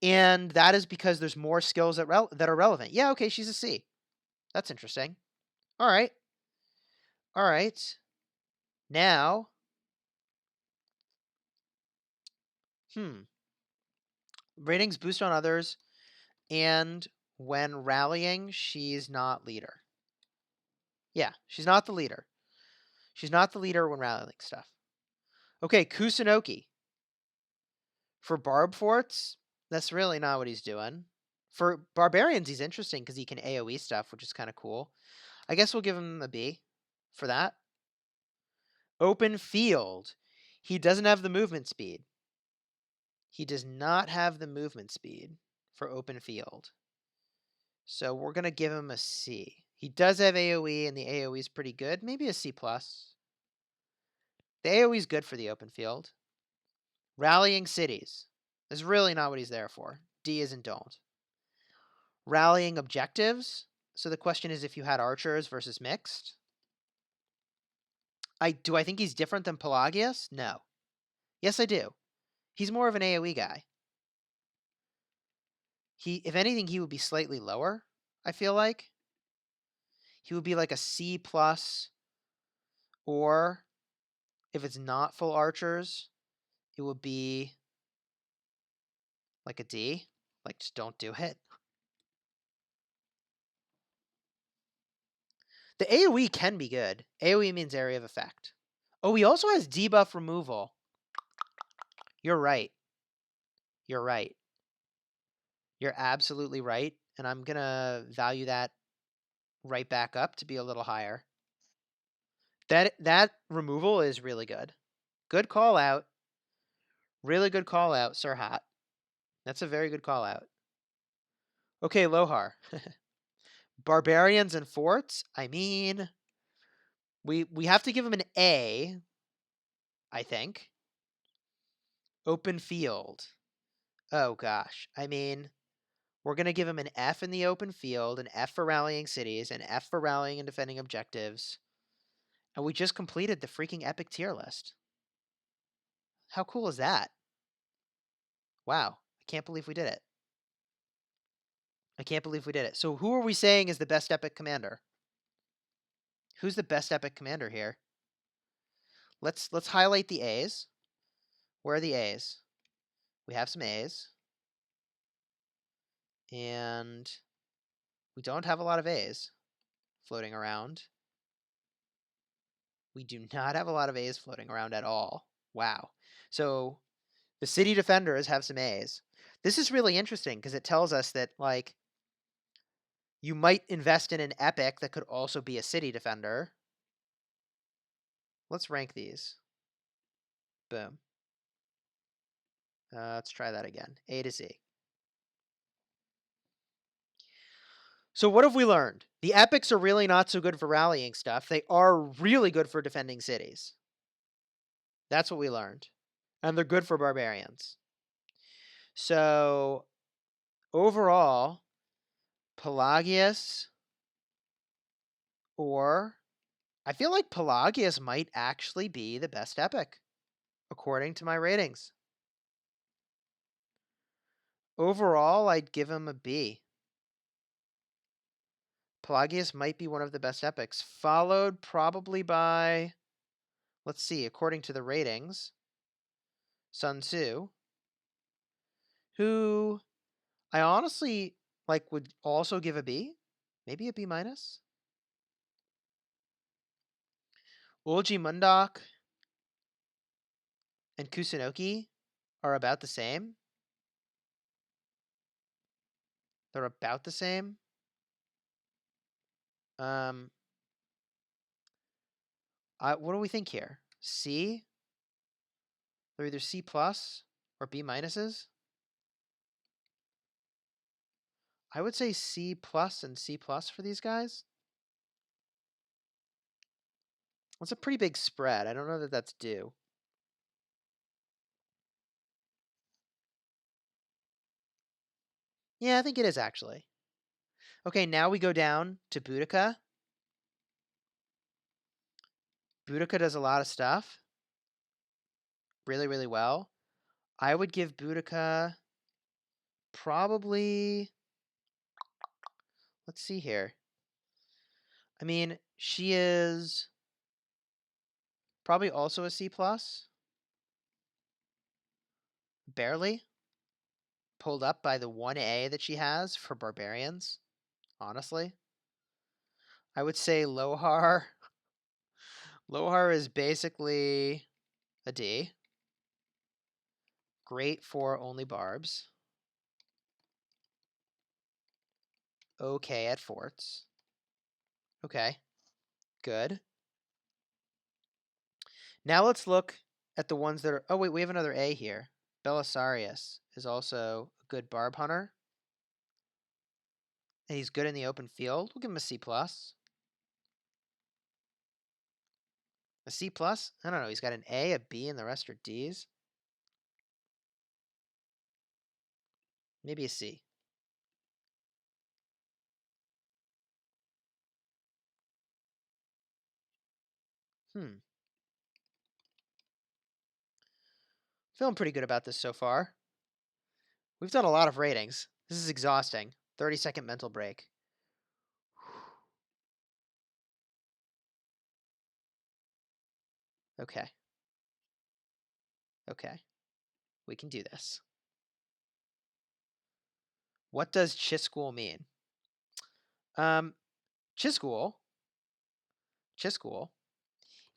And that is because there's more skills that are relevant. Yeah, okay, she's a C. That's interesting. All right. All right. Now, ratings boost on others, and when rallying, she's not leader. Yeah, she's not the leader. She's not the leader when rallying stuff. Okay, Kusunoki. For Barb Forts, that's really not what he's doing. For Barbarians, he's interesting because he can AoE stuff, which is kind of cool. I guess we'll give him a B for that. Open field. He doesn't have the movement speed. He does not have the movement speed for open field. So we're going to give him a C. He does have AoE, and the AoE is pretty good. Maybe a C+. The AoE is good for the open field. Rallying cities. Is really not what he's there for. D is in don't. Rallying objectives. So the question is if you had archers versus mixed. Do I think he's different than Pelagius? No. Yes, I do. He's more of an AoE guy. If anything, he would be slightly lower, I feel like. He would be like a C+, or if it's not full archers, it would be like a D. Like, just don't do it. The AoE can be good. AoE means area of effect. Oh, he also has debuff removal. You're right. You're right. You're absolutely right. And I'm going to value that right back up to be a little higher. That removal is really good. Good call out. Really good call out, Sir Hat. That's a very good call out. Okay, Lohar. Barbarians and Forts. I mean, we have to give him an A, I think. Open field. Oh gosh. I mean, we're going to give him an F in the open field, an F for rallying cities, an F for rallying and defending objectives. And we just completed the freaking epic tier list. How cool is that? Wow. I can't believe we did it. I can't believe we did it. So who are we saying is the best epic commander? Who's the best epic commander here? Let's highlight the A's. Where are the A's? We have some A's. And we don't have a lot of A's floating around. We do not have a lot of A's floating around at all. Wow. So the city defenders have some A's. This is really interesting because it tells us that, like, you might invest in an epic that could also be a city defender. Let's rank these. Boom. Let's try that again. A to Z. So what have we learned? The epics are really not so good for rallying stuff. They are really good for defending cities. That's what we learned. And they're good for barbarians. So overall, Pelagius, or I feel like Pelagius might actually be the best epic, according to my ratings. Overall, I'd give him a B. Pelagius might be one of the best epics, followed probably by, let's see, according to the ratings, Sun Tzu, who I honestly would also give a B, maybe a B minus. Ulji Mundok and Kusunoki are about the same. They're about the same. What do we think here? C? They're either C plus or B minuses. I would say C plus and C plus for these guys. That's a pretty big spread. I don't know that that's due. Yeah, I think it is actually. Okay, now we go down to Boudicca. Boudicca does a lot of stuff. Really, really well. I would give Boudicca probably, let's see here. I mean, she is probably also a C plus. Barely. Pulled up by the 1A that she has for barbarians, honestly. I would say Lohar. Lohar is basically a D. Great for only barbs. Okay at forts. Okay. Good. Now let's look at the ones that are... Oh, wait, we have another A here. Belisarius is also a good barb hunter. And he's good in the open field. We'll give him a C+. A C+? I don't know. He's got an A, a B, and the rest are Ds. Maybe a C. Feeling pretty good about this so far. We've done a lot of ratings. This is exhausting. 30-second mental break. Okay. Okay. We can do this. What does Chisgule mean? Chisgule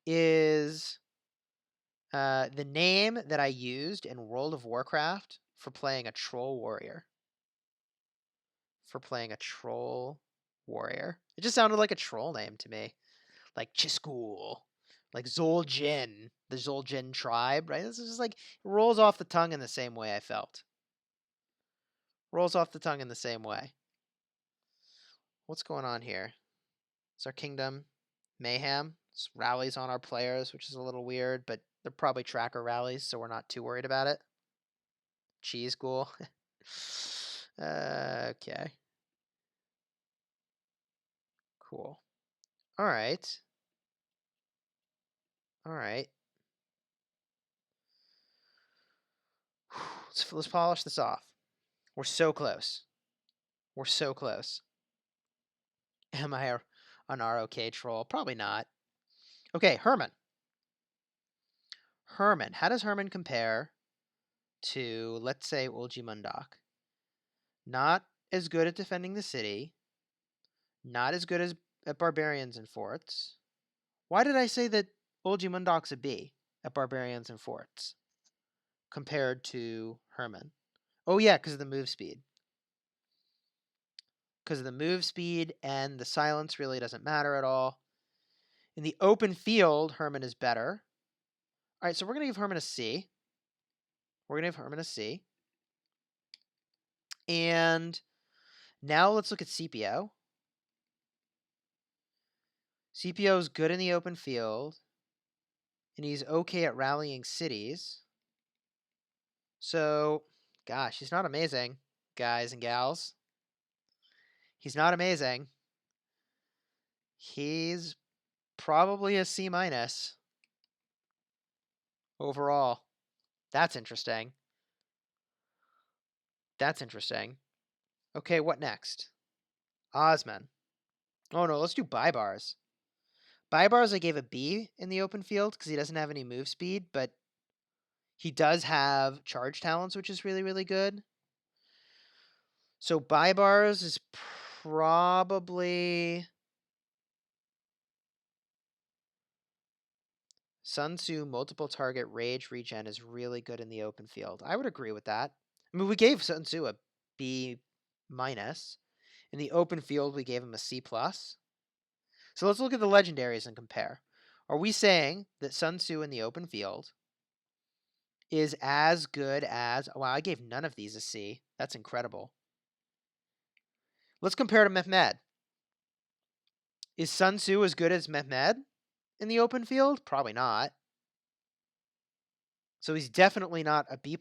is the name that I used in World of Warcraft for playing a troll warrior. It just sounded like a troll name to me. Like Chisgule. Like Zul'jin. The Zul'jin tribe, right? This is just like, it rolls off the tongue in the same way I felt. Rolls off the tongue in the same way. What's going on here? It's our kingdom. Mayhem. It's rallies on our players, which is a little weird, but they're probably tracker rallies, so we're not too worried about it. Chisgule. Okay. Cool. All right. Let's polish this off. We're so close. Am I an ROK troll? Probably not. Okay, Herman. How does Herman compare to, let's say, Ulji Mundok? Not as good at defending the city. Not as good as at Barbarians and Forts. Why did I say that Ulji Mundok's a B at Barbarians and Forts compared to Herman? Oh yeah, because of the move speed. And the silence really doesn't matter at all. In the open field, Herman is better. All right, so we're going to give Herman a C. We're going to give Herman a C. And now let's look at Scipio. Scipio is good in the open field, and he's okay at rallying cities. So, gosh, he's not amazing, guys and gals. He's not amazing. He's probably a C- overall. That's interesting. That's interesting. Okay, what next? Osman. Oh no, let's do Baibars. Baibars I gave a B in the open field because he doesn't have any move speed, but he does have charge talents, which is really, really good. So Baibars is probably Sun Tzu multiple target rage regen is really good in the open field. I would agree with that. I mean, we gave Sun Tzu a B-. In the open field, we gave him a C+. So let's look at the legendaries and compare. Are we saying that Sun Tzu in the open field is as good as... Wow, I gave none of these a C. That's incredible. Let's compare to Mehmed. Is Sun Tzu as good as Mehmed in the open field? Probably not. So he's definitely not a B+.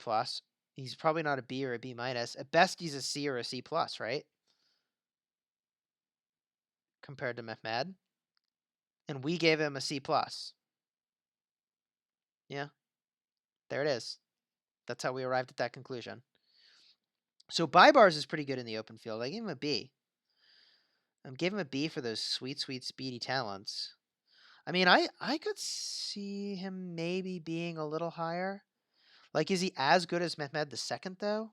He's probably not a B or a B-. At best, he's a C or a C+, right? Compared to Mehmed. And we gave him a C+. Yeah. There it is. That's how we arrived at that conclusion. So Baibars is pretty good in the open field. I gave him a B. I'm giving him a B for those sweet, sweet, speedy talents. I mean, I could see him maybe being a little higher. Like, is he as good as Mehmed II, though?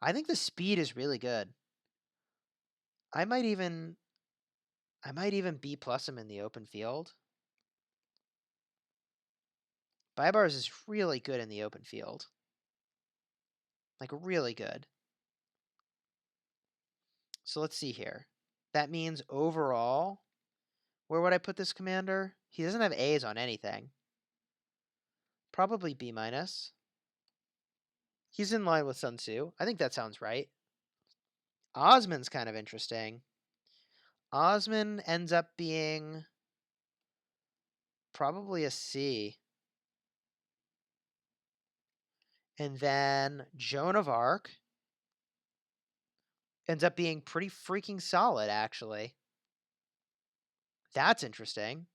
I think the speed is really good. I might even B+ him in the open field. Baibars is really good in the open field. Like, really good. So let's see here. That means overall, where would I put this commander? He doesn't have A's on anything. Probably B-. He's in line with Sun Tzu. I think that sounds right. Osman's kind of interesting. Osman ends up being probably a C. And then Joan of Arc ends up being pretty freaking solid, actually. That's interesting.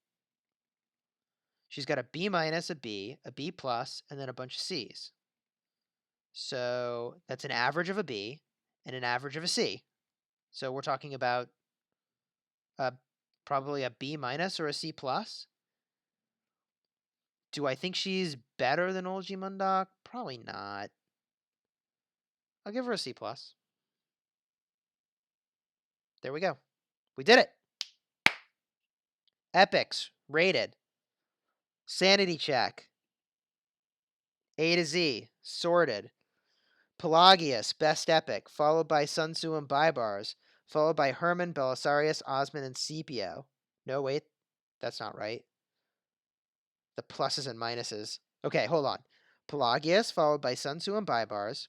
She's got a B-, a B, a B+, and then a bunch of Cs. So that's an average of a B and an average of a C. So we're talking about probably a B- or a C+. Do I think she's better than Olgi Mundak? Probably not. I'll give her a C+. There we go. We did it. Epics, rated. Sanity check. A to Z, sorted. Pelagius, best epic, followed by Sun Tzu and Baibars, followed by Herman, Belisarius, Osman, and Scipio. No, wait, that's not right. The pluses and minuses. Okay, hold on. Pelagius, followed by Sun Tzu and Baibars,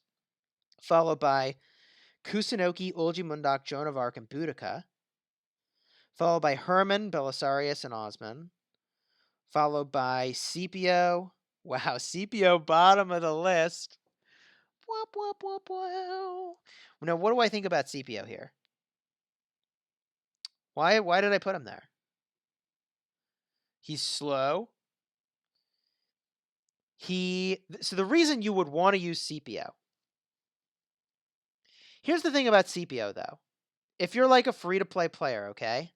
followed by Kusunoki, Olgi Mundak, Joan of Arc, and Boudicca, followed by Herman, Belisarius, and Osman, followed by Scipio. Wow, Scipio, bottom of the list. Wop, wop, wop, wow. Now, what do I think about Scipio here? Why did I put him there? He's slow. So the reason you would want to use Scipio. Here's the thing about Scipio, though. If you're like a free-to-play player, okay?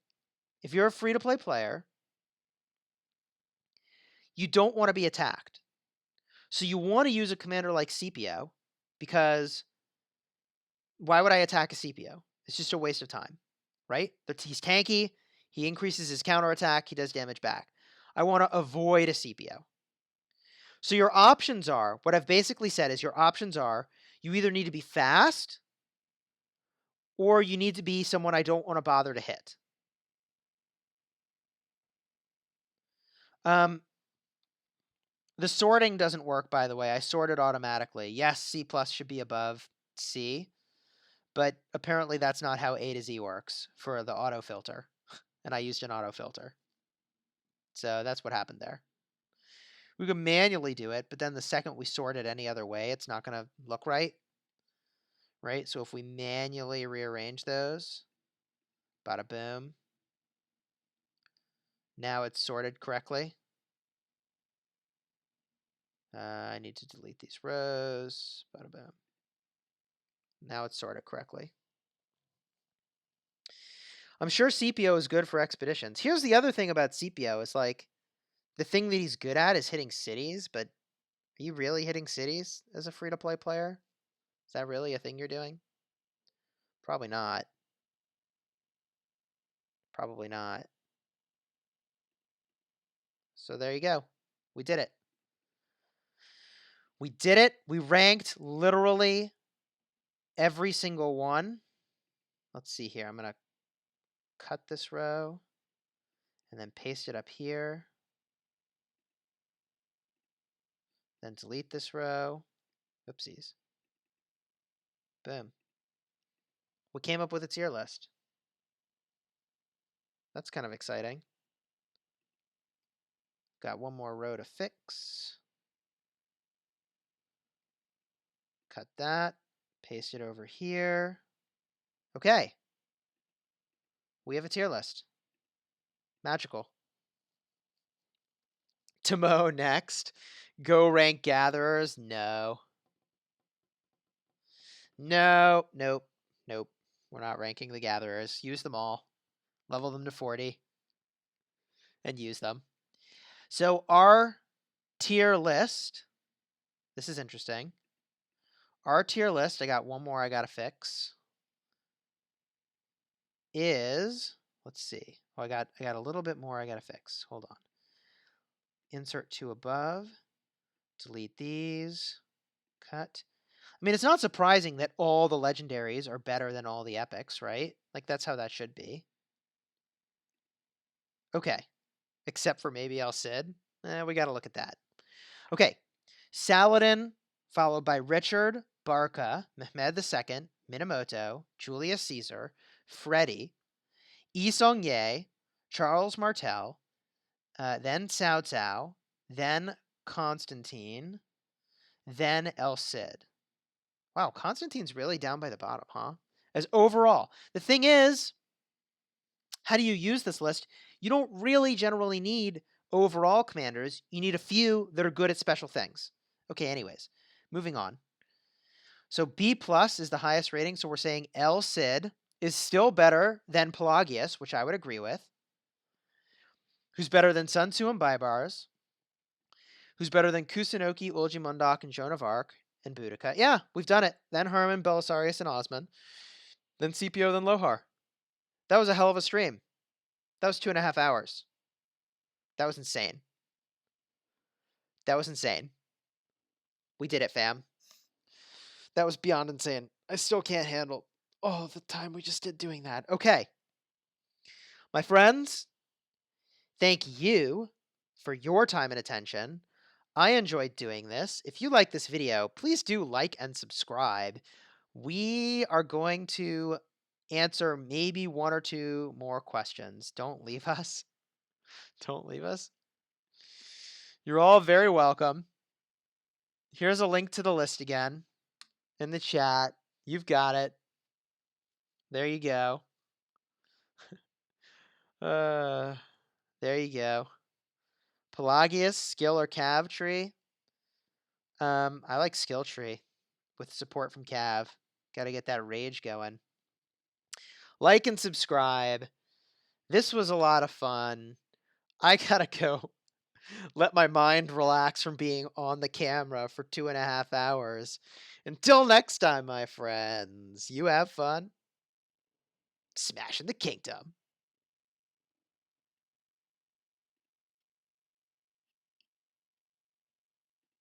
If you're a free-to-play player, you don't want to be attacked. So you want to use a commander like Scipio because why would I attack a Scipio? It's just a waste of time, right? He's tanky. He increases his counterattack. He does damage back. I want to avoid a Scipio. So your options are, what I've basically said is your options are, you either need to be fast or you need to be someone I don't want to bother to hit. The sorting doesn't work, by the way. I sorted automatically. Yes, C+ should be above C, but apparently that's not how A to Z works for the autofilter, and I used an autofilter. So that's what happened there. We can manually do it, but then the second we sort it any other way, it's not going to look right. Right? So if we manually rearrange those, bada boom. Now it's sorted correctly. I need to delete these rows, bada boom. Now it's sorted correctly. I'm sure CPO is good for expeditions. Here's the other thing about CPO is like, the thing that he's good at is hitting cities, but are you really hitting cities as a free-to-play player? Is that really a thing you're doing? Probably not. Probably not. So there you go. We did it. We did it. We ranked literally every single one. Let's see here. I'm going to cut this row and then paste it up here. Then delete this row. Oopsies. Boom. We came up with a tier list. That's kind of exciting. Got one more row to fix. Cut that. Paste it over here. Okay. We have a tier list. Magical. Timo next. Go rank gatherers. No. No. Nope. Nope. We're not ranking the gatherers. Use them all. Level them to 40. And use them. So our tier list. This is interesting. Our tier list, I got one more I got to fix. Is, let's see. Oh, I got a little bit more I got to fix. Hold on. Insert to above. Delete these. Cut. I mean, it's not surprising that all the legendaries are better than all the epics, right? Like, that's how that should be. Okay. Except for maybe El Cid. We got to look at that. Okay. Saladin, followed by Richard, Barca, Mehmed II, Minamoto, Julius Caesar, Freddy, Yi Song-ye, Charles Martel, then Cao Cao, then Constantine, then El Cid. Wow, Constantine's really down by the bottom, huh? As overall. The thing is, how do you use this list? You don't really generally need overall commanders. You need a few that are good at special things. Okay, anyways, moving on. So B+ is the highest rating, so we're saying El Cid is still better than Pelagius, which I would agree with. Who's better than Sun Tzu and Baibars? Who's better than Kusunoki, Ulji Mundak, and Joan of Arc, and Boudicca? Yeah, we've done it. Then Herman, Belisarius, and Osman. Then CPO, then Lohar. That was a hell of a stream. That was 2.5 hours. That was insane. That was insane. We did it, fam. That was beyond insane. I still can't handle the time we just did doing that. Okay. My friends, thank you for your time and attention. I enjoyed doing this. If you like this video, please do like and subscribe. We are going to answer maybe 1 or 2 more questions. Don't leave us. Don't leave us. You're all very welcome. Here's a link to the list again in the chat. You've got it. There you go. There you go. Pelagius, skill or cav tree. I like skill tree with support from cav. Got to get that rage going. Like and subscribe. This was a lot of fun. I gotta go let my mind relax from being on the camera for 2.5 hours. Until next time, my friends, you have fun smashing the kingdom.